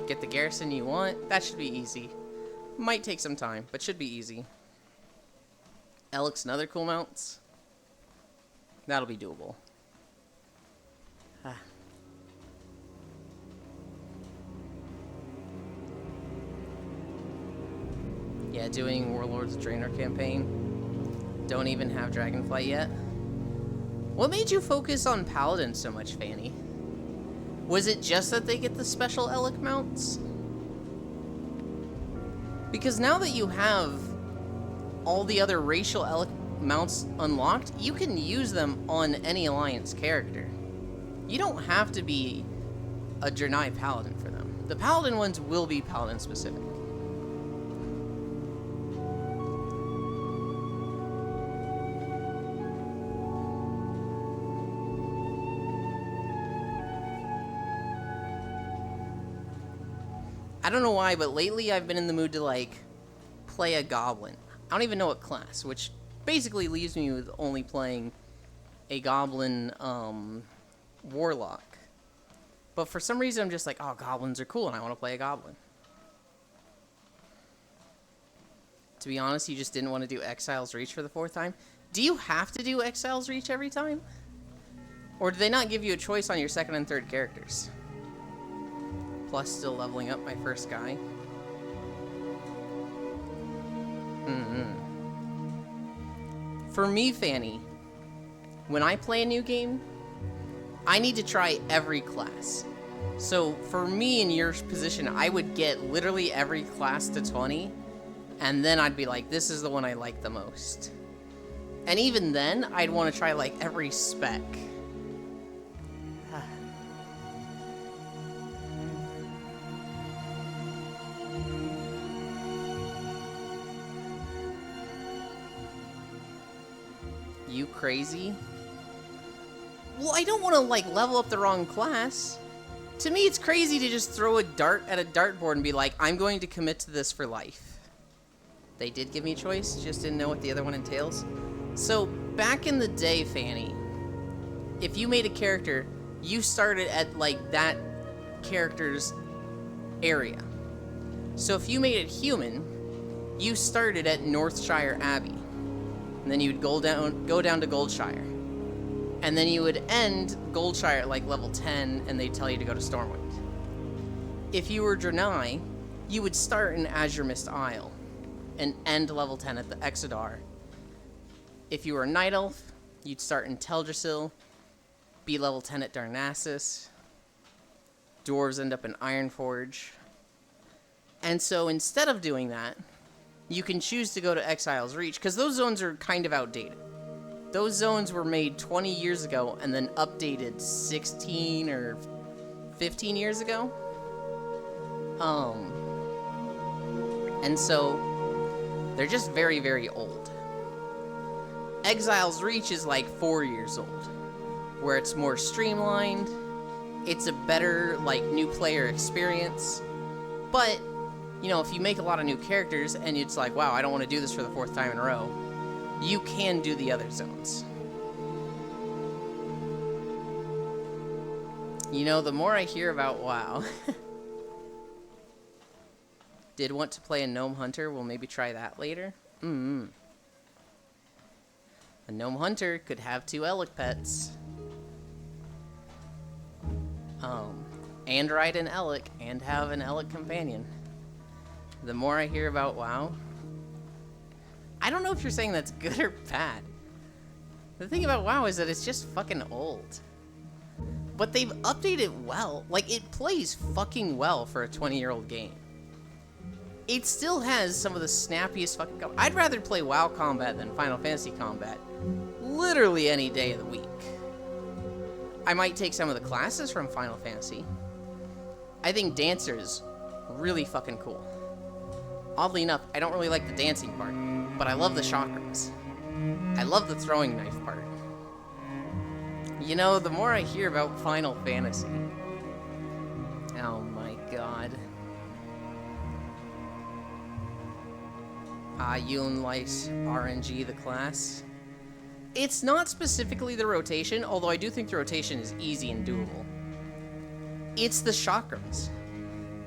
Get the garrison you want, that should be easy. Might take some time, but should be easy. Alex and other cool mounts, that'll be doable. Yeah, doing Warlords of Draenor campaign. Don't even have Dragonflight yet. What made you focus on Paladin so much, Fanny? Was it just that they get the special Elec mounts? Because now that you have all the other racial Elec mounts unlocked, you can use them on any Alliance character. You don't have to be a Draenei Paladin for them. The Paladin ones will be Paladin specific. I don't know why, but lately I've been in the mood to, like, play a goblin. I don't even know what class, which basically leaves me with only playing a goblin, warlock. But for some reason I'm just like, oh, goblins are cool, and I want to play a goblin. to be honest, you just didn't want to do Exile's Reach for the 4th time. Do you have to do Exile's Reach every time? Or do they not give you a choice on your 2nd and 3rd characters? Plus still leveling up my first guy. For me, Fanny, when I play a new game, I need to try every class. So for me in your position, I would get literally every class to 20, and then I'd be like, this is the one I like the most. And even then, I'd want to try like every spec. You crazy? Well, I don't want to, like, level up the wrong class. To me, it's crazy to just throw a dart at a dartboard and be like, I'm going to commit to this for life. They did give me a choice, just didn't know what the other one entails. So, back in the day, Fanny, if you made a character, you started at, like, that character's area. So if you made it human, you started at Northshire Abbey. And then you would go down to Goldshire. And then you would end Goldshire at like level 10, and they'd tell you to go to Stormwind. If you were Draenei, you would start in Azure Mist Isle and end level 10 at the Exodar. If you were a Night Elf, you'd start in Teldrassil, be level 10 at Darnassus. Dwarves end up in Ironforge. And so instead of doing that, you can choose to go to Exile's Reach, because those zones are kind of outdated. Those zones were made 20 years ago and then updated 16 or 15 years ago. And so they're just very, very old. Exile's Reach is like 4 years old, where it's more streamlined. It's a better, like, new player experience. But you know, if you make a lot of new characters and it's like, wow, I don't want to do this for the 4th time in a row, you can do the other zones. You know, the more I hear about WoW, did want to play a Gnome Hunter, we'll maybe try that later. A Gnome Hunter could have 2 Elec pets. And ride an Elec and have an Elec companion. The more I hear about WoW, I don't know if you're saying that's good or bad. The thing about WoW is that it's just fucking old. But they've updated well. Like, it plays fucking well for a 20-year-old game. It still has some of the snappiest fucking combat. I'd rather play WoW combat than Final Fantasy combat. Literally any day of the week. I might take some of the classes from Final Fantasy. I think Dancer's really fucking cool. Oddly enough, I don't really like the dancing part, but I love the chakrams. I love the throwing knife part. You know, the more I hear about Final Fantasy... Oh my god. Yulin likes RNG, the class. It's not specifically the rotation, although I do think the rotation is easy and doable. It's the chakrams.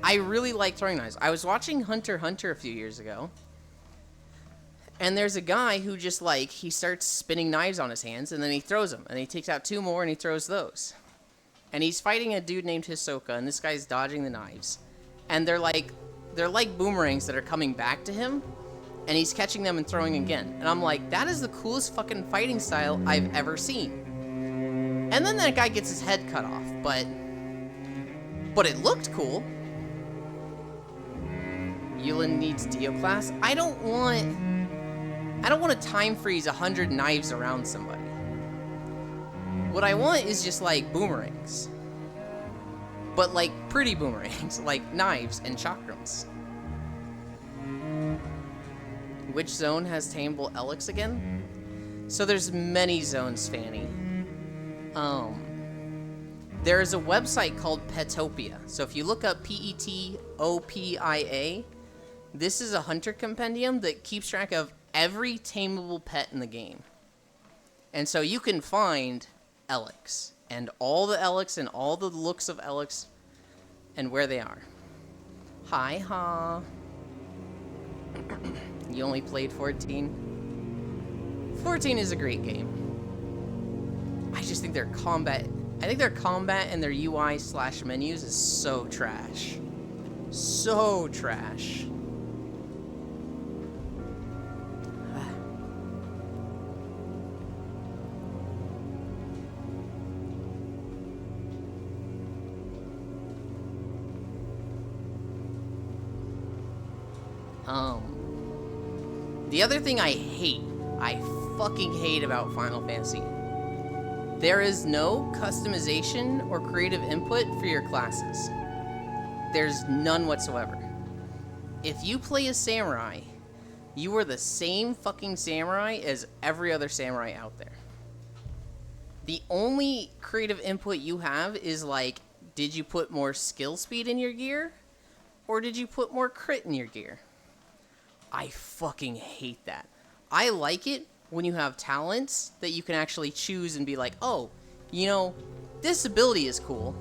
I really like throwing knives. I was watching Hunter x Hunter a few years ago, and there's a guy who just, like, he starts spinning knives on his hands, and then he throws them, and he takes out 2 more, and he throws those. And he's fighting a dude named Hisoka, and this guy's dodging the knives. And they're like boomerangs that are coming back to him, and he's catching them and throwing again. And I'm like, that is the coolest fucking fighting style I've ever seen. And then that guy gets his head cut off, but it looked cool. Yulin needs Dio class. I don't want to time freeze 100 knives around somebody. What I want is just like boomerangs. But like pretty boomerangs, like knives and chakrams. Which zone has tameable Elecs again? So there's many zones, Fanny. There's a website called Petopia. So if you look up Petopia, this is a hunter compendium that keeps track of every tameable pet in the game. And so you can find Elecs, and all the Elecs, and all the looks of Elecs, and where they are. Hi, ha. You only played 14? 14 is a great game. I just think their combat... I think their combat and their UI/menus is so trash. So trash. The other thing I fucking hate about Final Fantasy, there is no customization or creative input for your classes. There's none whatsoever. If you play a samurai, you are the same fucking samurai as every other samurai out there. The only creative input you have is like, did you put more skill speed in your gear? Or did you put more crit in your gear? I fucking hate that. I like it when you have talents that you can actually choose and be like, oh, you know, this ability is cool,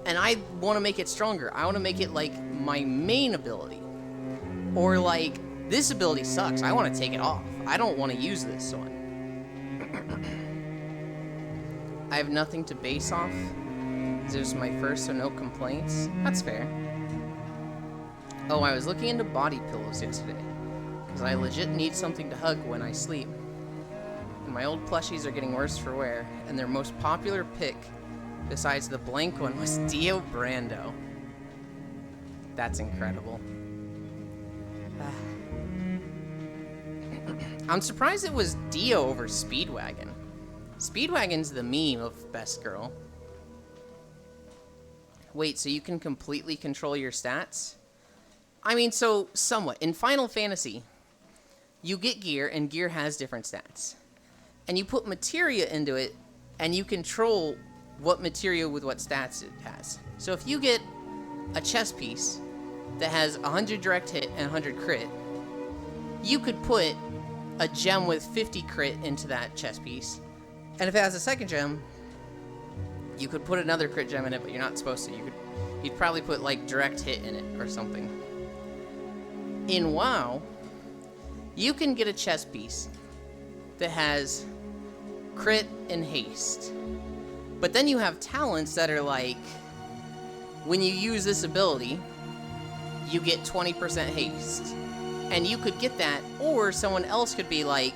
and I want to make it stronger. I want to make it like my main ability. Or like, this ability sucks. I want to take it off. I don't want to use this one. I have nothing to base off. This is my first, so no complaints. That's fair. Oh, I was looking into body pillows yesterday, because I legit need something to hug when I sleep. And my old plushies are getting worse for wear, and their most popular pick, besides the blank one, was Dio Brando. That's incredible. I'm surprised it was Dio over Speedwagon. Speedwagon's the meme of Best Girl. Wait, so you can completely control your stats? I mean, so, somewhat. In Final Fantasy, you get gear, and gear has different stats. And you put materia into it, and you control what materia with what stats it has. So if you get a chess piece that has 100 direct hit and 100 crit, you could put a gem with 50 crit into that chess piece. And if it has a second gem, you could put another crit gem in it, but you're not supposed to. You'd probably put, like, direct hit in it or something. In WoW, you can get a chess piece that has crit and haste. But then you have talents that are like, when you use this ability, you get 20% haste. And you could get that, or someone else could be like,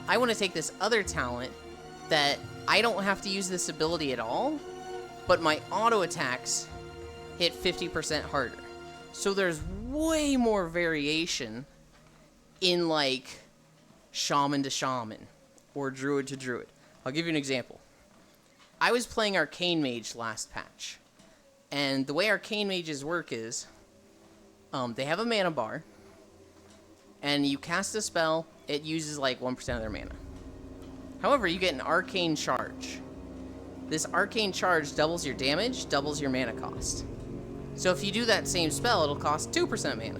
I want to take this other talent that I don't have to use this ability at all, but my auto attacks hit 50% harder. So there's way more variation in, like, shaman to shaman or druid to druid. I'll give you an example. I was playing Arcane Mage last patch, and the way Arcane Mages work is they have a mana bar, and you cast a spell, it uses like 1% of their mana. However, you get an Arcane Charge. This Arcane Charge doubles your damage, doubles your mana cost. So if you do that same spell, it'll cost 2% mana.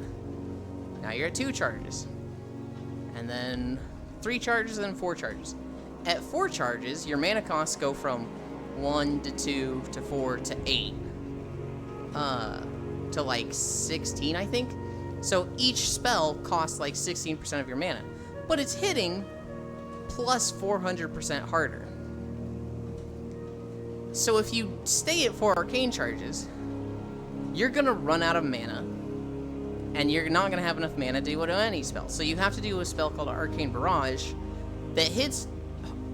Now you're at 2 charges. And then 3 charges, and then 4 charges. At 4 charges, your mana costs go from 1 to 2 to 4 to 8. To like 16, I think. So each spell costs like 16% of your mana. But it's hitting plus 400% harder. So if you stay at 4 arcane charges, you're gonna run out of mana, and you're not gonna have enough mana to do any spell. So you have to do a spell called Arcane Barrage that hits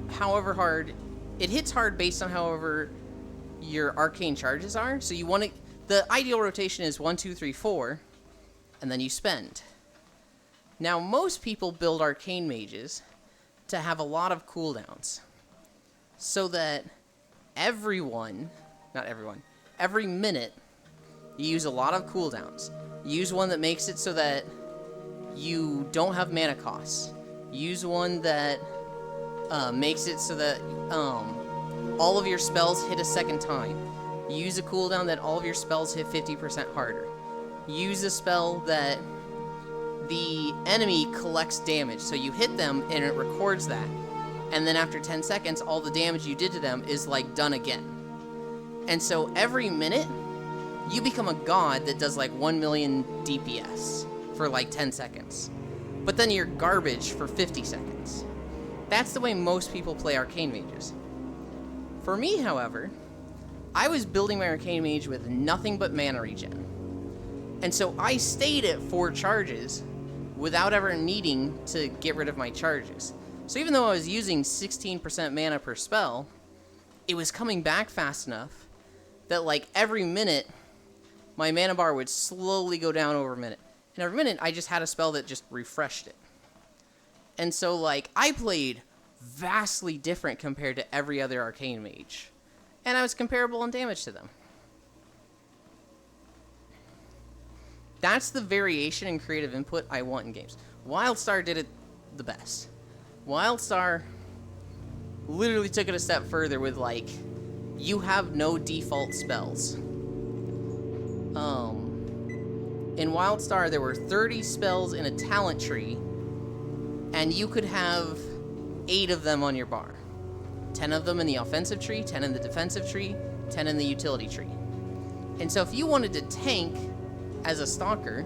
however hard. It hits hard based on however your arcane charges are. So you want to. The ideal rotation is 1, 2, 3, 4, and then you spend. Now most people build arcane mages to have a lot of cooldowns, so that every minute you use a lot of cooldowns. Use one that makes it so that you don't have mana costs. Use one that makes it so that all of your spells hit a second time. Use a cooldown that all of your spells hit 50% harder. Use a spell that the enemy collects damage. So you hit them and it records that. And then after 10 seconds, all the damage you did to them is like done again. And so every minute, you become a god that does like 1 million DPS for like 10 seconds. but then you're garbage for 50 seconds. That's the way most people play Arcane Mages. For me, however, I was building my Arcane Mage with nothing but mana regen. And so I stayed at 4 charges without ever needing to get rid of my charges. So even though I was using 16% mana per spell, it was coming back fast enough that like every minute, my mana bar would slowly go down over a minute. And every minute, I just had a spell that just refreshed it. And so like, I played vastly different compared to every other Arcane Mage. And I was comparable in damage to them. That's the variation in creative input I want in games. WildStar did it the best. WildStar literally took it a step further with, like, you have no default spells. In WildStar, there were 30 spells in a talent tree, and you could have 8 of them on your bar. 10 of them in the offensive tree, 10 in the defensive tree, 10 in the utility tree. And so if you wanted to tank as a stalker,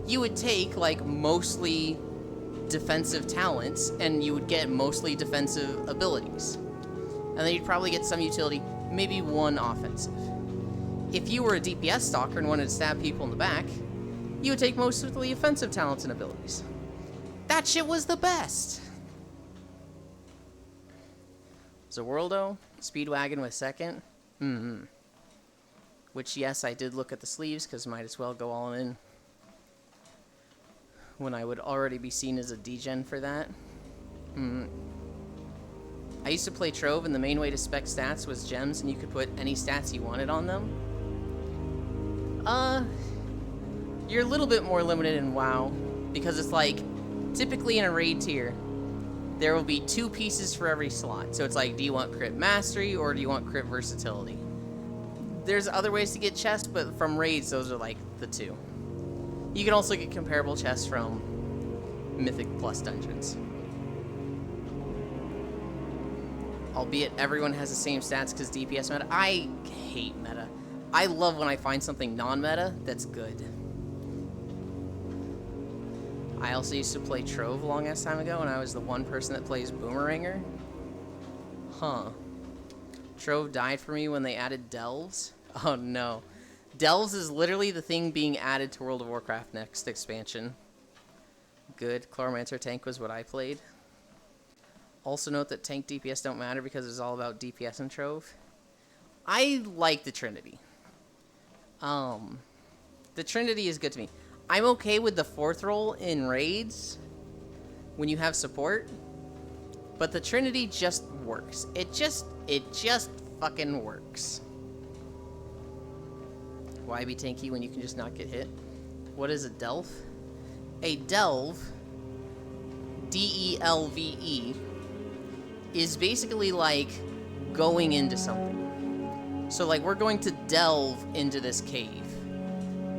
you would take like mostly defensive talents and you would get mostly defensive abilities. And then you'd probably get some utility, maybe 1 offensive. If you were a DPS stalker and wanted to stab people in the back, you would take mostly offensive talents and abilities. That shit was the best. Zerworldo, Speedwagon with 2nd. Which, yes, I did look at the sleeves, because might as well go all in. When I would already be seen as a degen for that. I used to play Trove, and the main way to spec stats was gems, and you could put any stats you wanted on them. You're a little bit more limited in WoW, because it's like, typically in a raid tier, there will be 2 pieces for every slot. So it's like, do you want crit mastery or do you want crit versatility? There's other ways to get chests, but from raids, those are like the 2. You can also get comparable chests from Mythic Plus dungeons. Albeit everyone has the same stats because DPS meta. I hate meta. I love when I find something non-meta that's good. I also used to play Trove a long ass time ago, and I was the one person that plays Boomeranger. Trove died for me when they added Delves. Oh no. Delves is literally the thing being added to World of Warcraft next expansion. Good. Chloromancer tank was what I played. Also note that tank DPS don't matter because it's all about DPS and Trove. I like the Trinity. The Trinity is good to me. I'm okay with the 4th role in raids when you have support, but the Trinity just works. It just fucking works. Why be tanky when you can just not get hit? What is a delve? A delve, D-E-L-V-E, is basically like going into something. So like we're going to delve into this cave,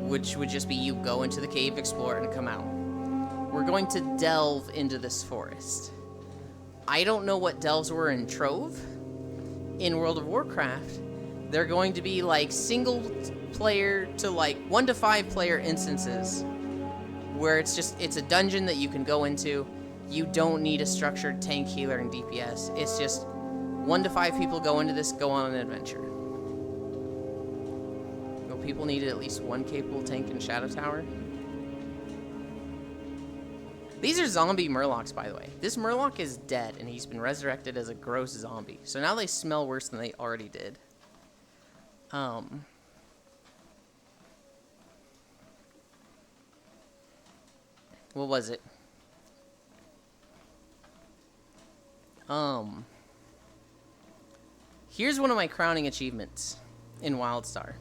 which would just be you go into the cave, explore it, and come out. We're going to delve into this forest. I don't know what delves were in Trove. In World of Warcraft, they're going to be like single player to like 1 to 5 player instances where it's a dungeon that you can go into. You don't need a structured tank, healer, and DPS. It's just 1 to 5 people go into this, go on an adventure. People needed at least 1 capable tank in Shadow Tower. These are zombie Murlocs, by the way. This Murloc is dead, and he's been resurrected as a gross zombie. So now they smell worse than they already did. What was it? Here's one of my crowning achievements in WildStar.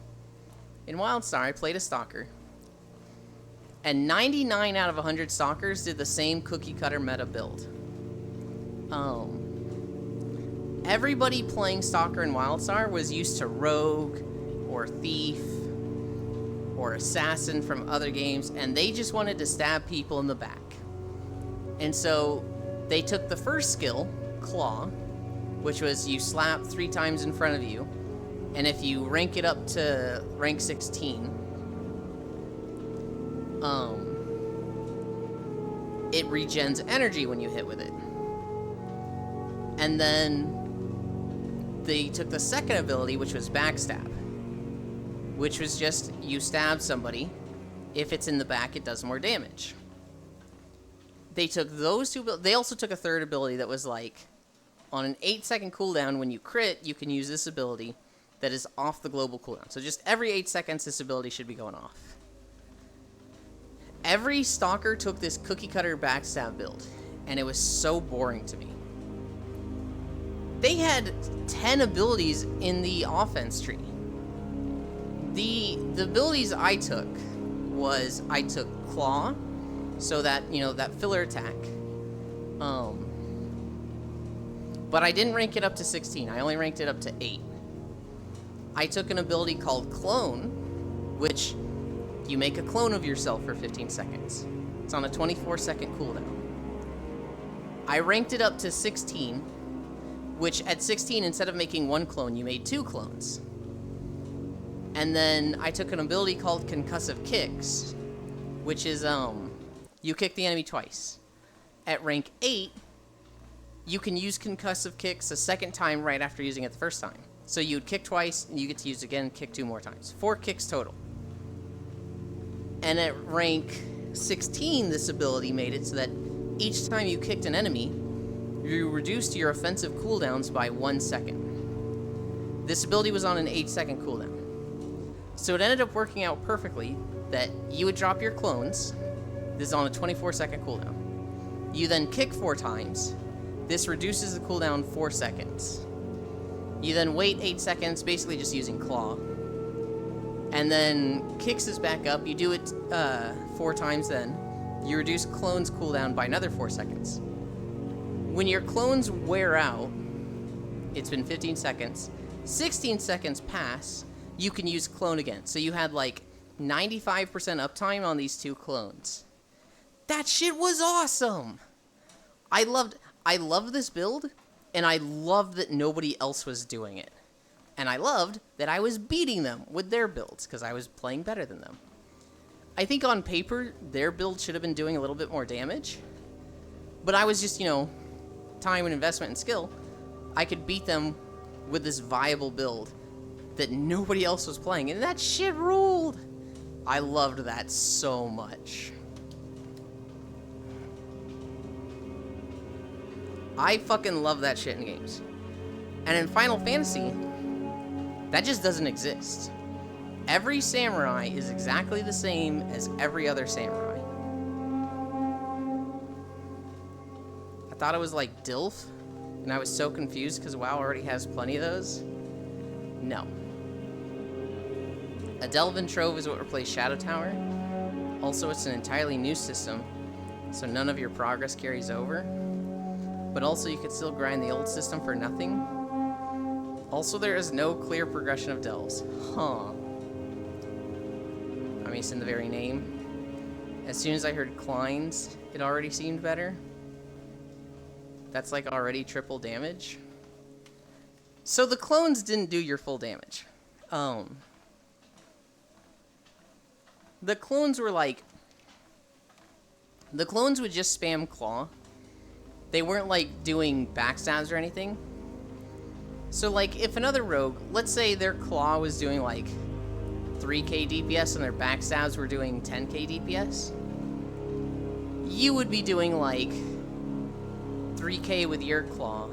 In WildStar, I played a stalker, and 99 out of 100 stalkers did the same cookie-cutter meta build. Everybody playing stalker in WildStar was used to rogue, or thief, or assassin from other games, and they just wanted to stab people in the back. And so they took the first skill, Claw, which was you slap 3 times in front of you, and if you rank it up to rank 16, it regens energy when you hit with it. And then they took the second ability, which was Backstab, which was just you stab somebody. If it's in the back, it does more damage. They took those two. They also took a third ability that was like, on an 8-second cooldown, when you crit, you can use this ability that is off the global cooldown. So just every 8 seconds, this ability should be going off. Every Stalker took this cookie-cutter Backstab build, and it was so boring to me. They had 10 abilities in the offense tree. The abilities I took was, I took Claw, so that, you know, that filler attack. But I didn't rank it up to 16. I only ranked it up to 8. I took an ability called Clone, which you make a clone of yourself for 15 seconds. It's on a 24-second cooldown. I ranked it up to 16, which at 16, instead of making 1 clone, you made 2 clones. And then I took an ability called Concussive Kicks, which is, you kick the enemy twice. At rank 8, you can use Concussive Kicks a second time right after using it the first time. So you would kick twice, and you get to use it again, kick 2 more times. 4 kicks total. And at rank 16, this ability made it so that each time you kicked an enemy, you reduced your offensive cooldowns by 1 second. This ability was on an 8-second cooldown. So it ended up working out perfectly that you would drop your clones. This is on a 24-second cooldown. You then kick 4 times. This reduces the cooldown 4 seconds. You then wait 8 seconds, basically just using Claw. And then kicks is back up. You do it 4 times then. You reduce clones cooldown by another 4 seconds. When your clones wear out, it's been 15 seconds. 16 seconds pass, you can use clone again. So you had like 95% uptime on these 2 clones. That shit was awesome! I loved this build, and I loved that nobody else was doing it. And I loved that I was beating them with their builds, because I was playing better than them. I think on paper, their build should have been doing a little bit more damage. But I was just, you know, time and investment and skill. I could beat them with this viable build that nobody else was playing, and that shit ruled! I loved that so much. I fucking love that shit in games. And in Final Fantasy, that just doesn't exist. Every samurai is exactly the same as every other samurai. I thought it was like Dilf, and I was so confused because WoW already has plenty of those. No. A Delvin Trove is what replaced Shadow Tower. Also, it's an entirely new system, so none of your progress carries over. But also, you could still grind the old system for nothing. Also, there is no clear progression of delves. Huh. I mean, it's in the very name. As soon as I heard Klein's, it already seemed better. That's like already triple damage. So the clones didn't do your full damage. The clones were like... The clones would just spam Claw. They weren't like doing backstabs or anything. So like if another rogue, let's say their Claw was doing like 3k DPS and their backstabs were doing 10k DPS, you would be doing like 3k with your Claw.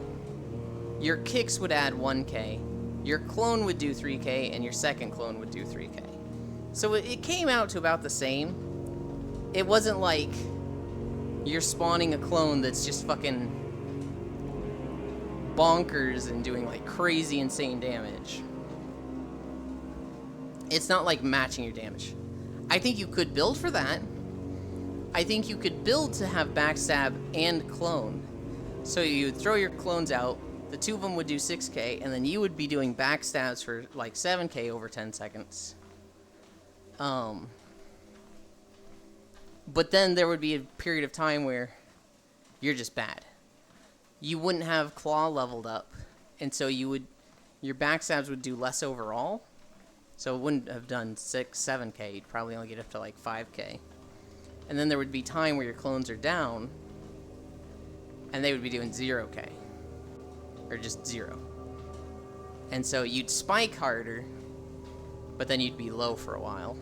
Your kicks would add 1k. Your clone would do 3k and your second clone would do 3k. So it came out to about the same. It wasn't like you're spawning a clone that's just fucking bonkers and doing like crazy insane damage. It's not like matching your damage. I think you could build for that. I think you could build to have backstab and clone. So you would throw your clones out, the 2 of them would do 6k, and then you would be doing backstabs for like 7k over 10 seconds. But then there would be a period of time where you're just bad. You wouldn't have Claw leveled up, and so your backstabs would do less overall. So it wouldn't have done 6, 7k. You'd probably only get up to like 5k. And then there would be time where your clones are down, and they would be doing 0k. Or just 0. And so you'd spike harder, but then you'd be low for a while.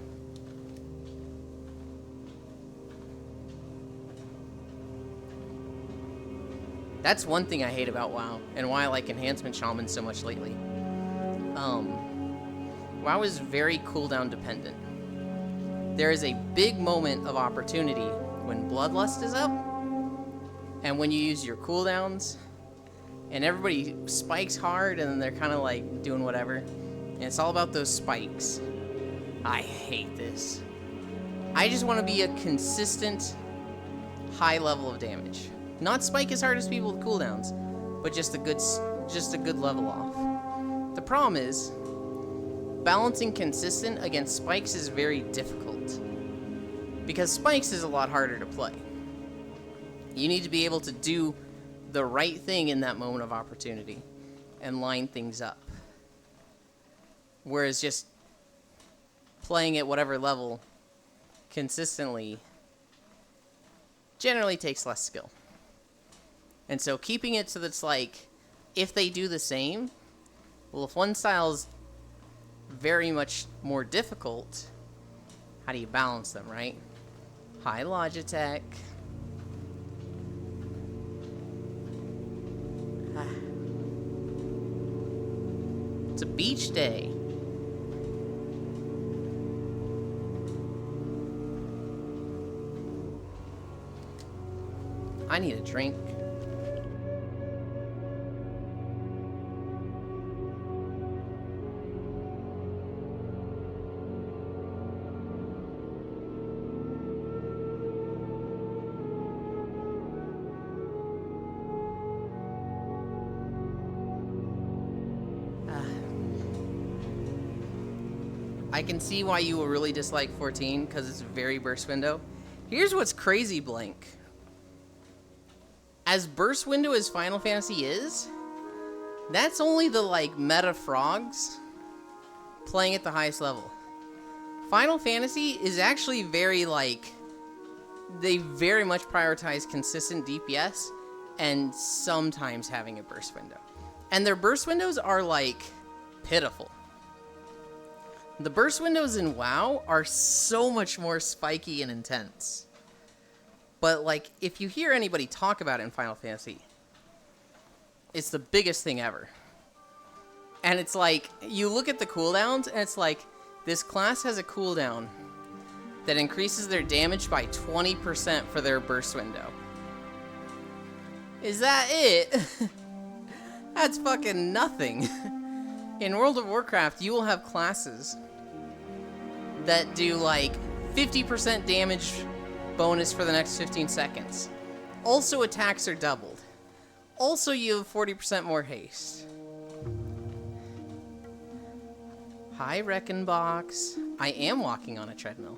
That's one thing I hate about WoW, and why I like Enhancement Shaman so much lately. WoW is very cooldown dependent. There is a big moment of opportunity when Bloodlust is up, and when you use your cooldowns, and everybody spikes hard, and then they're kind of like doing whatever. And it's all about those spikes. I hate this. I just want to be a consistent high level of damage. Not spike as hard as people with cooldowns, but just a good level off. The problem is, balancing consistent against spikes is very difficult, because spikes is a lot harder to play. You need to be able to do the right thing in that moment of opportunity and line things up. Whereas just playing at whatever level consistently generally takes less skill. And so keeping it so that's like, if they do the same, well, if one style's very much more difficult, how do you balance them, right? Hi, Logitech. It's a beach day. I need a drink. I can see why you will really dislike 14, because it's a very burst window. Here's what's crazy, Blank. As burst window as Final Fantasy is, that's only the, like, meta frogs playing at the highest level. Final Fantasy is actually very, like, they very much prioritize consistent DPS and sometimes having a burst window. And their burst windows are, like, pitiful. The burst windows in WoW are so much more spiky and intense. But, like, if you hear anybody talk about it in Final Fantasy, it's the biggest thing ever. And it's like, you look at the cooldowns, and it's like, this class has a cooldown that increases their damage by 20% for their burst window. Is that it? That's fucking nothing. In World of Warcraft, you will have classes that do like 50% damage bonus for the next 15 seconds. Also, attacks are doubled. Also, you have 40% more haste. Hi, Reckonbox. I am walking on a treadmill.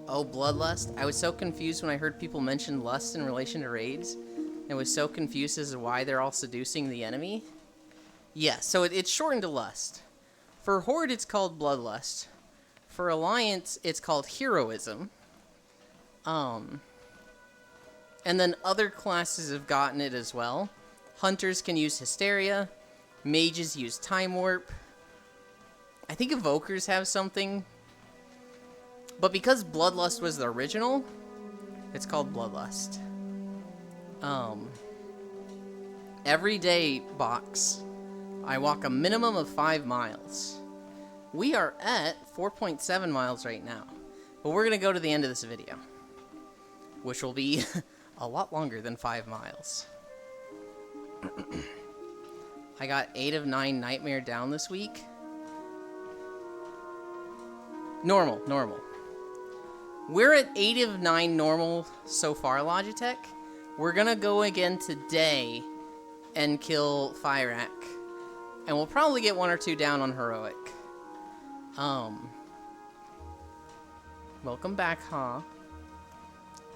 Oh, Bloodlust. I was so confused when I heard people mention lust in relation to raids, and was so confused as to why they're all seducing the enemy. Yeah, so it's shortened to lust. For Horde, it's called Bloodlust. For Alliance, it's called Heroism. And then other classes have gotten it as well. Hunters can use Hysteria. Mages use Time Warp. I think Evokers have something. But because Bloodlust was the original, it's called Bloodlust. Every day, Box, I walk a minimum of 5 miles. We are at 4.7 miles right now. But we're going to go to the end of this video, which will be a lot longer than 5 miles. I got 8 of 9 Nightmare down this week. Normal. We're at 8 of 9 normal so far, Logitech. We're gonna go again today and kill Fyrak. And we'll probably get 1 or 2 down on Heroic. Welcome back, huh?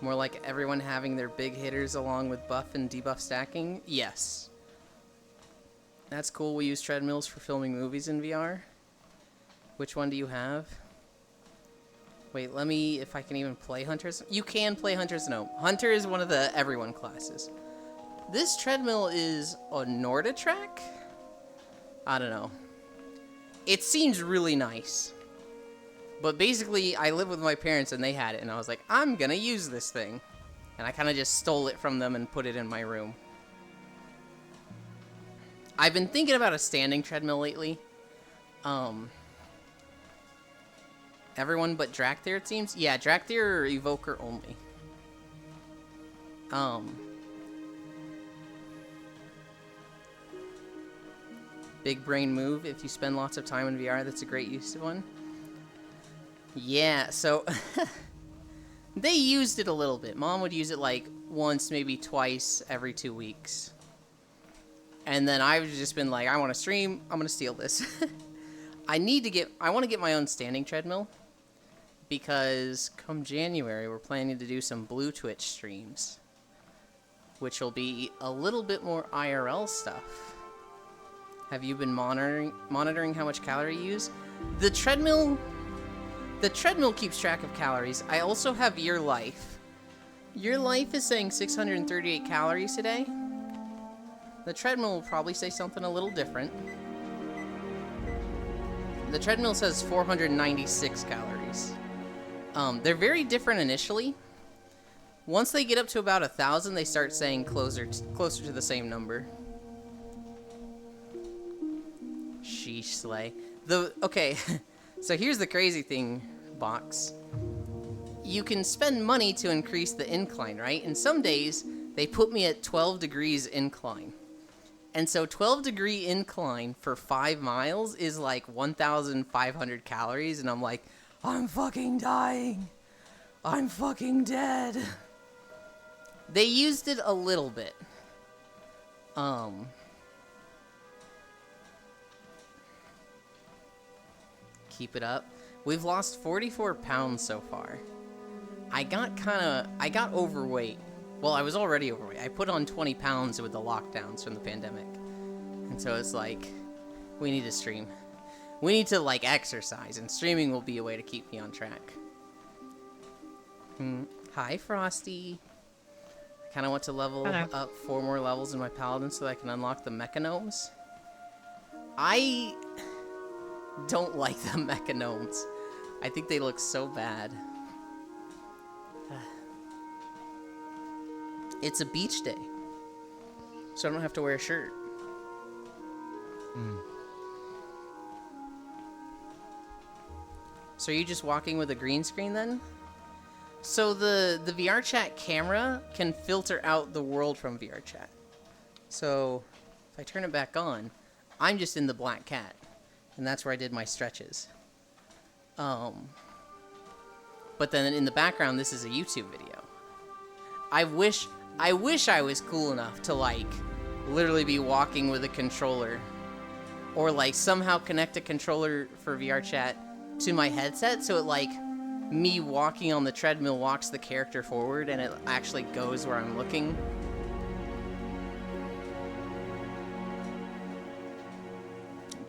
More like everyone having their big hitters along with buff and debuff stacking? Yes. That's cool. We use treadmills for filming movies in VR. Which one do you have? Wait, let me, if I can even play Hunters. You can play Hunter's Gnome. Hunter is one of the everyone classes. This treadmill is a Norditrack? I don't know. It seems really nice. But basically, I live with my parents and they had it, and I was like, I'm gonna use this thing. And I kind of just stole it from them and put it in my room. I've been thinking about a standing treadmill lately. Everyone but Drakthir, it seems? Yeah, Drakthir or Evoker only. Big brain move. If you spend lots of time in VR, that's a great use of one. Yeah, so... they used it a little bit. Mom would use it like once, maybe twice every 2 weeks. And then I've just been like, I want to stream, I'm going to steal this. I want to get my own standing treadmill. Because come January, we're planning to do some Blue Twitch streams. Which will be a little bit more IRL stuff. Have you been monitoring how much calorie you use? The treadmill keeps track of calories. I also have Your Life. Your Life is saying 638 calories today. The treadmill will probably say something a little different. The treadmill says 496 calories. They're very different initially. Once they get up to about 1,000, they start saying closer to the same number. Sheesh, Slay. Okay, so here's the crazy thing, Box. You can spend money to increase the incline, right? And some days, they put me at 12 degrees incline. And so 12-degree incline for 5 miles is like 1,500 calories, and I'm like, I'm fucking dying. I'm fucking dead. They used it a little bit. Keep it up. We've lost 44 pounds so far. I got overweight. Well, I was already overweight. I put on 20 pounds with the lockdowns from the pandemic. And so it's like, we need to stream. We need to, like, exercise, and streaming will be a way to keep me on track. Hi, Frosty. I kind of want to level up 4 more levels in my Paladin so that I can unlock the Mechanomes. I don't like the Mechanomes. I think they look so bad. It's a beach day, so I don't have to wear a shirt. So are you just walking with a green screen then? So the VR chat camera can filter out the world from VR chat. So if I turn it back on, I'm just in the Black Cat, and that's where I did my stretches. But then in the background, this is a YouTube video. I wish I was cool enough to, like, literally be walking with a controller. Or, like, somehow connect a controller for VR chat to my headset so it, like, me walking on the treadmill walks the character forward and it actually goes where I'm looking.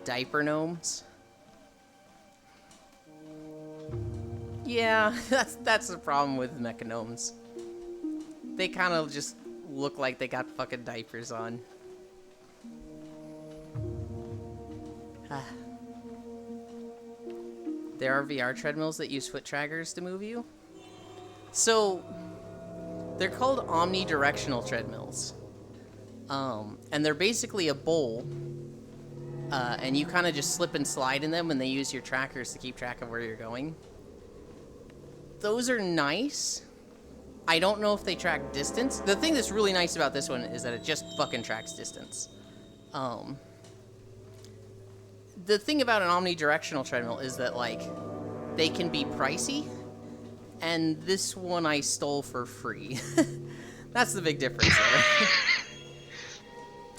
Diaper gnomes. Yeah, that's the problem with Mechanomes. They kind of just look like they got fucking diapers on. There are VR treadmills that use foot trackers to move you. So, they're called omnidirectional treadmills. And they're basically a bowl. And you kind of just slip and slide in them and they use your trackers to keep track of where you're going. Those are nice. I don't know if they track distance. The thing that's really nice about this one is that it just fucking tracks distance. The thing about an omnidirectional treadmill is that, like, they can be pricey, and this one I stole for free. That's the big difference there.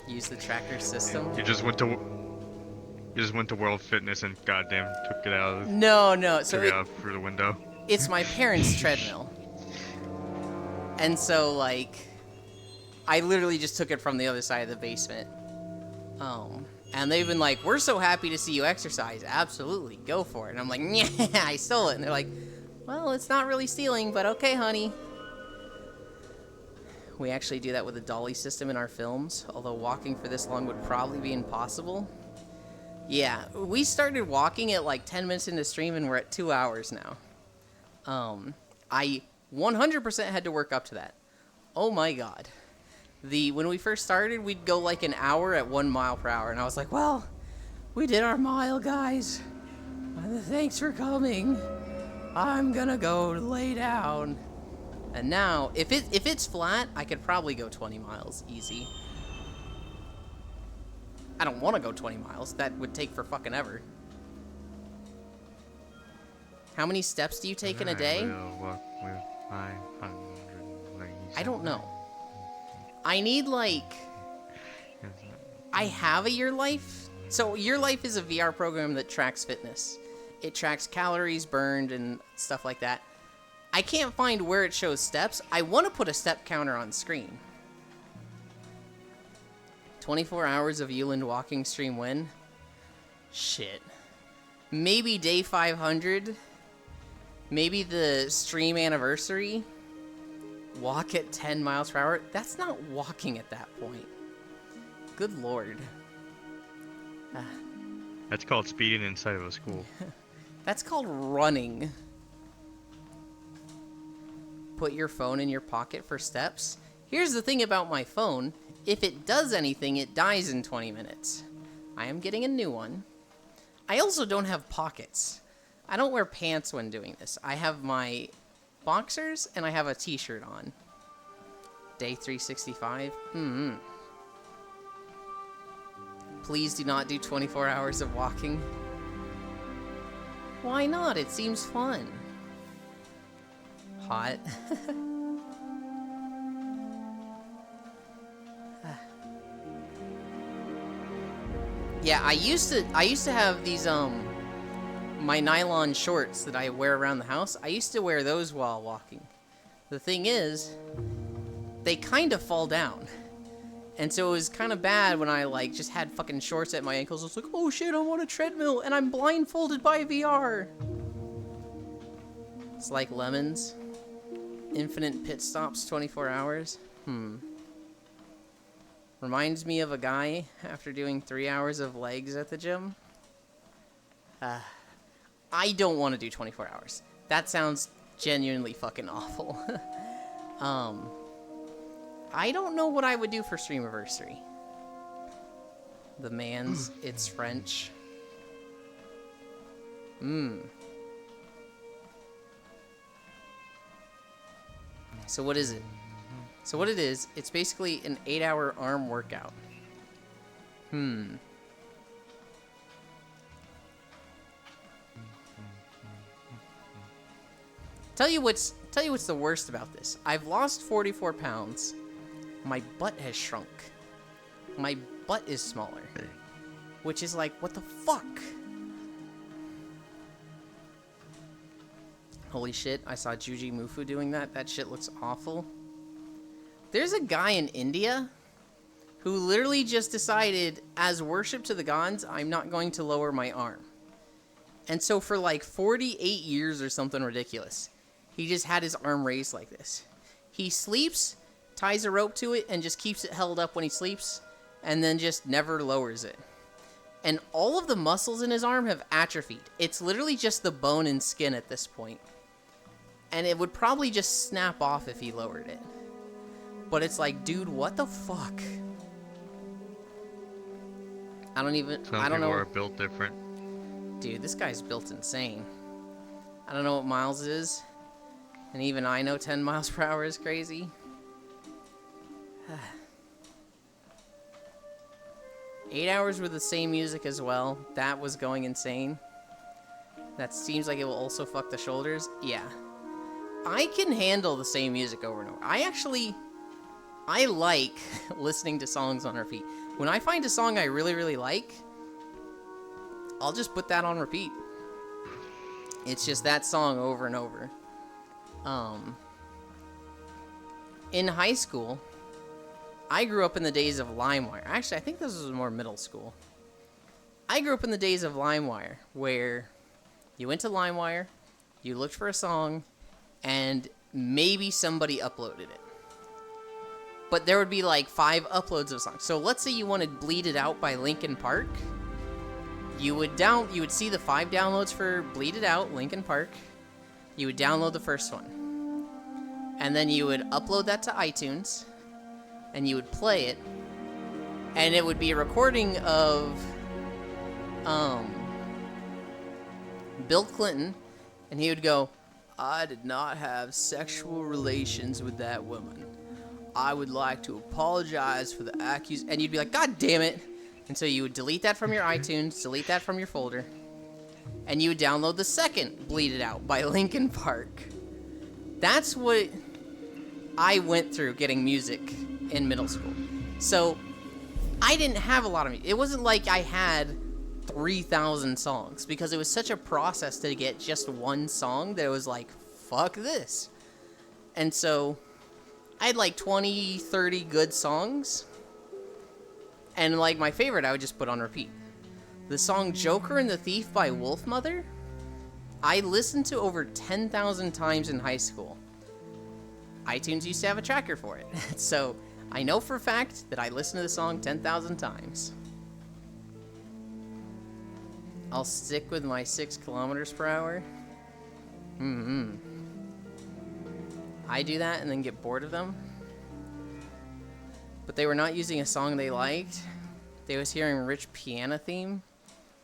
Use the tracker system. You just went to World Fitness and goddamn took it out. No. So took it out through the window. It's my parents' treadmill. And so, like, I literally just took it from the other side of the basement. And they've been like, we're so happy to see you exercise. Absolutely, go for it. And I'm like, yeah, I stole it. And they're like, Well, it's not really stealing, but okay, honey. We actually do that with a dolly system in our films, although walking for this long would probably be impossible. Yeah, we started walking at like 10 minutes into stream and we're at 2 hours now. I 100% had to work up to that. Oh my god. When we first started, we'd go like an hour at 1 mile per hour, and I was like, well, we did our mile, guys. Thanks for coming. I'm gonna go lay down. And now, if it's flat, I could probably go 20 miles easy. I don't want to go 20 miles. That would take for fucking ever. How many steps do you take in a day? I don't know. I need, like... I have a Your Life. So Your Life is a VR program that tracks fitness. It tracks calories burned and stuff like that. I can't find where it shows steps. I want to put a step counter on screen. 24 hours of Euland walking stream win? Shit. Maybe day 500? Maybe the stream anniversary? Walk at 10 miles per hour? That's not walking at that point. Good lord. That's called speeding inside of a school. That's called running. Put your phone in your pocket for steps. Here's the thing about my phone. If it does anything, it dies in 20 minutes. I am getting a new one. I also don't have pockets. I don't wear pants when doing this. I have my boxers and I have a t-shirt on. Day 365. Please do not do 24 hours of walking. Why not? It seems fun. Hot. Yeah, I used to have these my nylon shorts that I wear around the house. I used to wear those while walking. The thing is, they kind of fall down. And so it was kind of bad when I like just had fucking shorts at my ankles. I was like, oh shit, I'm on a treadmill and I'm blindfolded by VR. It's like lemons. Infinite pit stops, 24 hours. Reminds me of a guy after doing 3 hours of legs at the gym. I don't want to do 24 hours. That sounds genuinely fucking awful. I don't know what I would do for Streamiversary. The man's, it's French. So what is it? So what it is, it's basically an 8-hour arm workout. Tell you what's the worst about this. I've lost 44 pounds. My butt has shrunk. My butt is smaller. Which is like, what the fuck? Holy shit, I saw Juji Mufu doing that. That shit looks awful. There's a guy in India who literally just decided, as worship to the gods, I'm not going to lower my arm. And so for like 48 years or something ridiculous, he just had his arm raised like this. He sleeps, ties a rope to it, and just keeps it held up when he sleeps, and then just never lowers it. And all of the muscles in his arm have atrophied. It's literally just the bone and skin at this point. And it would probably just snap off if he lowered it. But it's like, dude, what the fuck? I don't know. Some people are built different. Dude, this guy's built insane. I don't know what miles it is. And even I know 10 miles per hour is crazy. 8 hours with the same music as well. That was going insane. That seems like it will also fuck the shoulders. Yeah. I can handle the same music over and over. I like listening to songs on repeat. When I find a song I really, really like, I'll just put that on repeat. It's just that song over and over. In high school, I grew up in the days of LimeWire. Actually, I think this was more middle school. I grew up in the days of LimeWire, where you went to LimeWire, you looked for a song, and maybe somebody uploaded it. But there would be like 5 uploads of songs. So let's say you wanted Bleed It Out by Linkin Park. You would see the 5 downloads for Bleed It Out, Linkin Park. You would download the first one. And then you would upload that to iTunes. And you would play it. And it would be a recording of Bill Clinton. And he would go, "I did not have sexual relations with that woman. I would like to apologize for the accusation." And you'd be like, "God damn it." And so you would delete that from your iTunes, delete that from your folder, and you would download the second Bleed It Out by Linkin Park. That's what I went through getting music in middle school. So I didn't have a lot of music. It wasn't like I had 3,000 songs, because it was such a process to get just one song that it was like, fuck this. And so I had like 20, 30 good songs. And like my favorite, I would just put on repeat. The song Joker and the Thief by Wolfmother, I listened to over 10,000 times in high school. iTunes used to have a tracker for it. So I know for a fact that I listened to the song 10,000 times. I'll stick with my 6 kilometers per hour. I do that and then get bored of them. But they were not using a song they liked. They was hearing Rich Piano theme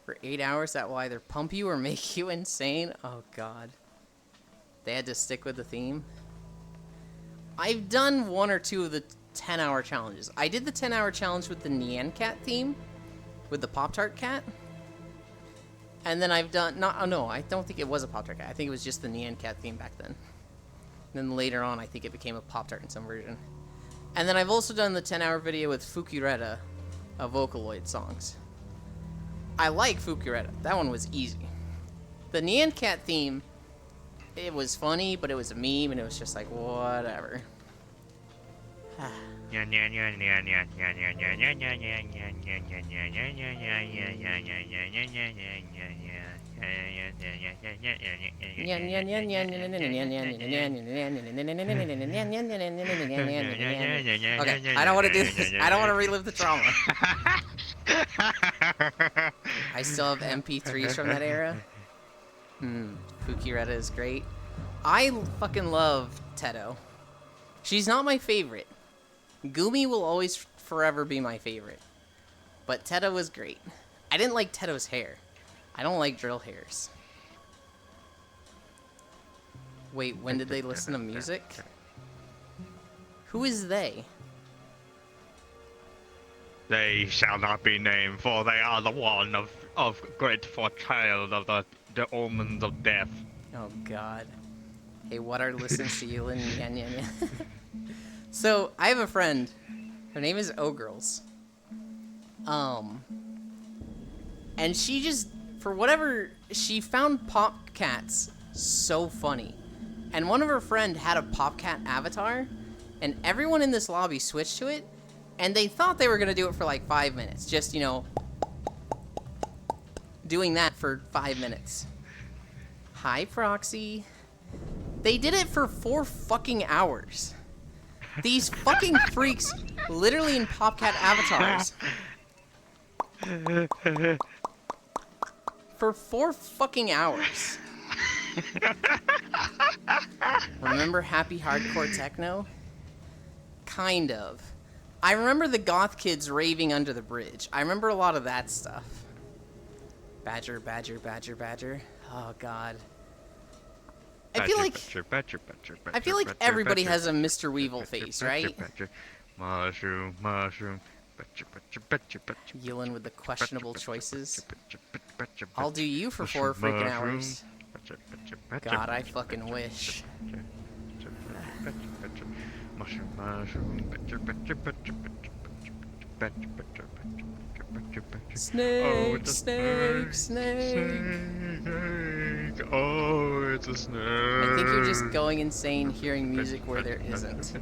for 8 hours that will either pump you or make you insane. Oh god. They had to stick with the theme. I've done 1 or 2 of the 10-hour challenges. I did the 10-hour challenge with the Nyan Cat theme, with the Pop-Tart cat. And then I've done, I don't think it was a Pop-Tart cat. I think it was just the Nyan Cat theme back then. And then later on, I think it became a Pop-Tart in some version. And then I've also done the 10-hour video with Fukireta of Vocaloid songs. I like Fukireta. That one was easy. The Nyan Cat theme, it was funny, but it was a meme, and it was just like, whatever. Okay, I don't want to do this. I don't want to relive the trauma. I still have MP3s from that era. Fukireta is great. I fucking love Teto. She's not my favorite. Gumi will always forever be my favorite. But Teto was great. I didn't like Teto's hair. I don't like drill hairs. Wait, when did they listen to music? Who is they? They shall not be named, for they are the one of great forechild of the omens of death. Oh god. Hey, what are listens to you and So, I have a friend. Her name is O-Girls. And she just, for whatever, she found Popcats so funny. And one of her friend had a Popcat avatar, and everyone in this lobby switched to it, and they thought they were going to do it for like 5 minutes. Just, you know, doing that for 5 minutes. Hi, Proxy. They did it for 4 fucking hours. These fucking freaks literally in Popcat avatars. For 4 fucking hours. Remember Happy Hardcore Techno? Kind of. I remember the goth kids raving under the bridge. I remember a lot of that stuff. Badger, badger, badger, badger. Oh god. I feel like everybody has a Mr. Weevil face, right? Mushroom, mushroom. Yulin with the questionable choices. I'll do you for 4 freaking hours. God, I fucking wish. Snake, snake, snake. Oh, it's a snake. I think you're just going insane hearing music where there isn't.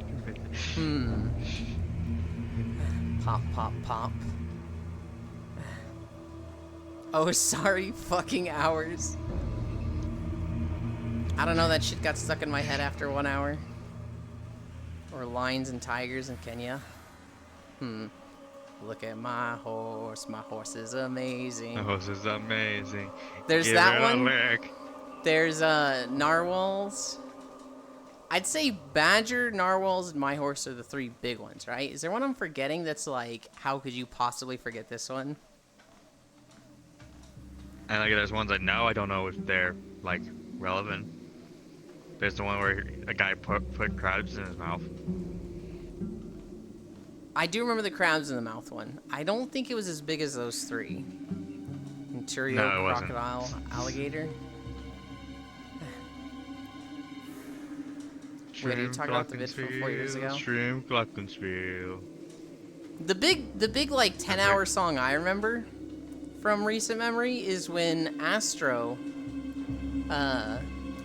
Pop, pop, pop. Oh, sorry, fucking hours. I don't know, that shit got stuck in my head after 1 hour. Or lions and tigers in Kenya. Look at my horse is amazing. Oh, this is amazing. There's Give that it one. a lick. There's narwhals. I'd say badger, narwhals, and my horse are the 3 big ones, right? Is there one I'm forgetting that's like, how could you possibly forget this one? And like, there's ones I know. I don't know if they're like relevant. There's the one where a guy put crabs in his mouth. I do remember the crabs in the mouth one. I don't think it was as big as those 3. Ontario, No, it wasn't. crocodile, alligator. Wait, are you talking about the vid from 4 years ago? Shrimp Glockenspiel. The big like 10-hour song I remember from recent memory is when Astro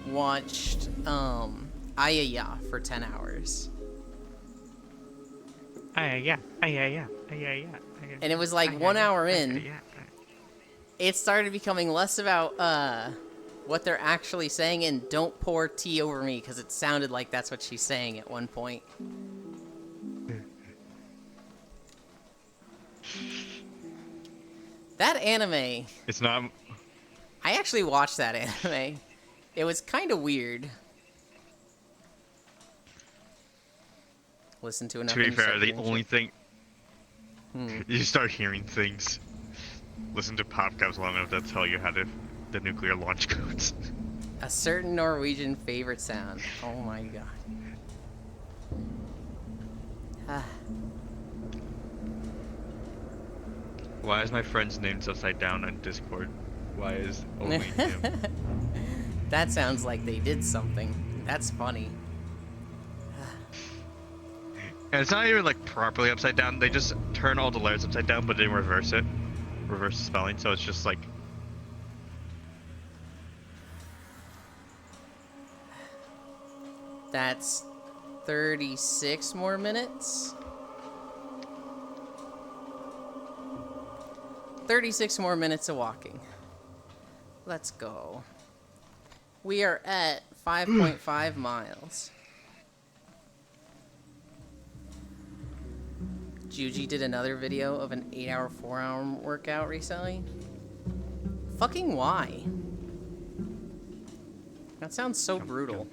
watched Ayaya for 10 hours. Ayaya. And it was like 1 hour in, it started becoming less about what they're actually saying and don't pour tea over me, because it sounded like that's what she's saying at one point. That anime, It's not. I actually watched that anime. It was kind of weird. Listen to enough. To be and you fair, start the hearing only shit. thing. You start hearing things. Listen to podcasts long enough to tell you how the nuclear launch codes. A certain Norwegian favorite sound. Oh my god. Ah. Why is my friend's name upside down on Discord? Why is only him? That sounds like they did something. That's funny. And it's not even like properly upside down. They just turn all the letters upside down, but they reverse it. Reverse the spelling, so it's just like. That's 36 more minutes. 36 more minutes of walking. Let's go. We are at 5.5 miles. Juji did another video of an 8-hour, 4-hour workout recently. Fucking why? That sounds so brutal.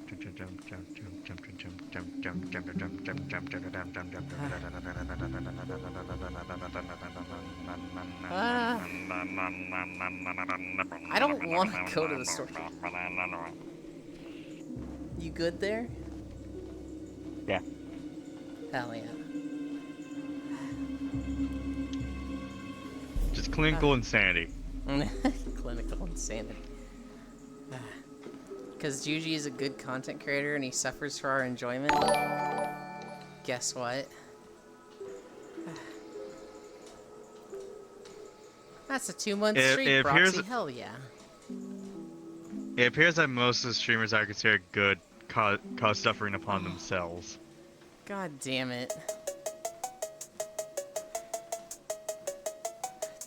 I don't want to go to the store. You good there? Yeah. Hell yeah. Just clinical insanity. Clinical insanity. Because Juji is a good content creator and he suffers for our enjoyment. Guess what? That's a 2-month streak, it Proxy. appears- Hell yeah. It appears that most of the streamers I consider good cause suffering upon themselves. God damn it.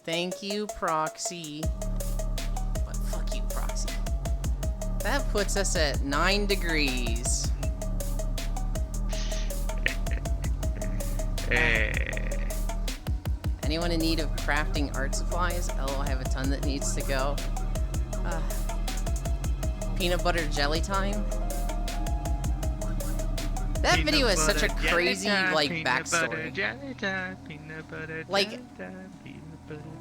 Thank you, Proxy. But fuck you, Proxy. That puts us at 9 degrees. Anyone in need of crafting art supplies? Oh, I have a ton that needs to go. Peanut butter jelly time? That video has such a crazy, like, backstory. Like,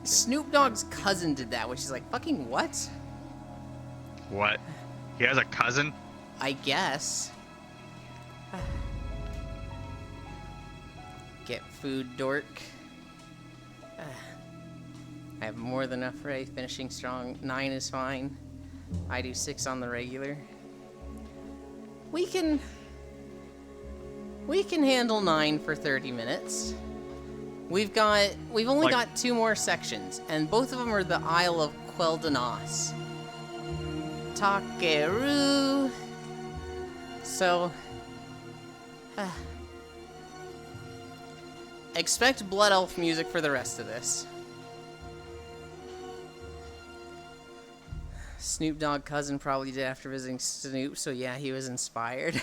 Snoop Dogg's cousin did that, which is like, fucking what? What? He has a cousin? I guess. Get food, dork. I have more than enough for a finishing strong. 9 is fine. I do 6 on the regular. We can handle 9 for 30 minutes. We've only got 2 more sections, and both of them are the Isle of Quel'Danas. Takeru. So, expect Blood Elf music for the rest of this. Snoop Dogg cousin probably did after visiting Snoop, so yeah, he was inspired.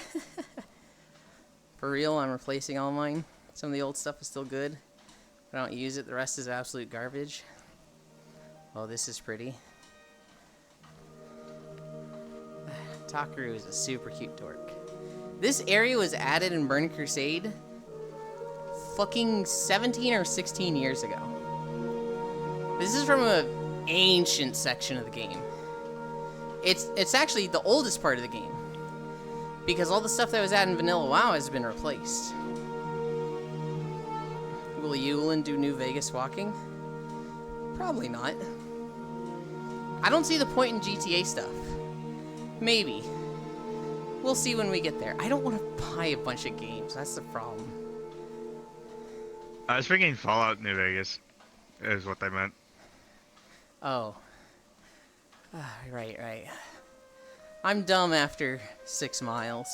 For real, I'm replacing all mine. Some of the old stuff is still good. I don't use it, the rest is absolute garbage. Oh, this is pretty. Takaru is a super cute dork. This area was added in Burning Crusade fucking 17 or 16 years ago. This is from an ancient section of the game. It's actually the oldest part of the game, because all the stuff that was added in Vanilla WoW has been replaced. Will Yulin do New Vegas walking? Probably not. I don't see the point in GTA stuff. Maybe. We'll see when we get there. I don't want to buy a bunch of games. That's the problem. I was thinking Fallout New Vegas is what they meant. Oh. Right. I'm dumb after 6 miles.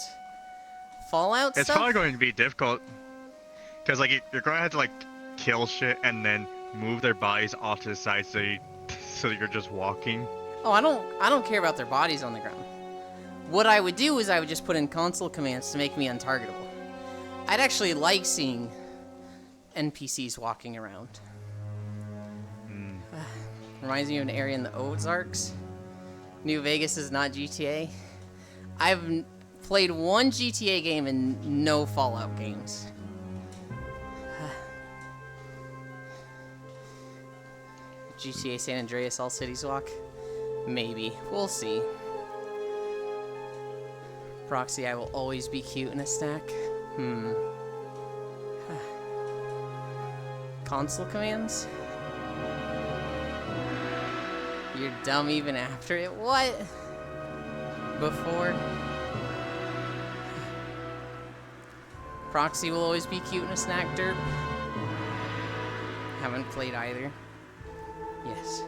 Fallout It's stuff? probably going to be difficult. Because, like, you're going to have to, like, kill shit and then move their bodies off to the side so you're just walking. Oh, I don't care about their bodies on the ground. What I would do is I would just put in console commands to make me untargetable. I'd actually like seeing NPCs walking around. Reminds me of an area in the Ozarks. New Vegas is not GTA. I've played one GTA game and no Fallout games. GTA San Andreas All Cities Walk? Maybe. We'll see. Proxy, I will always be cute in a stack. Console commands? You're dumb even after it? What? Before? Proxy will always be cute in a snack, derp. Haven't played either. Yes.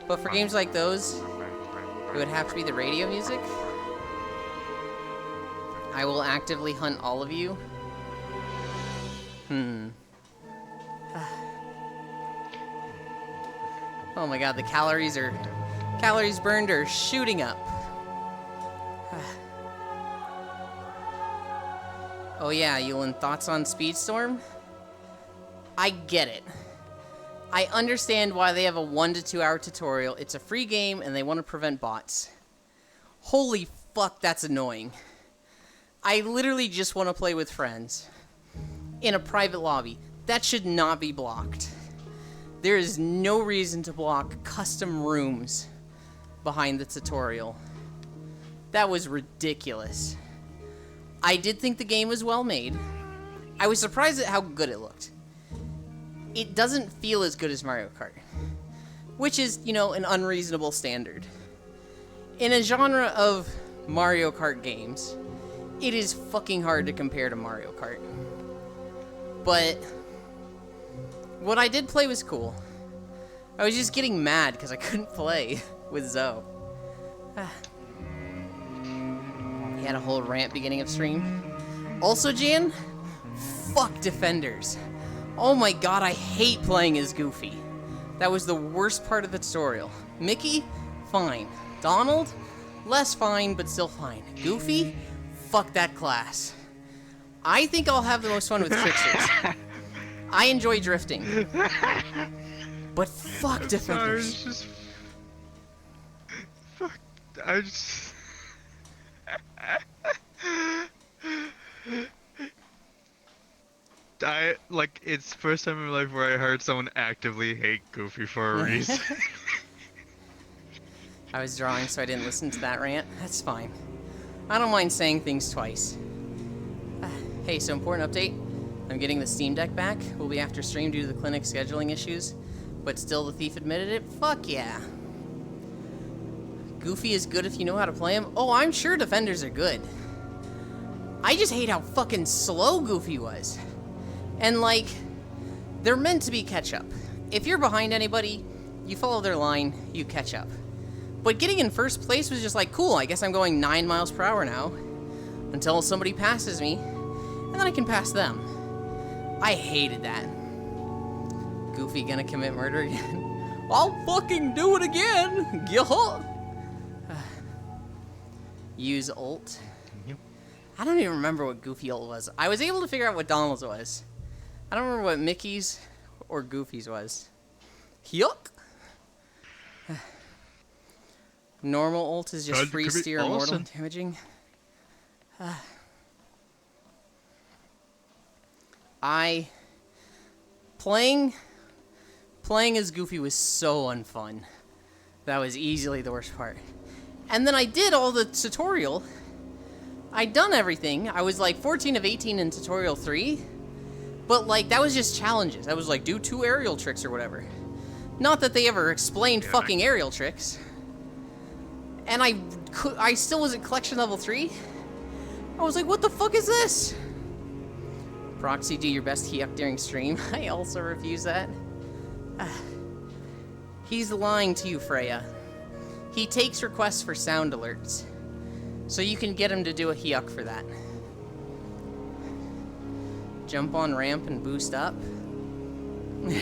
But for games like those, it would have to be the radio music. I will actively hunt all of you. Oh my god, the calories burned are shooting up. Oh yeah, Yulin, thoughts on Speedstorm? I get it. I understand why they have a 1 to 2 hour tutorial. It's a free game and they want to prevent bots. Holy fuck, that's annoying. I literally just want to play with friends in a private lobby. That should not be blocked. There is no reason to block custom rooms behind the tutorial. That was ridiculous. I did think the game was well made. I was surprised at how good it looked. It doesn't feel as good as Mario Kart, which is, you know, an unreasonable standard. In a genre of Mario Kart games, it is fucking hard to compare to Mario Kart. But what I did play was cool. I was just getting mad because I couldn't play with Zoe. He had a whole rant beginning of stream. Also, Jan, fuck Defenders. Oh my god, I hate playing as Goofy. That was the worst part of the tutorial. Mickey, fine. Donald, less fine, but still fine. Goofy, fuck that class. I think I'll have the most fun with Tricksters. I enjoy drifting. But fuck Defenders. It's the first time in my life where I heard someone actively hate Goofy for a reason. I was drawing, so I didn't listen to that rant. That's fine. I don't mind saying things twice. Hey, so important update. I'm getting the Steam Deck back. We'll be after stream due to the clinic scheduling issues. But still, the thief admitted it? Fuck yeah. Goofy is good if you know how to play him. Oh, I'm sure Defenders are good. I just hate how fucking slow Goofy was. And, like, they're meant to be catch-up. If you're behind anybody, you follow their line, you catch up. But getting in first place was just like, cool, I guess I'm going 9 miles per hour now. Until somebody passes me, and then I can pass them. I hated that. Goofy gonna commit murder again? I'll fucking do it again! Yeah. Use ult. Yep. I don't even remember what Goofy ult was. I was able to figure out what Donald's was. I don't remember what Mickey's or Goofy's was. Yuck! Normal ult is just That free could be steer and mortal awesome. damaging. Playing as Goofy was so unfun. That was easily the worst part. And then I did all the tutorial. I'd done everything. I was like 14 of 18 in tutorial 3. But like, that was just challenges. That was like, do 2 aerial tricks or whatever. Not that they ever explained fucking aerial tricks. And I still was at collection level 3. I was like, what the fuck is this? Proxy, do your best Hyuk during stream. I also refuse that. He's lying to you, Freya. He takes requests for sound alerts. So you can get him to do a Hyuk for that. Jump on ramp and boost up.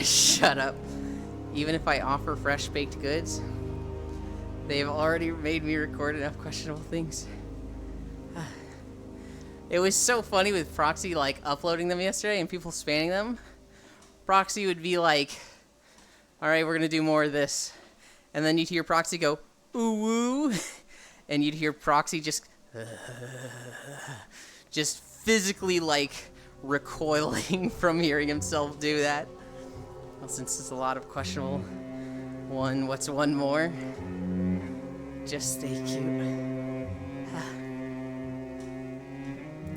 Shut up. Even if I offer fresh baked goods, they've already made me record enough questionable things. It was so funny with Proxy like uploading them yesterday and people spamming them. Proxy would be like, all right, we're gonna do more of this. And then you'd hear Proxy go, ooh woo. And you'd hear Proxy just physically like recoiling from hearing himself do that. Well, since it's a lot of questionable, what's one more? Just stay cute.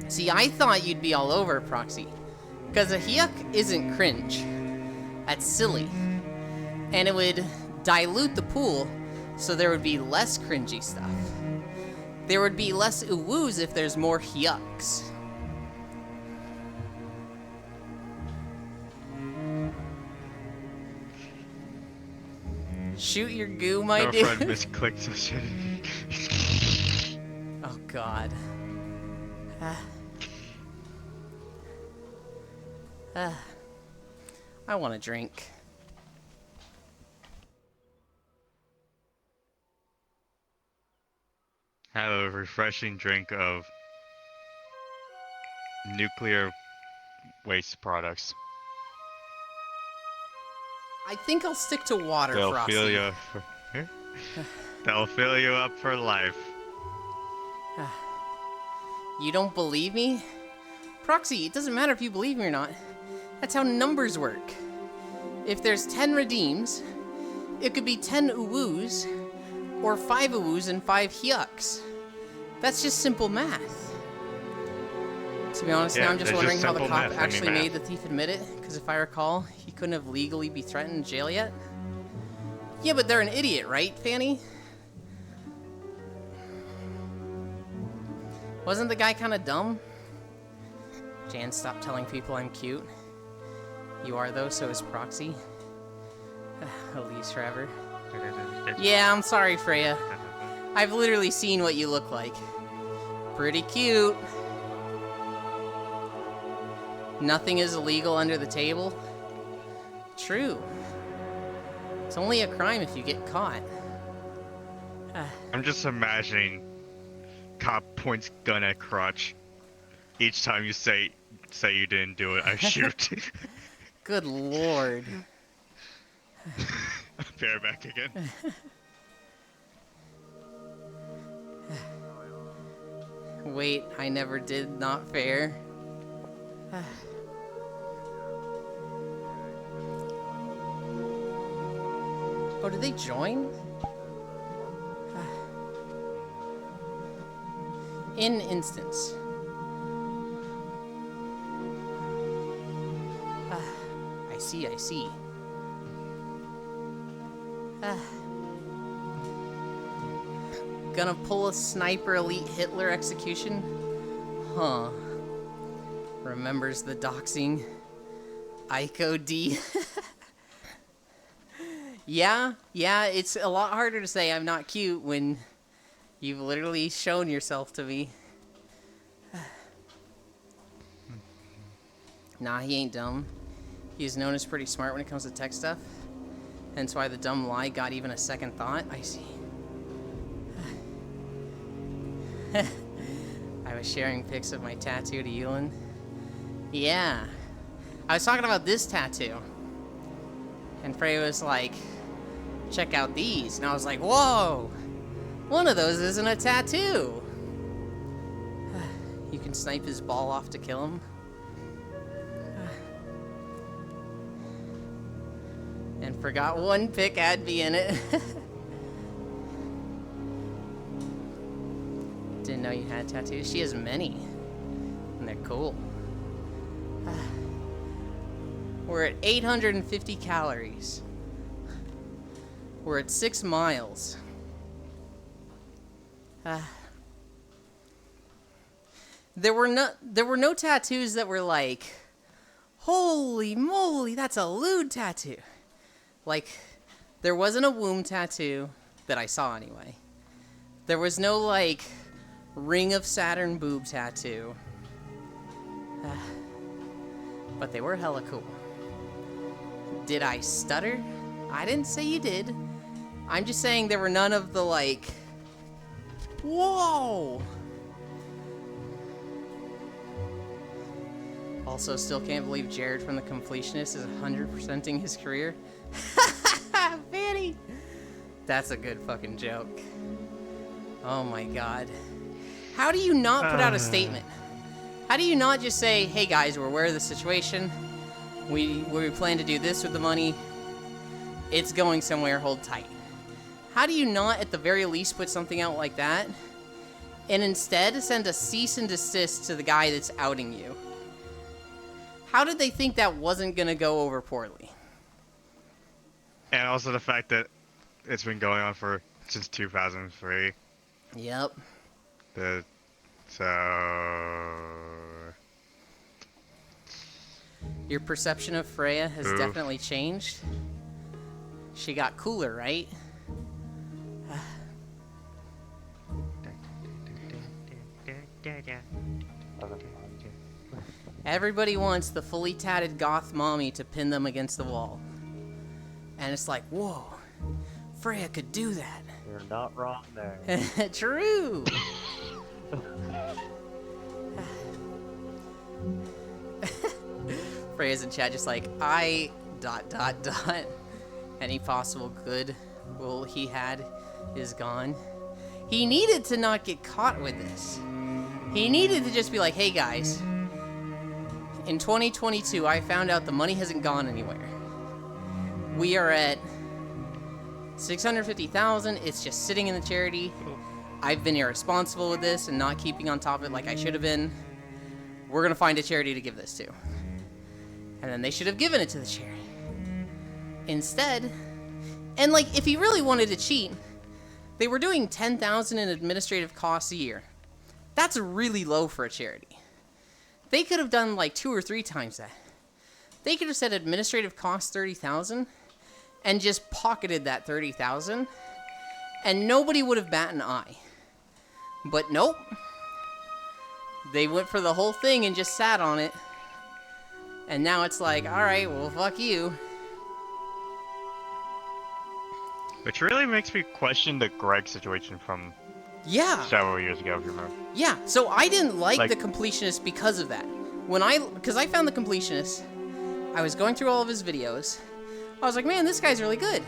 See, I thought you'd be all over Proxy. Because a Hyuk isn't cringe. That's silly. And it would dilute the pool, so there would be less cringy stuff. There would be less uwoos if there's more Hyuks. Shoot your goo, my Our dude. friend misclicked some shit. Oh god. I want a drink. Have a refreshing drink of nuclear waste products. I think I'll stick to water, They'll Frosty. fill you up for, they'll fill you up for life. You don't believe me? Proxy, it doesn't matter if you believe me or not. That's how numbers work. If there's 10 redeems, it could be 10 uwoos, or 5 uwoos and 5 hyuks. That's just simple math. To be honest, now I'm just that's wondering how the simple cop math, actually math. made the thief admit it, because if I recall, he couldn't have legally be threatened in jail yet. Yeah, but they're an idiot, right, Fanny? Wasn't the guy kind of dumb? Jan, stop telling people I'm cute. You are, though, so is Proxy. Elise forever. Yeah, I'm sorry, Freya. I've literally seen what you look like. Pretty cute. Nothing is illegal under the table. True. It's only a crime if you get caught. I'm just imagining cop points gun at crotch. Each time you say you didn't do it, I shoot. Good lord. Bear back again. Wait, I never did, not fair. Oh, did they join? In instance. I see. Gonna pull a sniper elite Hitler execution? Huh. Remembers the doxing. Ico D. Yeah, it's a lot harder to say I'm not cute when you've literally shown yourself to me. Nah, he ain't dumb. He's known as pretty smart when it comes to tech stuff. Hence why the dumb lie got even a second thought. I see. I was sharing pics of my tattoo to Yulin. Yeah. I was talking about this tattoo. And Freya was like, check out these. And I was like, whoa! One of those isn't a tattoo! You can snipe his ball off to kill him. And forgot one pic had me in it. Didn't know you had tattoos. She has many. And they're cool. We're at 850 calories. We're at 6 miles. There were no tattoos that were like, holy moly, that's a lewd tattoo. Like, there wasn't a womb tattoo that I saw anyway. There was no like Ring of Saturn boob tattoo. But they were hella cool. Did I stutter? I didn't say you did. I'm just saying there were none of the like, whoa! Also, still can't believe Jared from The Completionist is 100%ing his career. Fanny! That's a good fucking joke. Oh my god. How do you not put out a statement? How do you not just say, hey guys, we're aware of the situation. We plan to do this with the money. It's going somewhere, hold tight. How do you not, at the very least, put something out like that? And instead, send a cease and desist to the guy that's outing you? How did they think that wasn't gonna go over poorly? And also the fact that it's been going on since 2003. Yep. Your perception of Freya has definitely changed. She got cooler, right? Everybody wants the fully tatted goth mommy to pin them against the wall. And it's like, whoa, Freya could do that. You're not wrong there. True! Freya's in chat just like, I... ... Any possible good he had is gone. He needed to not get caught with this. He needed to just be like, hey guys, in 2022 I found out the money hasn't gone anywhere. We are at 650,000. It's just sitting in the charity. I've been irresponsible with this and not keeping on top of it like I should have been. We're gonna find a charity to give this to. And then they should have given it to the charity. Instead, and like, if he really wanted to cheat, they were doing 10,000 in administrative costs a year. That's really low for a charity. They could have done like 2 or 3 times that. They could have said administrative costs 30,000 and just pocketed that 30,000 and nobody would have bat an eye. But nope. They went for the whole thing and just sat on it. And now it's like, alright, well, fuck you. Which really makes me question the Greg situation from several years ago, if you remember. Yeah, so I didn't like The Completionist because of that. Because I found The Completionist, I was going through all of his videos. I was like, man, this guy's really good.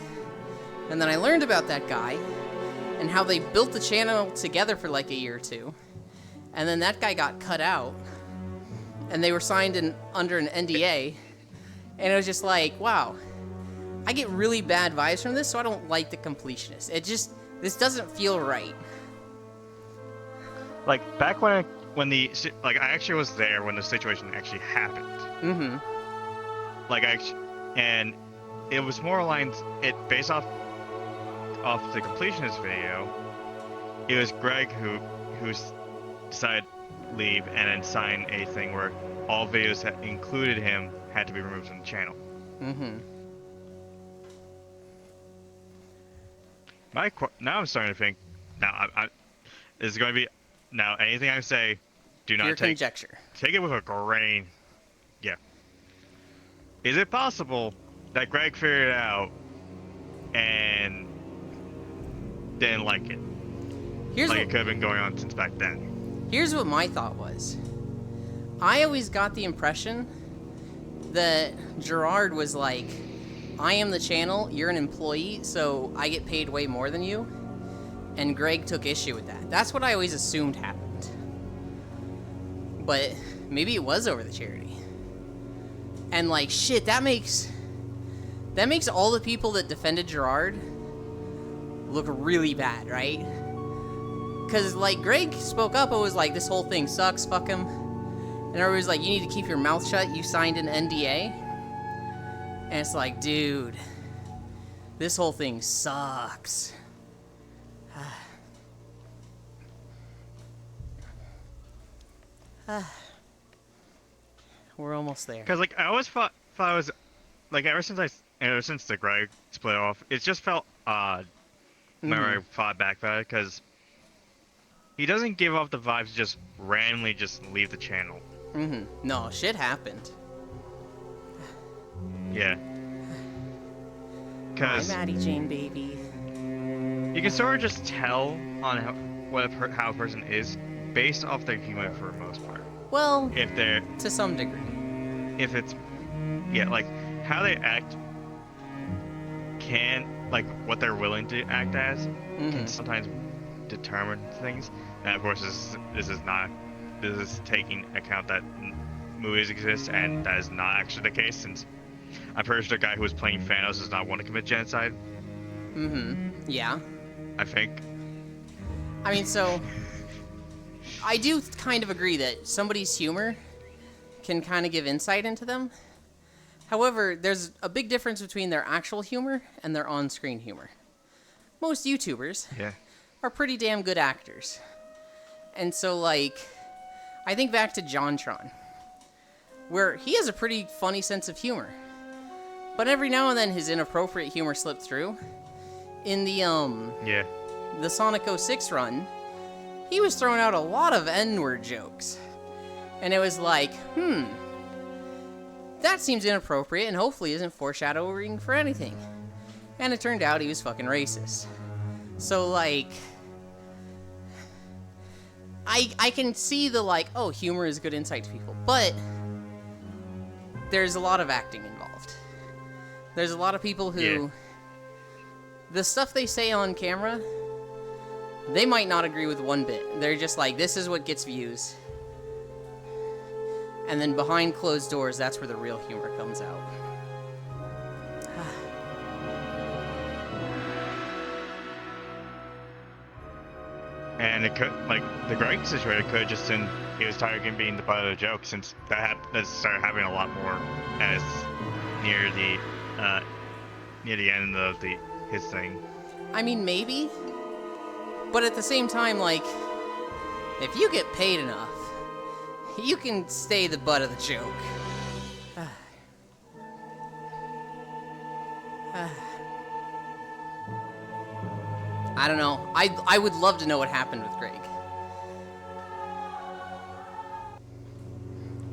And then I learned about that guy and how they built the channel together for like a year or two. And then that guy got cut out. And they were signed under an NDA. And it was just like, wow. I get really bad vibes from this, so I don't like The Completionist. This doesn't feel right. Like, back when I actually was there when the situation actually happened. Mm-hmm. And it was more aligned, based off the Completionist video, it was Greg who decided to leave and then sign a thing where all videos that included him had to be removed from the channel. Mm-hmm. Now I'm starting to think. Now this is going to be. Now anything I say, do not take conjecture. Take it with a grain. Yeah. Is it possible that Greg figured it out and didn't like it? Here's like what, it could have been going on since back then. here's what my thought was. I always got the impression that Gerard was like, I am the channel, you're an employee, so I get paid way more than you. And Greg took issue with that. That's what I always assumed happened. But maybe it was over the charity. And like, shit, that makes all the people that defended Gerard look really bad, right? Because like, Greg spoke up and was like, this whole thing sucks, fuck him. And everybody's like, you need to keep your mouth shut, you signed an NDA. And it's like, dude, this whole thing sucks. We're almost there. Because like I always thought I was like ever since the Greg split off, it just felt odd. Whenever I thought back about it, because he doesn't give off the vibes to just randomly just leave the channel. No, shit happened. Yeah. Hi, Because Maddie Jane, baby. you can sort of just tell on how a person is based off their humor for the most part. Well, If they're to some degree. if it's like how they act can like what they're willing to act as can sometimes determine things. And of course this is taking account that movies exist, and that is not actually the case, since I'm pretty sure the guy who was playing Thanos does not want to commit genocide. Yeah. I think. I mean, so I do kind of agree that somebody's humor can kind of give insight into them. However, there's a big difference between their actual humor and their on-screen humor. Most YouTubers Yeah. are pretty damn good actors. And so, like, I think back to JonTron, where he has a pretty funny sense of humor. But every now and then his inappropriate humor slipped through. In Yeah. the Sonic 06 run, he was throwing out a lot of N-word jokes. And it was like, that seems inappropriate and hopefully isn't foreshadowing for anything. And it turned out he was fucking racist. So, like, I can see the, like, oh, humor is good insight to people, but there's a lot of acting involved. There's a lot of people who, the stuff they say on camera, they might not agree with one bit. They're just like, this is what gets views. And then behind closed doors, that's where the real humor comes out. And it could, like, the Greg situation could have just been he was tired of being the butt of the joke, since that started happening a lot more as near the end of his thing. I mean, maybe. But at the same time, like, if you get paid enough, you can stay the butt of the joke. I don't know. I would love to know what happened with Greg.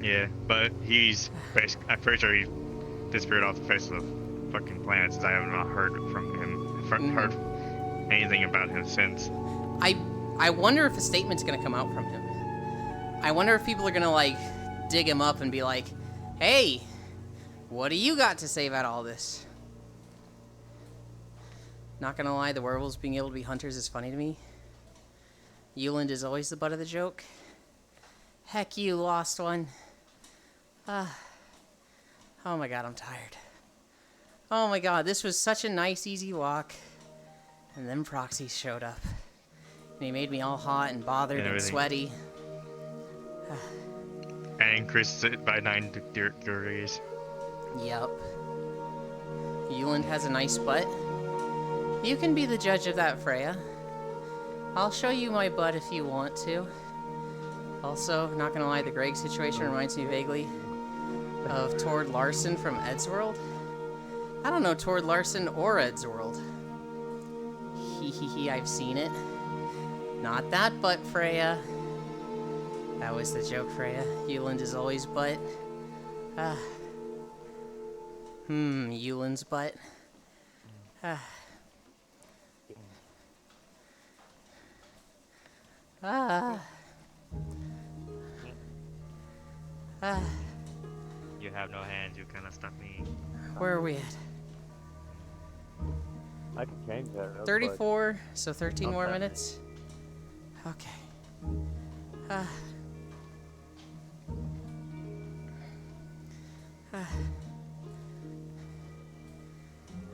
Yeah, but I'm pretty sure he disappeared off the face of the fucking planet, since I have not heard from him, heard anything about him since. I wonder if a statement's gonna come out from him. I wonder if people are gonna, like, dig him up and be like, hey, what do you got to say about all this? Not gonna lie, the werewolves being able to be hunters is funny to me. Euland is always the butt of the joke. Heck you, lost one. Oh my god, I'm tired. Oh my god, this was such a nice, easy walk. And then proxies showed up. And he made me all hot and bothered and sweaty. And increased it by 9 degrees. Yup. Euland has a nice butt. You can be the judge of that, Freya. I'll show you my butt if you want to. Also, not gonna lie, the Greg situation reminds me vaguely of Tord Larson from Ed's World. I don't know Tord Larson or Ed's World. Hee, I've seen it. Not that butt, Freya. That was the joke, Freya. Euland is always butt. Euland's butt. Ah. Ah. You have no hands, you cannot stop me. Where are we at? I can change that real quick. 34, so 13 more Okay. minutes. Okay. Ah. Ah.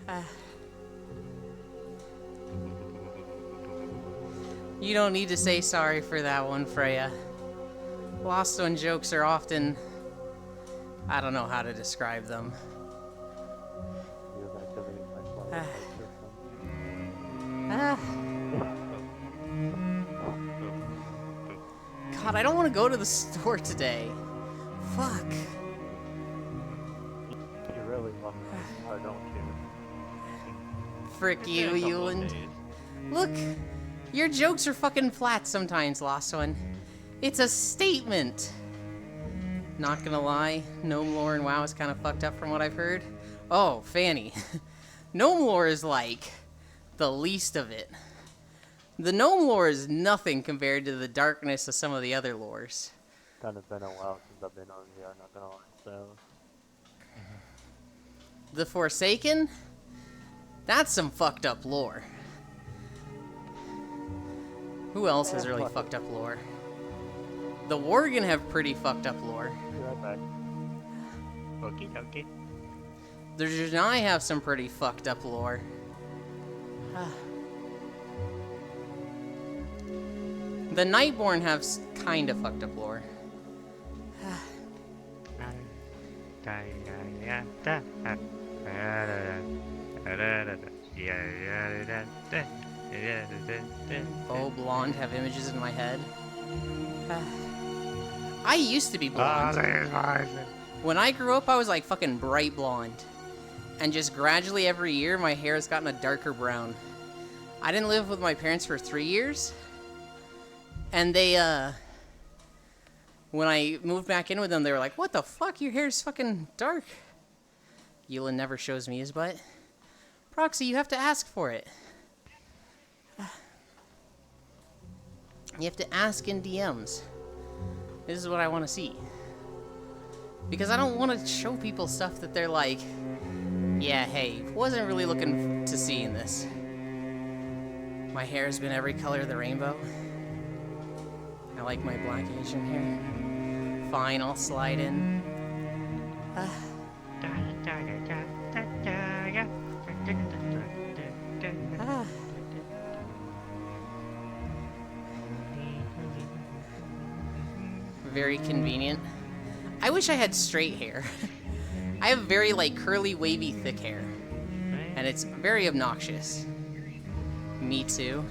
Ah. You don't need to say sorry for that one, Freya. Lost One jokes are often... I don't know how to describe them. Use activity by flight Ah. system. Ah. God, I don't want to go to the store today. Fuck. You really love me, or don't you? Frick you, Euland. Look, your jokes are fucking flat sometimes, Lost One. It's a statement. Not gonna lie, gnome lore in WoW is kind of fucked up from what I've heard. Oh, Fanny. Gnome lore is like the least of it. The gnome lore is nothing compared to the darkness of some of the other lores. Kind of been a while since I've been on VR, not gonna lie, so... The Forsaken? That's some fucked up lore. Who else has really fucked up lore? The Worgen have pretty fucked up lore. Be right back. Okay, okay. The Janai have some pretty fucked up lore. The Nightborn have kind of fucked up lore. Oh, blonde have images in my head. I used to be blonde. When I grew up, I was like fucking bright blonde. And just gradually every year, my hair has gotten a darker brown. I didn't live with my parents for 3 years. And they, when I moved back in with them, they were like, what the fuck? Your hair's fucking dark. Ewan never shows me his butt. Proxy, you have to ask for it. You have to ask in DMs. This is what I want to see. Because I don't want to show people stuff that they're like, yeah, hey, wasn't really looking to see in this. My hair's been every color of the rainbow. I like my black Asian hair. Fine, I'll slide in. Very convenient. I wish I had straight hair. I have very, like, curly, wavy, thick hair. And it's very obnoxious. Me too.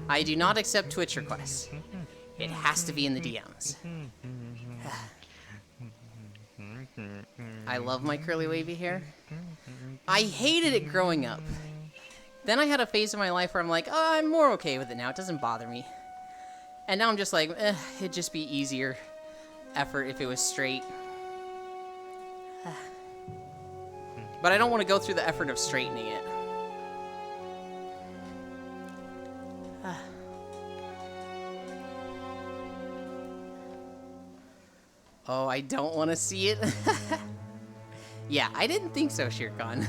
I do not accept Twitch requests. It has to be in the DMs. I love my curly, wavy hair. I hated it growing up. Then I had a phase of my life where I'm like, oh, I'm more okay with it now. It doesn't bother me. And now I'm just like, it'd just be easier effort if it was straight. But I don't want to go through the effort of straightening it. Oh, I don't want to see it. Yeah, I didn't think so, Shirkan.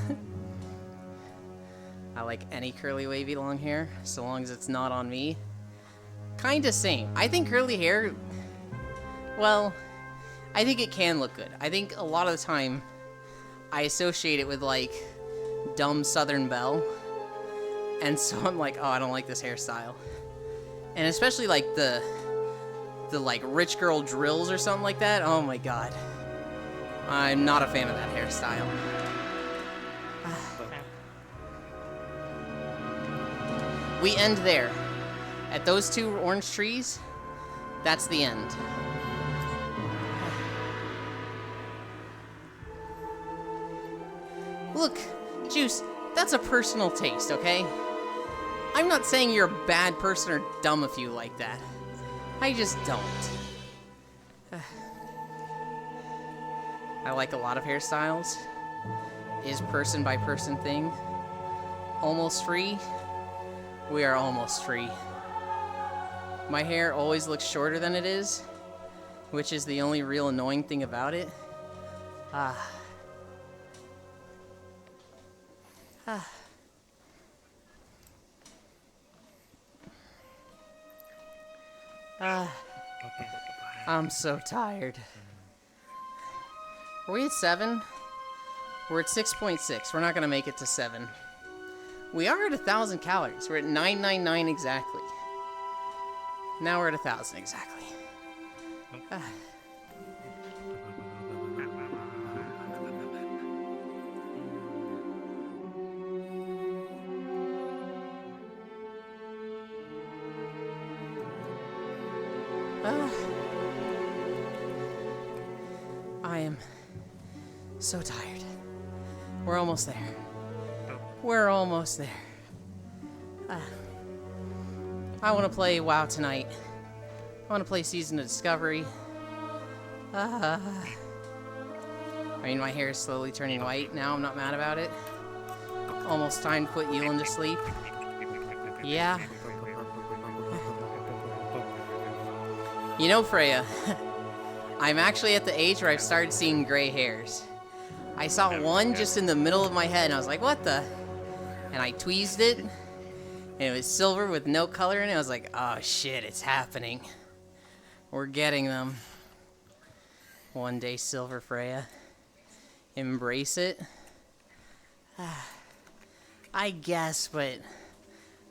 I like any curly wavy long hair, so long as it's not on me. Kinda same. I think curly hair, well, I think it can look good. I think a lot of the time, I associate it with, like, dumb Southern Belle. And so I'm like, oh, I don't like this hairstyle. And especially, like, the like, rich girl drills or something like that. Oh, my God. I'm not a fan of that hairstyle. We end there. At those two orange trees, that's the end. Look, Juice, that's a personal taste, okay? I'm not saying you're a bad person or dumb if you like that. I just don't. I like a lot of hairstyles. Is person by person thing. Almost free? We are almost free. My hair always looks shorter than it is, which is the only real annoying thing about it. Ah. Ah. I'm so tired. Are we at 7? We're at 6.6. We're not gonna make it to 7. We are at 1,000 calories. We're at 999 exactly. Now we're at 1,000 exactly. I am so tired. We're almost there. We're almost there. I want to play WoW tonight. I want to play Season of Discovery. I mean, my hair is slowly turning white now. I'm not mad about it. Almost time to put Yulin to sleep. Yeah. You know, Freya, I'm actually at the age where I've started seeing gray hairs. I saw one just in the middle of my head, and I was like, what the? And I tweezed it, and it was silver with no color in it. I was like, oh shit, it's happening. We're getting them. One day, Silver Freya. Embrace it. I guess, but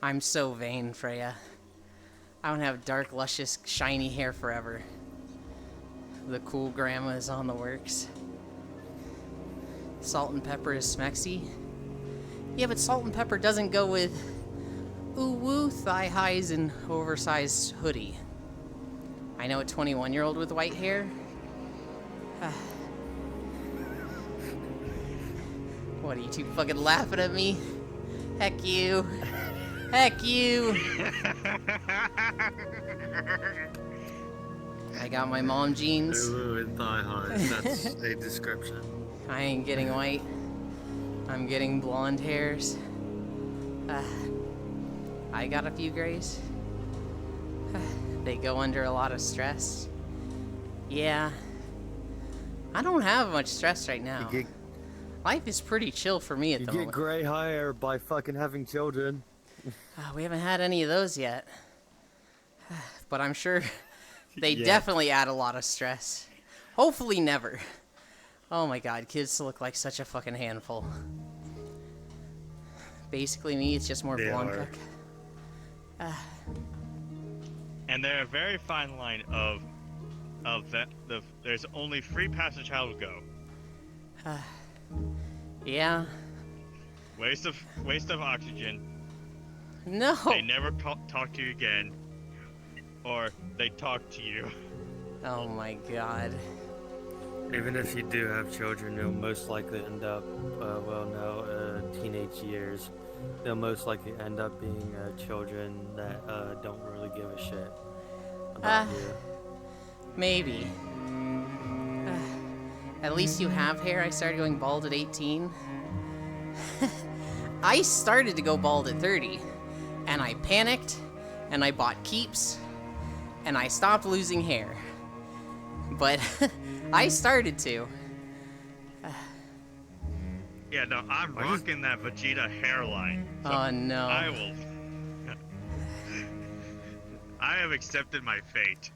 I'm so vain, Freya. I want to have dark, luscious, shiny hair forever. The cool grandma is on the works. Salt and pepper is smexy. Yeah, but salt and pepper doesn't go with ooh-woo, thigh highs, and oversized hoodie. I know a 21-year-old with white hair. What, are you two fucking laughing at me? Heck you. Heck you. I got my mom jeans. Ooh, and thigh highs. That's a description. I ain't getting white. I'm getting blonde hairs. I got a few grays. They go under a lot of stress. Yeah. I don't have much stress right now. Life is pretty chill for me at the You moment. get gray hair by fucking having children. We haven't had any of those yet. But I'm sure they Yeah. definitely add a lot of stress. Hopefully never. Oh my god, kids look like such a fucking handful. Basically me, it's just more They blonde are. cook. And they're a very fine line of that. There's only free past a child will go. Yeah. Waste of oxygen. No. They never talk to you again, or they talk to you. Oh my god. Even if you do have children, you'll most likely end up, teenage years. They'll most likely end up being children that don't really give a shit about you. Maybe. At least you have hair. I started going bald at 18. I started to go bald at 30. And I panicked. And I bought Keeps. And I stopped losing hair. But I started to. Yeah, no, I'm rocking that Vegeta hairline. So Oh no. I will. I have accepted my fate.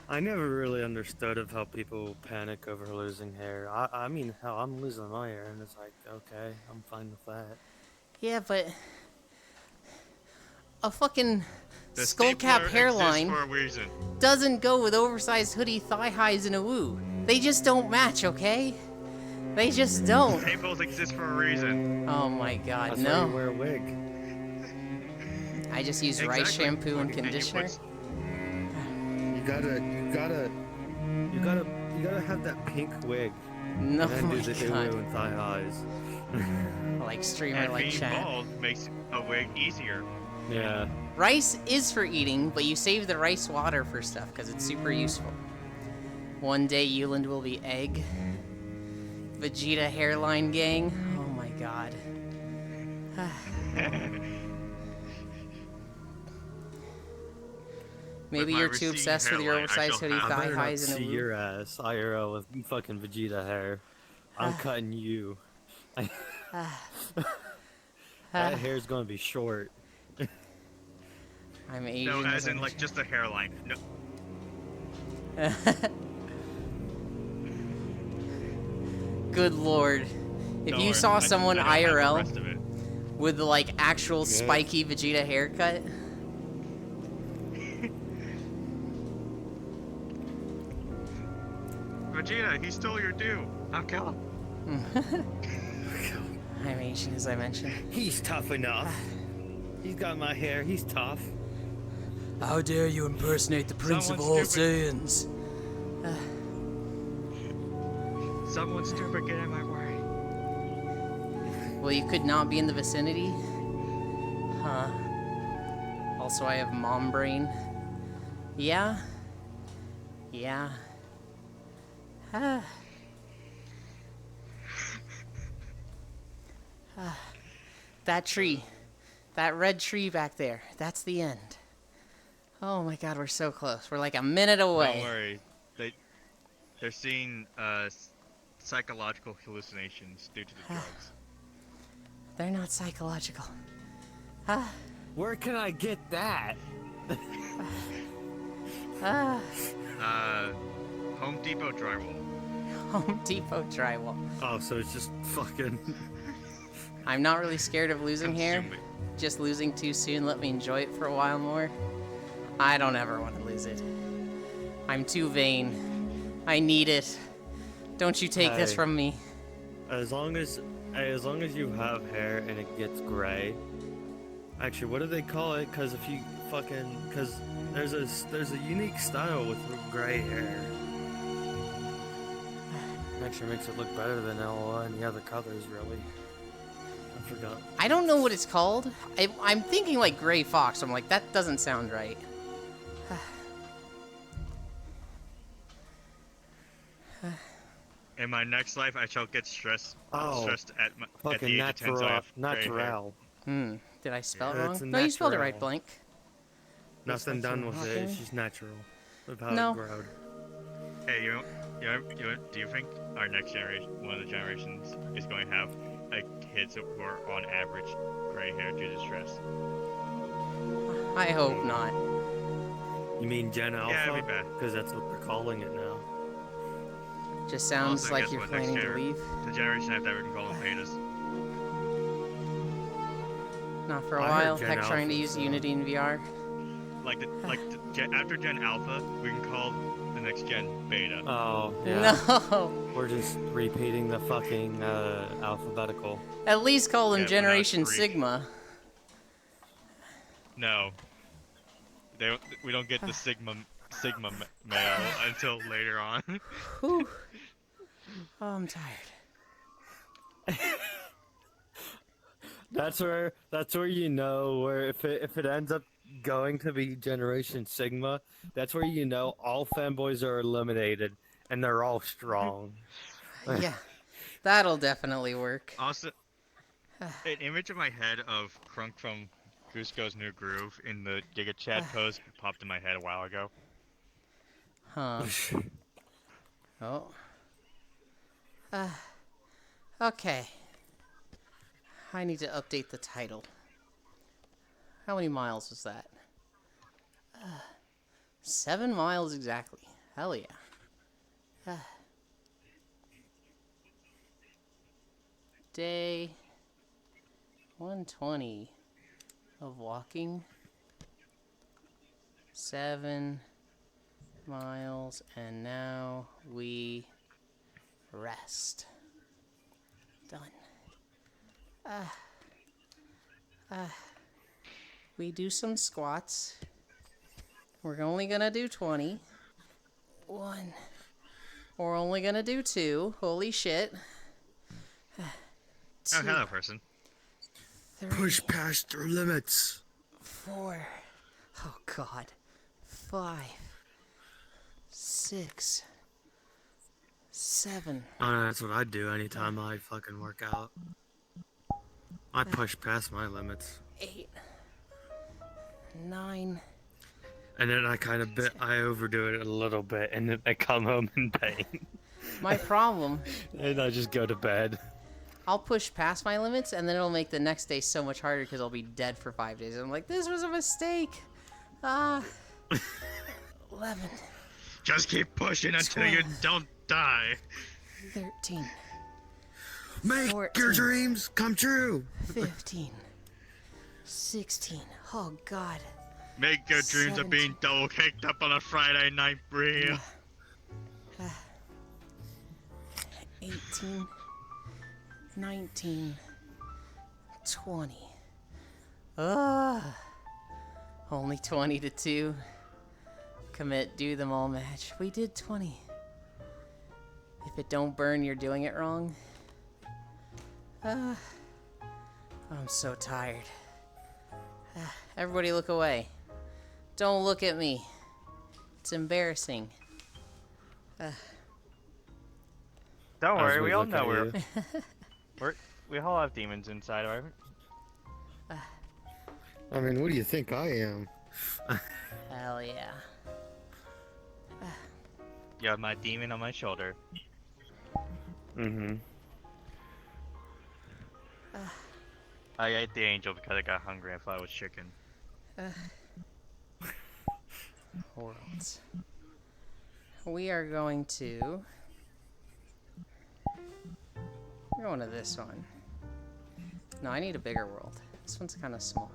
I never really understood of how people panic over losing hair. I mean, hell, I'm losing my hair, and it's like, okay, I'm fine with that. Yeah, but a fucking The skull cap stapler hairline exists for a reason. doesn't go with oversized hoodie, thigh highs, and a woo. They just don't match, okay? They just don't. Staples exist for a reason. Oh my god, That's why you no. wear a wig. I just use rice Exactly. shampoo and you conditioner. put- You gotta have that pink wig. No, and then my do the god. Uwu and thigh highs. Like streamer, And like being chat. bald makes a wig easier. Yeah. Rice is for eating, but you save the rice water for stuff because it's super useful. One day Euland will be egg. Vegeta hairline gang. Oh my god. Maybe my you're too receding obsessed with your hairline, I oversized shall hoodie, have- I thigh better not highs, and a see woo. your ass IRL with fucking Vegeta hair. I'm cutting you. That hair's gonna be short. I'm Asian. No, as I in like mentioned. just a hairline. No, Good lord. If don't you worry, saw someone I don't have the IRL rest of it. with the like actual Yeah. spiky Vegeta haircut, Vegeta, he stole your due. I'll kill him. I'm Asian, as I mentioned. He's tough enough. He's got my hair. He's tough. How dare you impersonate the Prince of Someone All stupid. Saiyans? Someone stupid get in my way. Well, you could not be in the vicinity? Huh. Also, I have mom brain. Yeah? Yeah. Ah. That tree. That red tree back there. That's the end. Oh my god, we're so close. We're like a minute away. Don't worry. They're seeing psychological hallucinations due to the drugs. They're not psychological. Ah. Where can I get that? Ah. Home Depot drywall. Home Depot drywall. Oh, so it's just fucking. I'm not really scared of losing hair. Consume it. Just losing too soon let me enjoy it for a while more. I don't ever want to lose it. I'm too vain. I need it. Don't you take this Hey. from me. As long as you have hair and it gets gray. Actually, what do they call it? Because if you because there's a unique style with gray hair. Actually makes it look better than any other colors, really. I forgot. I don't know what it's called. I'm thinking like gray fox. I'm like, that doesn't sound right. In my next life, I shall get stressed Oh, at the Fucking age of 10, so I have gray hair. natural. Did I spell it Yeah, wrong? it's a No, you spelled it right, natural. Blank. Nothing Looks like done some with it. Hawking. It's just natural. Of how No. it growed. Hey, do you think our next generation, one of the generations, is going to have kids who are on average gray hair due to stress? I hope not. You mean Gen Alpha? Yeah, it'd be bad. Because that's what they're calling it now. Just sounds Also, like guess you're what, next planning to year- leave. The generation after that, we can call them betas. Not for a I heard while. Gen Heck, trying to Alpha, use so- Unity in VR. After Gen Alpha, we can call the next gen beta. Oh, yeah. No. We're just repeating the fucking alphabetical. At least call them Yeah, but not Generation Greek. Sigma. No, we don't get the Sigma male until later on. Whew. Oh, I'm tired. That's where you know where if it ends up going to be Generation Sigma, that's where you know all fanboys are eliminated and they're all strong. Yeah, that'll definitely work. Also, an image in my head of Crunk from Cusco's New Groove in the Giga Chat post popped in my head a while ago. Huh. Oh. Okay. I need to update the title. How many miles was that? 7 miles exactly. Hell yeah. Day 120 of walking. 7 miles, and now we rest. Done. We do some squats. We're only gonna do 20. 1. We're only gonna do 2. Holy shit. 2, Oh, hello, person. 3, Push past your limits. 4. Oh god. 5. 6. 7. Oh, that's what I do anytime I fucking work out. I push past my limits. 8. 9. And then I overdo it a little bit, and then I come home in pain, My problem, and I just go to bed. I'll push past my limits, and then it'll make the next day so much harder because I'll be dead for 5 days. And I'm like, this was a mistake. 11, Just keep pushing until you 12. don't die. 13, Make 14. your dreams come true. 15, 16. Oh, God. Make your dreams of being 17. double caked up on a Friday night, Bree. 18, 19, 20. Only 20 to 2. Commit, do them all match. We did 20. If it don't burn, you're doing it wrong. I'm so tired. Everybody look away. Don't look at me. It's embarrassing. Don't worry, As we all look know at we all have demons inside of our. I mean, what do you think I am? Hell yeah. You have my demon on my shoulder. Mm-hmm. I ate the angel because I got hungry. I thought it was chicken. Worlds. We are going to... We're going to this one. No, I need a bigger world. This one's kind of small.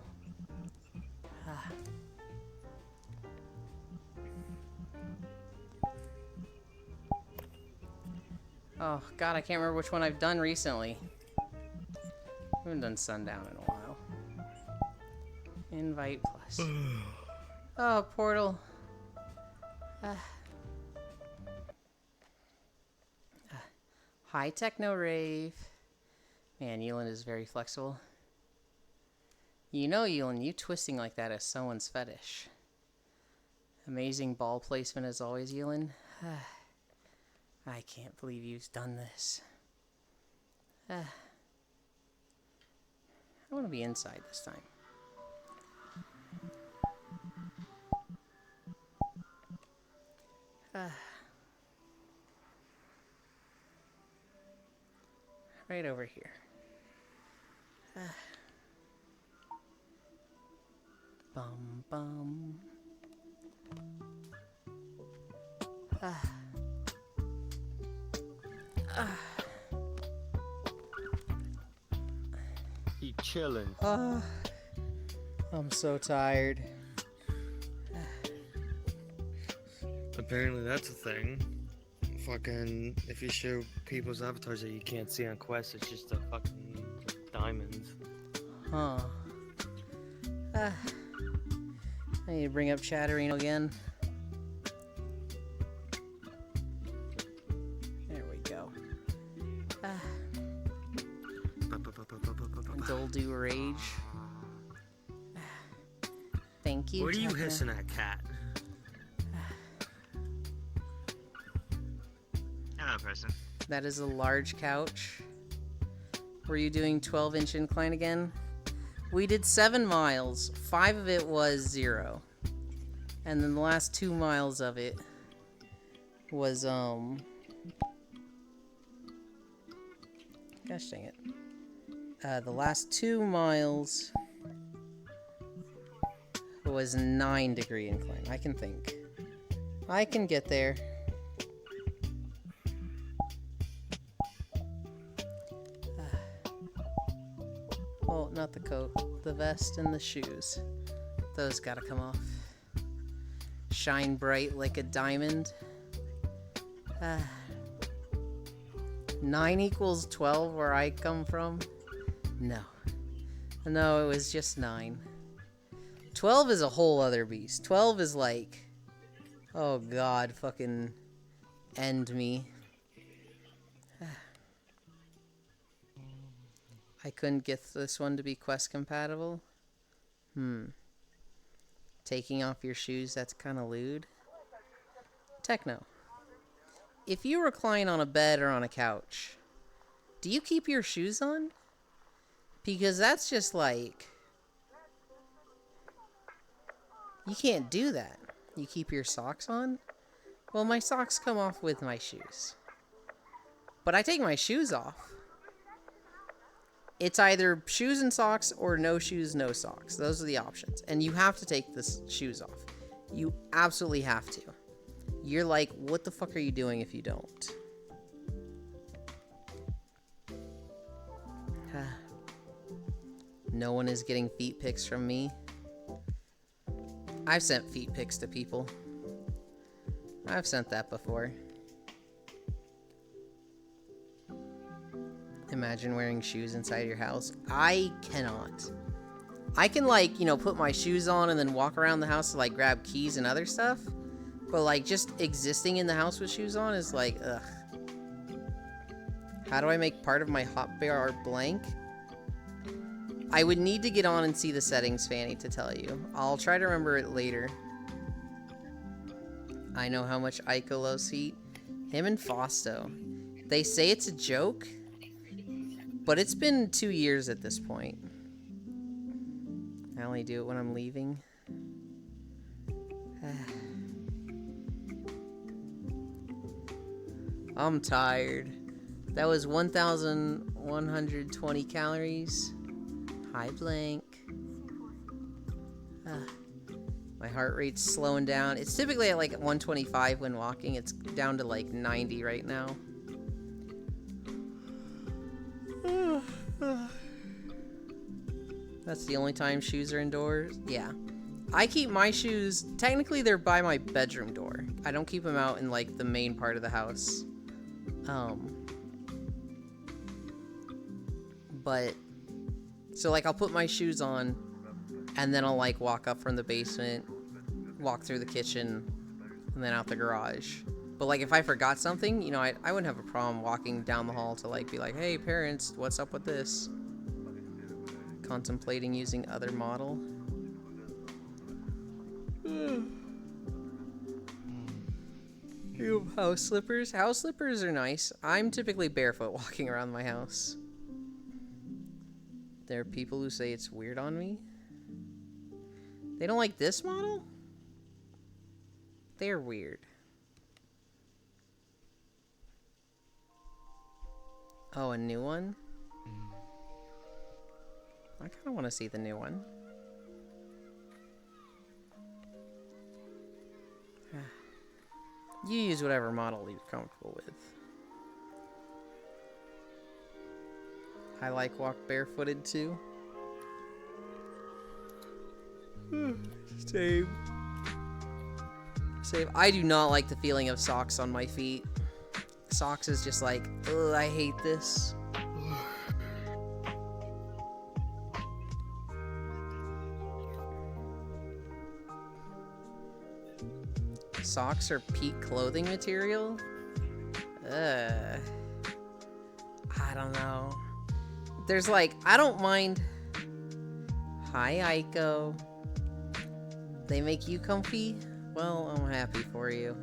Oh, God, I can't remember which one I've done recently. I haven't done Sundown in a while. Invite plus. Oh, Portal. Hi, Techno Rave. Man, Yulin is very flexible. You know, Yulin, you twisting like that is someone's fetish. Amazing ball placement as always, Yulin. I can't believe you've done this. I want to be inside this time. Right over here. Bum bum. You chilling. I'm so tired. Apparently that's a thing. Fucking, if you show people's avatars that you can't see on Quest, it's just a fucking diamonds. Huh. I need to bring up Chatterino again. There we go. Doldu Rage. Thank you. What are you Techno. hissing at, cat? Hello, person. That is a large couch. Were you doing 12-inch incline again? We did 7 miles. 5 of it was 0. And then the last 2 miles of it was, gosh dang it. The last 2 miles was 9-degree incline. I can think. I can get there. Well, not the coat, the vest and the shoes. Those gotta come off. Shine bright like a diamond. 9 equals 12 where I come from? No. No, it was just 9. 12 is a whole other beast. 12 is like, oh god, fucking end me. I couldn't get this one to be Quest compatible. Taking off your shoes, that's kind of lewd. Techno. If you recline on a bed or on a couch, do you keep your shoes on? Because that's just like... You can't do that. You keep your socks on? Well, my socks come off with my shoes. But I take my shoes off. It's either shoes and socks or no shoes, no socks. Those are the options. And you have to take the shoes off. You absolutely have to. You're like, what the fuck are you doing if you don't? No one is getting feet pics from me. I've sent feet pics to people. I've sent that before. Imagine wearing shoes inside your house. I cannot. I can, like, you know, put my shoes on and then walk around the house to, like, grab keys and other stuff. But, like, just existing in the house with shoes on is like, ugh. How do I make part of my hotbar blank? I would need to get on and see the settings, Fanny, to tell you. I'll try to remember it later. I know how much Aiko loves heat. Him and Fausto. They say it's a joke, but it's been 2 years at this point. I only do it when I'm leaving. I'm tired. That was 1,120 calories. Hi, Blank. My heart rate's slowing down. It's typically at like 125 when walking. It's down to like 90 right now. That's the only time shoes are indoors? Yeah. I keep my shoes, technically they're by my bedroom door. I don't keep them out in like the main part of the house. But, so like I'll put my shoes on and then I'll like walk up from the basement, walk through the kitchen, and then out the garage. But like if I forgot something, you know, I wouldn't have a problem walking down the hall to like be like, hey parents, what's up with this? Contemplating using other model. House slippers? House slippers are nice. I'm typically barefoot walking around my house. There are people who say it's weird on me. They don't like this model? They're weird. Oh, a new one? I kind of want to see the new one. You use whatever model you're comfortable with. I like walk barefooted too. Same. Same. I do not like the feeling of socks on my feet. Socks is just like, ugh, I hate this. Socks are peak clothing material? I don't know. There's like, I don't mind. Hi, Aiko. They make you comfy? Well, I'm happy for you.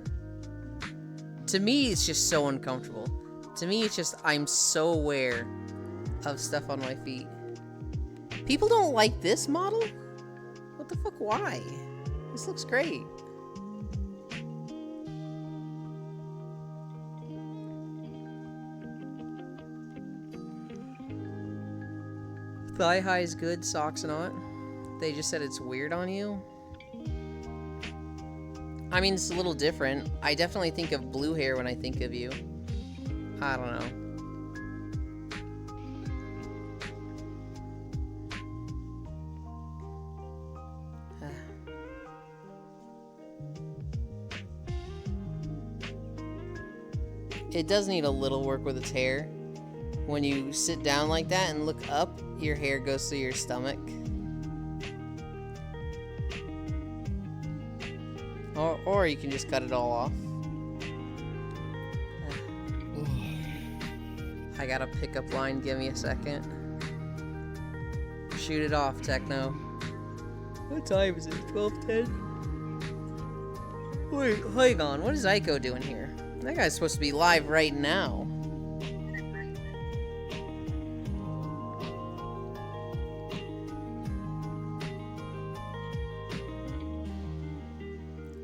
To me, it's just so uncomfortable. To me, it's just, I'm so aware of stuff on my feet. People don't like this model? What the fuck, why? This looks great. Thigh high is good, socks not. They just said it's weird on you. I mean, it's a little different. I definitely think of blue hair when I think of you. I don't know. It does need a little work with its hair. When you sit down like that and look up, your hair goes through your stomach. Or you can just cut it all off. I got a pickup line, give me a second. Shoot it off, Techno. What time is it? 12:10? Wait, hang on, what is Aiko doing here? That guy's supposed to be live right now.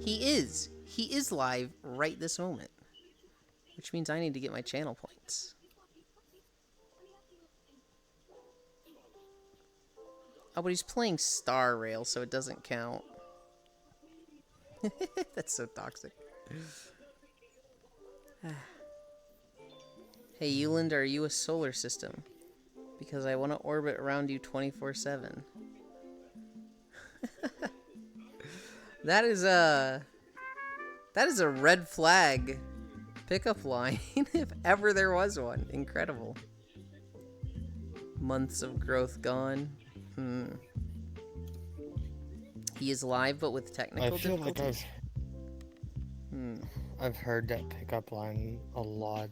He is. He is live right this moment. Which means I need to get my channel points. Oh, but he's playing Star Rail, so it doesn't count. That's so toxic. Hey, Euland, are you a solar system? Because I want to orbit around you 24/7. That is a red flag pickup line, if ever there was one. Incredible. Months of growth gone. He is live, but with technical I feel like difficulties. I've heard that pickup line a lot.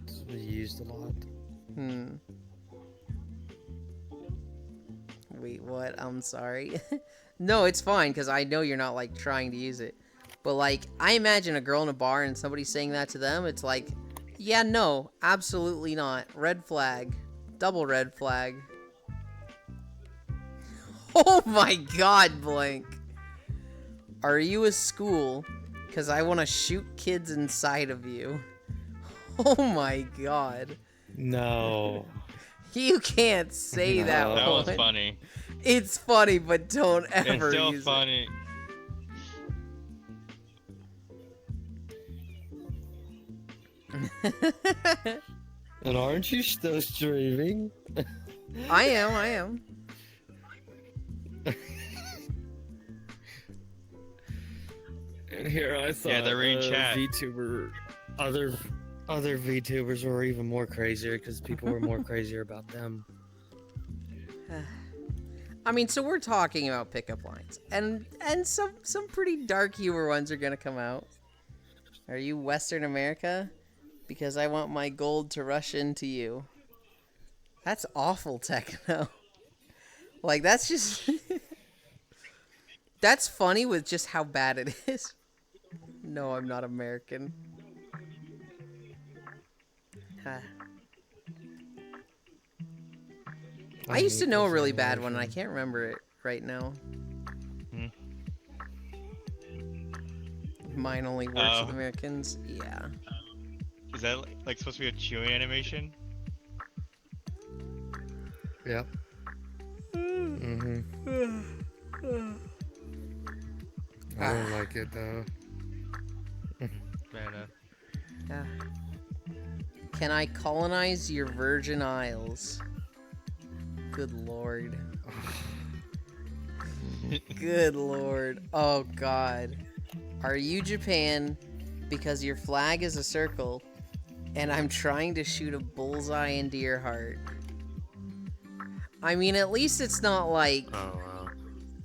It's used a lot. Wait, what? I'm sorry. No, it's fine, because I know you're not, like, trying to use it. But, like, I imagine a girl in a bar and somebody saying that to them, it's like, yeah, no, absolutely not. Red flag. Double red flag. Oh my god, Blank. Are you a school? Because I want to shoot kids inside of you. Oh my god. No. You can't say that No. That one. was funny. It's funny, but don't It's ever still use funny. it. And aren't you still streaming? I am. And here I thought Yeah, they're reading chat. other VTubers were even more crazier because people were more crazier about them. I mean, so we're talking about pickup lines, and some pretty dark humor ones are gonna come out. Are you Western America? Because I want my gold to rush into you. That's awful techno. Like, that's just... That's funny with just how bad it is. No, I'm not American. I used to know a really bad one, and I can't remember it right now. Mine only works with Americans. Yeah. Is that like supposed to be a chewing animation? Yep. I don't like it though. Fair enough. Yeah. Can I colonize your Virgin Isles? Good lord. Good lord. Oh god. Are you Japan? Because your flag is a circle, and I'm trying to shoot a bullseye into your heart. I mean, at least it's not like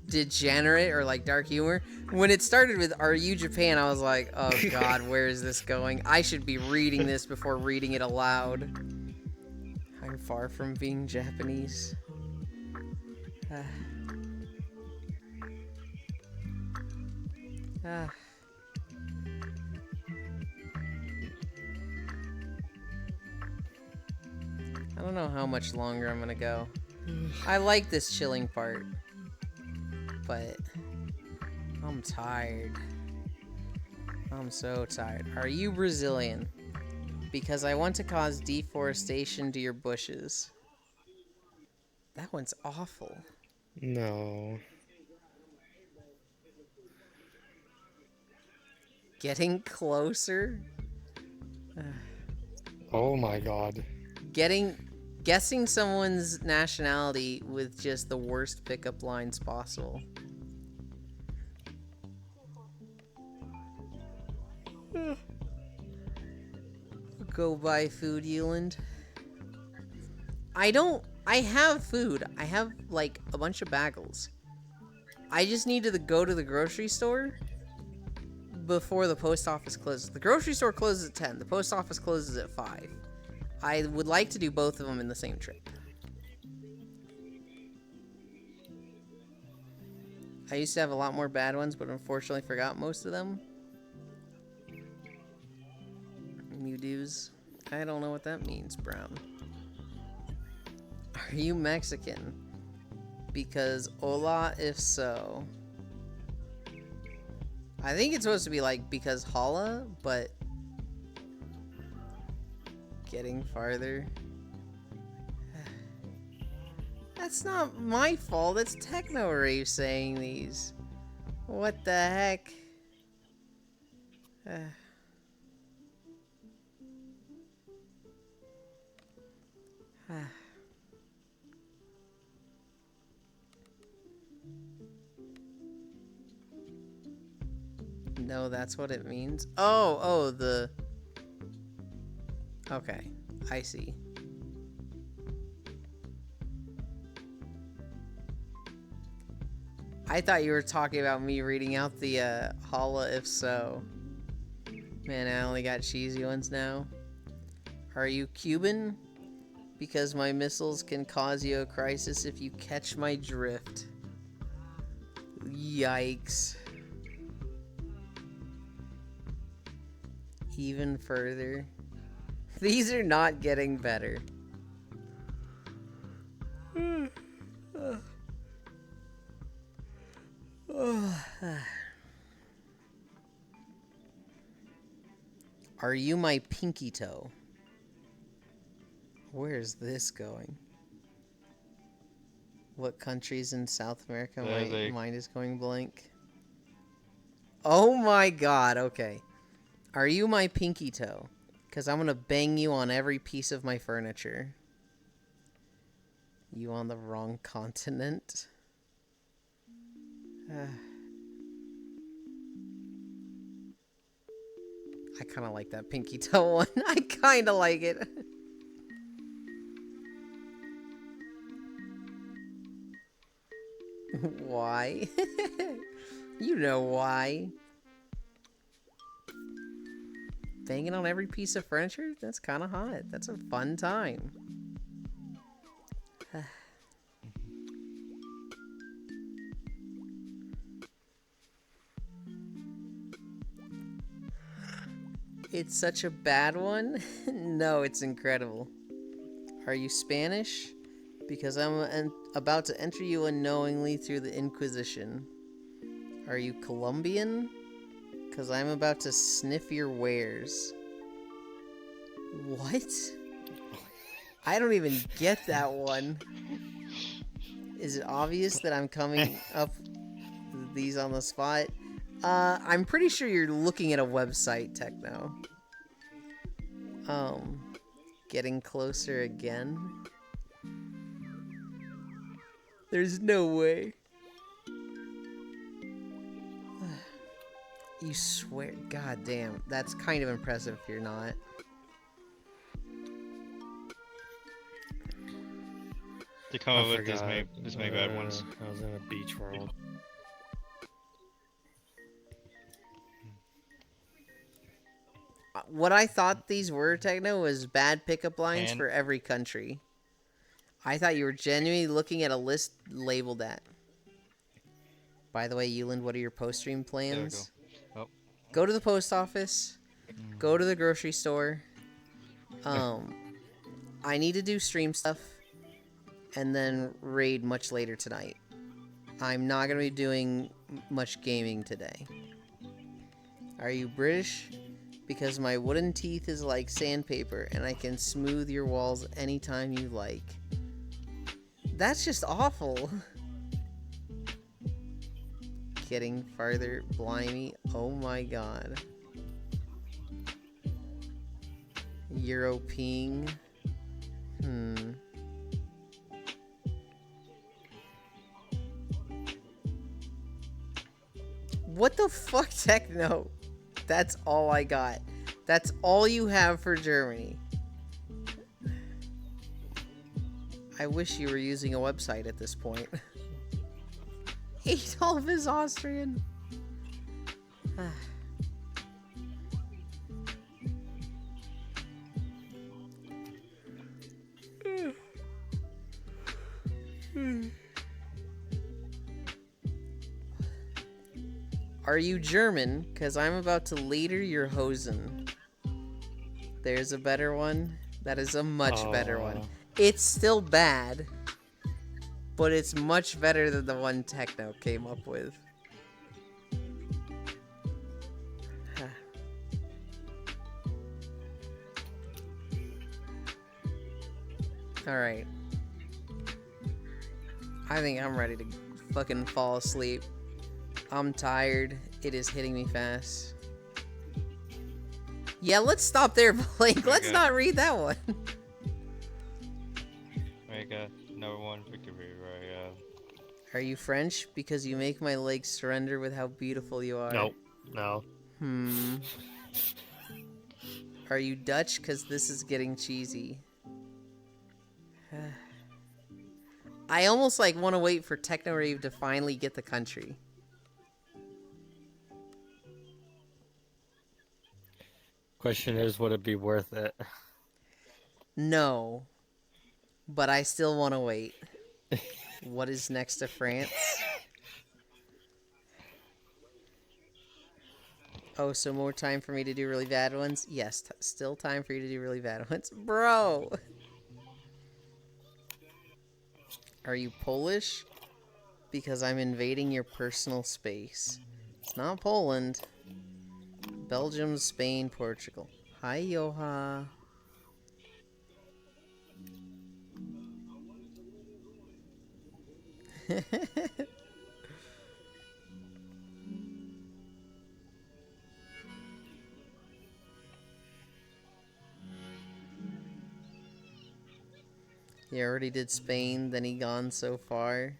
degenerate or like dark humor. When it started with "Are you Japan?" I was like, oh god, where is this going? I should be reading this before reading it aloud. I'm far from being Japanese. I don't know how much longer I'm gonna go. I like this chilling part, but I'm tired. I'm so tired. Are you Brazilian? Because I want to cause deforestation to your bushes. That one's awful. No. Getting closer? Oh my god. Guessing someone's nationality with just the worst pickup lines possible. Go buy food, Euland. I have food. I have, like, a bunch of bagels. I just need to go to the grocery store before the post office closes. The grocery store closes at 10. The post office closes at 5. I would like to do both of them in the same trip. I used to have a lot more bad ones, but unfortunately forgot most of them. Mewdoos. I don't know what that means, Brown. Are you Mexican? Because hola if so. I think it's supposed to be like because Holla, but getting farther. That's not my fault. That's Techno Rave saying these. What the heck? No, that's what it means. Oh, the... Okay, I see. I thought you were talking about me reading out the holla if so. Man, I only got cheesy ones now. Are you Cuban? Because my missiles can cause you a crisis if you catch my drift. Yikes. Even further. These are not getting better. Are you my pinky toe? Where's this going? What countries in South America? My mind is going blank. Oh my god, okay. Are you my pinky toe? Because I'm going to bang you on every piece of my furniture. You on the wrong continent? I kind of like that pinky toe one. I kind of like it. Why? You know why. Banging on every piece of furniture? That's kind of hot. That's a fun time. It's such a bad one? No, it's incredible. Are you Spanish? Because I'm about to enter you unknowingly through the Inquisition. Are you Colombian? Because I'm about to sniff your wares. What? I don't even get that one. Is it obvious that I'm coming up with these on the spot? I'm pretty sure you're looking at a website, Techno. Getting closer again? There's no way. You swear, god damn, that's kind of impressive if you're not. To come up with this many bad ones. I was in a beach world. What I thought these were, Techno, was bad pickup lines And? for every country. I thought you were genuinely looking at a list labeled that. By the way, Euland, what are your post-stream plans? Oh. Go to the post office. Go to the grocery store. I need to do stream stuff. And then raid much later tonight. I'm not going to be doing much gaming today. Are you British? Because my wooden teeth is like sandpaper and I can smooth your walls anytime you like. That's just awful. Getting farther, blimey. Oh my god. European. What the fuck, Techno? That's all I got. That's all you have for Germany. I wish you were using a website at this point. Adolf is Austrian. Are you German? Because I'm about to later your Hosen. There's a better one. That is a much better one. It's still bad, but it's much better than the one Techno came up with. Alright. I think I'm ready to fucking fall asleep. I'm tired. It is hitting me fast. Yeah, let's stop there, Blake. Let's Okay. not read that one. Mega, number one victory, right? Are you French? Because you make my legs surrender with how beautiful you are. Nope. No. Are you Dutch? Because this is getting cheesy. I almost like want to wait for Techno Rave to finally get the country. Question is, would it be worth it? No. But I still want to wait. What is next to France? Oh, so more time for me to do really bad ones? Yes, still time for you to do really bad ones. Bro! Are you Polish? Because I'm invading your personal space. It's not Poland. Belgium, Spain, Portugal. Hi, Yoha. He already did Spain, then he gone so far.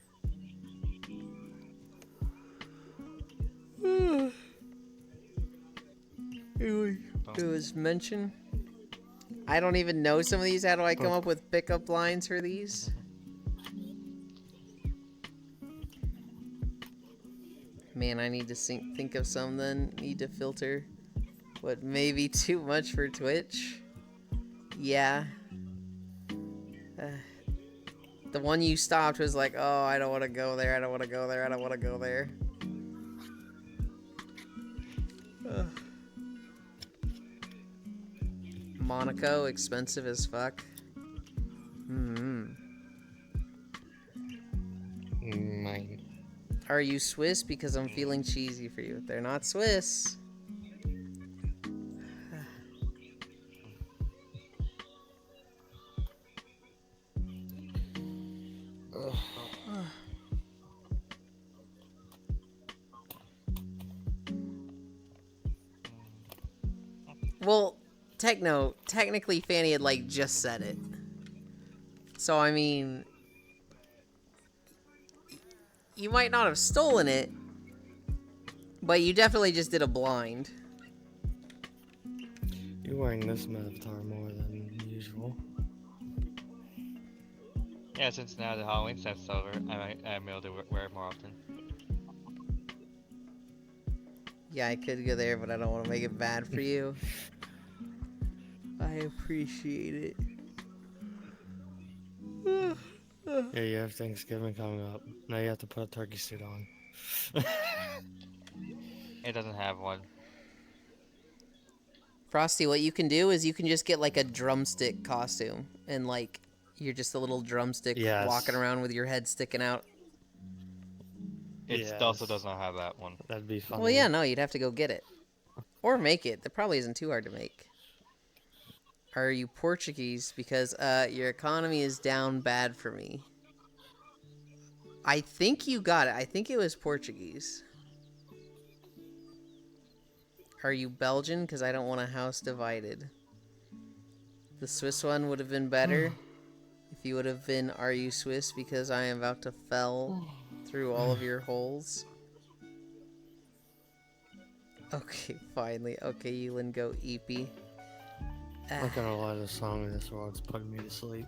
It was mentioned. I don't even know some of these. How do I come up with pickup lines for these? Man, I need to think of some then. Need to filter. What, maybe too much for Twitch? Yeah. The one you stopped was like, oh, I don't want to go there, I don't want to go there, I don't want to go there. Monaco, expensive as fuck. Mine. Are you Swiss? Because I'm feeling cheesy for you. They're not Swiss. Well, technically Fanny had like just said it. So I mean, you might not have stolen it, but you definitely just did a blind. You're wearing this Minotaur more than usual. Yeah, since now the Halloween set's over, I'm able to wear it more often. Yeah, I could go there, but I don't want to make it bad for you. I appreciate it. Yeah, you have Thanksgiving coming up. Now you have to put a turkey suit on. It doesn't have one. Frosty, what you can do is you can just get like a drumstick costume, and like you're just a little drumstick Yes. walking around with your head sticking out. It also does not have that one. That'd be fun. Well, yeah, no, you'd have to go get it. Or make it. That probably isn't too hard to make. Are you Portuguese? Because your economy is down bad for me. I think you got it. I think it was Portuguese. Are you Belgian? Because I don't want a house divided. The Swiss one would have been better. If you would have been, are you Swiss? Because I am about to fell through all of your holes. Okay, finally. Okay, Yulin, go eepy. I'm not gonna lie, the song in this world's putting me to sleep.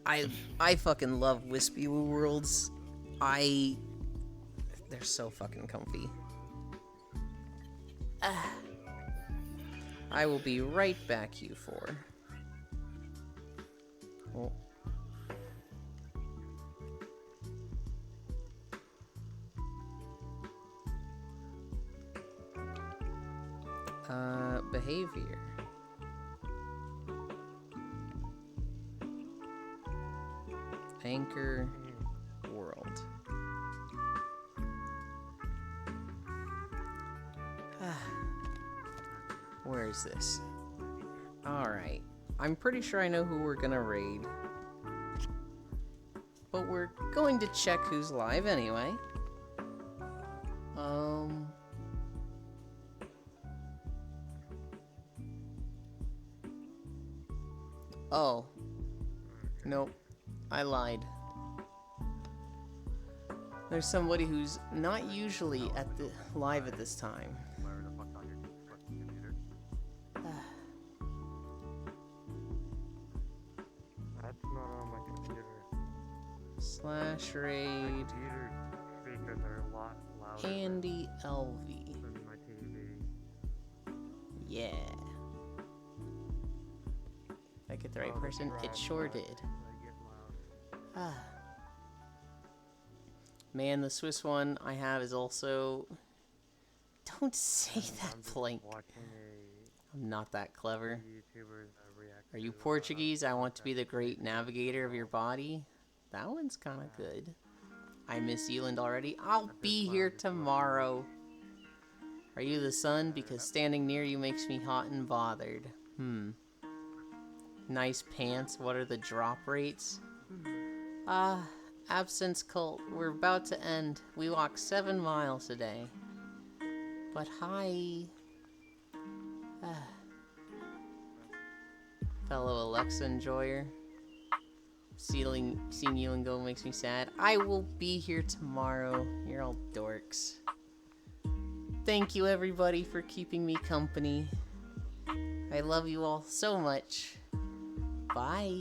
I fucking love Wispy Woo Worlds. They're so fucking comfy. I will be right back, you four. Oh. Behavior. Anchor world. Where is this? Alright. I'm pretty sure I know who we're gonna raid. But we're going to check who's live anyway. Oh. Nope. I lied. There's somebody who's not usually at the live at this time. Where the fuck's on your fucking computer? That's not on my computer. Slash My raid computer speakers are a lot louder Andy LV. than my TV. Yeah. Did I get the right Oh, the person? It crap, sure right. did. They get loud. Ah. Man, the Swiss one I have is also. Don't say that, I'm just Blank. watching I'm not that clever. YouTubers react Are you to, Portuguese? I want to be the content great creators. navigator of your body. That one's kind of good. I miss Zealand already. I'll be here tomorrow. Are you the sun? Because standing near you makes me hot and bothered. Nice pants. What are the drop rates? Absence cult. We're about to end. We walk 7 miles a day. But hi. Fellow Alexa enjoyer. Seeing you and go makes me sad. I will be here tomorrow. You're all dorks. Thank you everybody for keeping me company. I love you all so much. Bye.